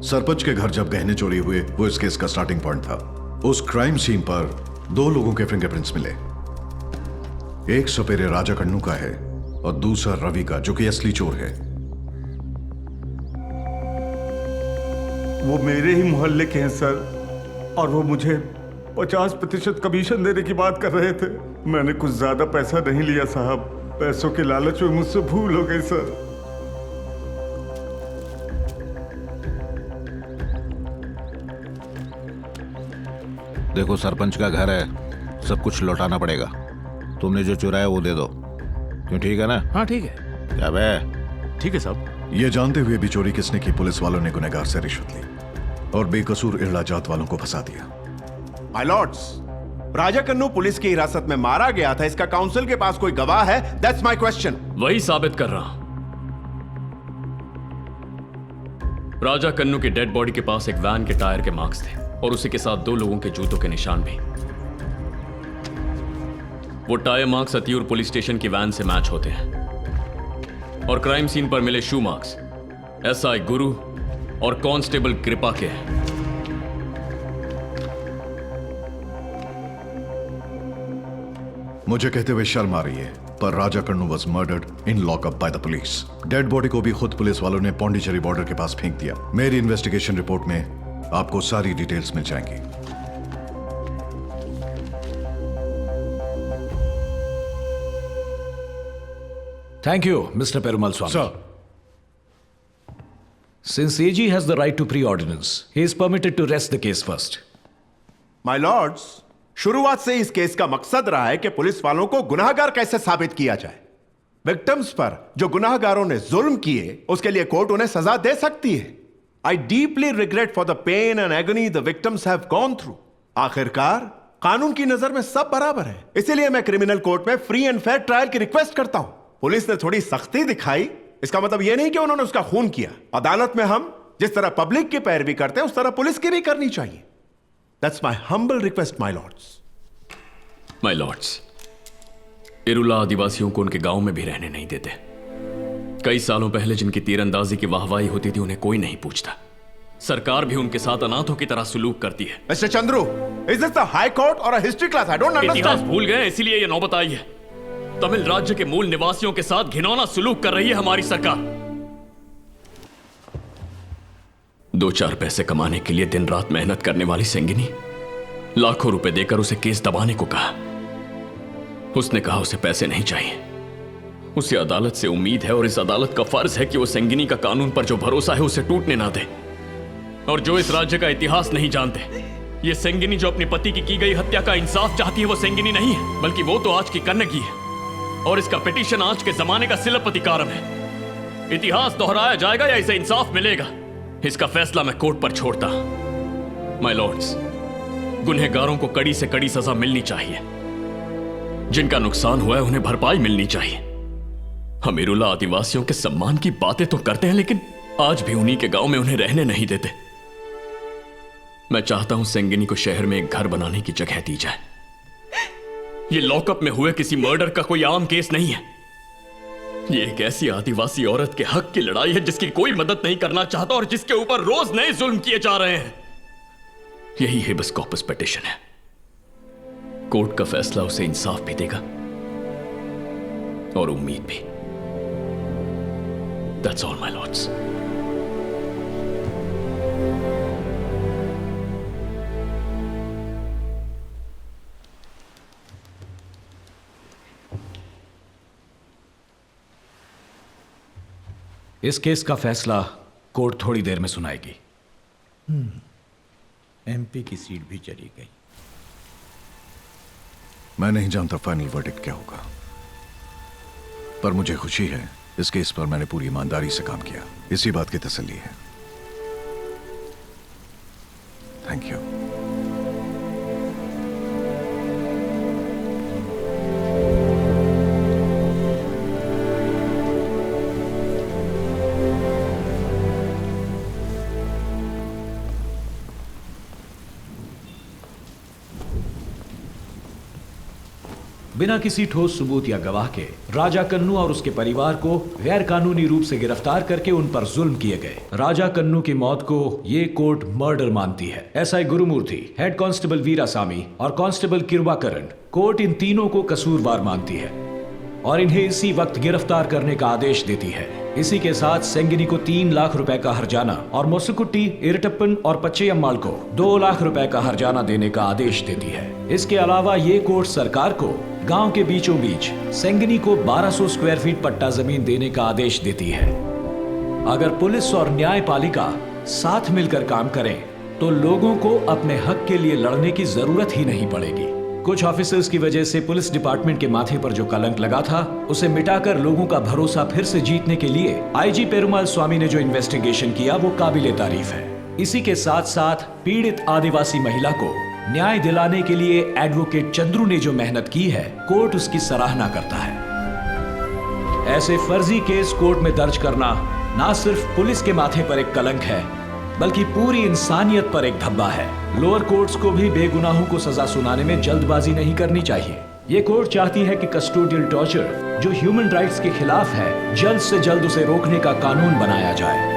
सरपंच के घर जब गहने चोरी हुए वो इस केस का स्टार्टिंग पॉइंट था। उस क्राइम सीन पर 2 लोगों के फिंगरप्रिंट्स मिले। एक सपेरे राजा कन्नू का है और दूसरा रवि का, जो कि असली चोर है। वो मेरे ही मोहल्ले के हैं सर, और वो मुझे 50% कमीशन देने की बात कर रहे थे। मैंने कुछ ज्यादा पैसा नहीं लिया साहब, पैसों के लालच में मुझसे भूल हो गई सर। देखो, सरपंच का घर है, सब कुछ लौटाना पड़ेगा। तुमने जो चुराया वो दे दो। क्यों, ठीक है ना? हाँ ठीक है। क्या बे? ठीक है साहब। ये जानते हुए भी चोरी किसने की, पुलिस वालों ने गुनहगार से रिश्वत ली और बेकसूर इरला जात वालों को फंसा दिया। My Lord's, Raja Kannu police की हिरासत में मारा गया था, इसका काउंसिल के पास कोई गवाह है? That's my question. वही साबित कर रहा हूं। राजा कन्नू की डेड बॉडी के पास एक वैन के टायर के मार्क्स थे और उसी के साथ 2 लोगों के जूतों के निशान भी। वो टायर मार्क्स अतियूर पुलिस स्टेशन की वैन से मैच होते हैं और क्राइम सीन पर मिले शू मार्क्स एसआई गुरु और कांस्टेबल कृपा के हैं। मुझे कहते हुए शर्म आ रही है, पर Raja Kannu was murdered in lockup by the police. Dead body को भी खुद पुलिस वालों ने पौंडीचेरी बॉर्डर के पास फेंक दिया। मेरी इन्वेस्टिगेशन रिपोर्ट में आपको सारी डिटेल्स मिल जाएंगी। Thank you, Mr. Perumal Swami. Sir. Since AG has the right to pre-ordinance, he is permitted to rest the case first. My Lord's, शुरुआत से इस केस का मकसद रहा है कि पुलिस वालों को गुनाहगार कैसे साबित किया जाए। विक्टिम्स पर जो गुनाहगारों ने जुल्म किए, उसके लिए कोर्ट उन्हें सजा दे सकती है। I deeply regret for the pain and agony the victims have gone through. आखिरकार कानून की नजर में सब बराबर है, इसीलिए मैं क्रिमिनल कोर्ट में फ्री एंड फेयर ट्रायल की रिक्वेस्ट करता हूं। पुलिस ने थोड़ी सख्ती दिखाई, इसका मतलब यह नहीं कि उन्होंने उसका खून किया। अदालत में हम जिस तरह पब्लिक की पैरवी करते हैं, उस तरह पुलिस की भी करनी चाहिए। That's my humble request my Lord's. My Lord's, Irula आदिवासियों को उनके गांव में भी रहने नहीं देते। कई सालों पहले जिनकी तीरंदाजी की वाहवाही होती थी, उन्हें कोई नहीं पूछता। सरकार भी उनके साथ अनाथों की तरह सुलूक करती है। Mister Chandru, is this the high court और a history class? I don't understand. इतिहास भूल गए, इसीलिए ये नौबत आई है। तमिल राज्य के मूल निवासियों के साथ घिनौना सुलूक कर रही है हमारी सरकार। 2-4 पैसे कमाने के लिए दिन रात मेहनत करने वाली सेंगिनी, लाखों रुपए देकर उसे केस दबाने को कहा। उसने कहा उसे पैसे नहीं चाहिए, उसे अदालत से उम्मीद है और इस अदालत का फर्ज है कि वो सेंगिनी का कानून पर जो भरोसा है उसे टूटने ना दे। और जो इस राज्य का इतिहास नहीं जानते, ये सेंगिनी जो अपने पति की गई हत्या का इंसाफ चाहती है, वो सेंगिनी नहीं है, बल्कि वो तो आज की कन्नगी है। और इसका पिटीशन आज के जमाने का सिलपतिकारम है। इतिहास दोहराया जाएगा या इसे इंसाफ मिलेगा, इसका फैसला मैं कोर्ट पर छोड़ता। माय लॉर्ड्स, गुनहगारों को कड़ी से कड़ी सजा मिलनी चाहिए। जिनका नुकसान हुआ है उन्हें भरपाई मिलनी चाहिए। हम इरुला आदिवासियों के सम्मान की बातें तो करते हैं, लेकिन आज भी उन्हीं के गांव में उन्हें रहने नहीं देते। मैं चाहता हूं सेंगिनी को शहर में एक घर बनाने की जगह दी जाए। ये लॉकअप में हुए किसी मर्डर का कोई आम केस नहीं है। ये एक ऐसी आदिवासी औरत के हक की लड़ाई है जिसकी कोई मदद नहीं करना चाहता और जिसके ऊपर रोज नए जुल्म किए जा रहे हैं। यही हेबस कॉर्पस पिटीशन है। कोर्ट का फैसला उसे इंसाफ भी देगा और उम्मीद भी। That's all, my lords. इस केस का फैसला कोर्ट थोड़ी देर में सुनाएगी। एमपी की सीट भी चली गई। मैं नहीं जानता फाइनल वर्डिक्ट क्या होगा, पर मुझे खुशी है इस केस पर मैंने पूरी ईमानदारी से काम किया। इसी बात की तसल्ली है। Thank you. बिना किसी ठोस सबूत या गवाह के राजा कन्नू और उसके परिवार को गैर कानूनी रूप से गिरफ्तार करके उन पर जुल्म किए गए। राजा कन्नू की मौत को ये कोर्ट मर्डर मानती है। SI Gurumurthy, head constable Veerasamy और कांस्टेबल किरवाकरण, कोर्ट इन तीनों को कसूरवार मानती है और इन्हें इसी वक्त गिरफ्तार करने का आदेश देती है। इसी के साथ सेंगिनी को 3 लाख रुपए का हर्जाना और मोसुकुट्टी, इरटप्पन और पच्चयम्माल को 2 लाख रुपए का हर्जाना देने का आदेश देती है। इसके अलावा ये कोर्ट सरकार को गांव के बीचों बीच सेंगिनी को 1200 स्क्वायर फीट पट्टा जमीन देने का आदेश देती है। अगर पुलिस और न्यायपालिका साथ मिलकर काम करें तो लोगों को अपने हक के लिए लड़ने की जरूरत ही नहीं पड़ेगी। कुछ ऑफिसर्स की वजह से पुलिस डिपार्टमेंट के माथे पर जो कलंक लगा था, उसे मिटाकर लोगों का भरोसा फिर से जीतने के लिए आईजी पेरुमाल स्वामी ने जो इन्वेस्टिगेशन किया वो काबिले तारीफ है। इसी के साथ साथ पीड़ित आदिवासी महिला को न्याय दिलाने के लिए एडवोकेट चंद्रू ने जो मेहनत की है, कोर्ट उसकी सराहना करता है। ऐसे फर्जी केस कोर्ट में दर्ज करना ना सिर्फ पुलिस के माथे पर एक कलंक है, बल्कि पूरी इंसानियत पर एक धब्बा है। लोअर कोर्ट्स को भी बेगुनाहों को सजा सुनाने में जल्दबाजी नहीं करनी चाहिए। ये कोर्ट चाहती है कि कस्टोडियल टॉर्चर, जो ह्यूमन राइट्स के खिलाफ है, जल्द से जल्द उसे रोकने का कानून बनाया जाए।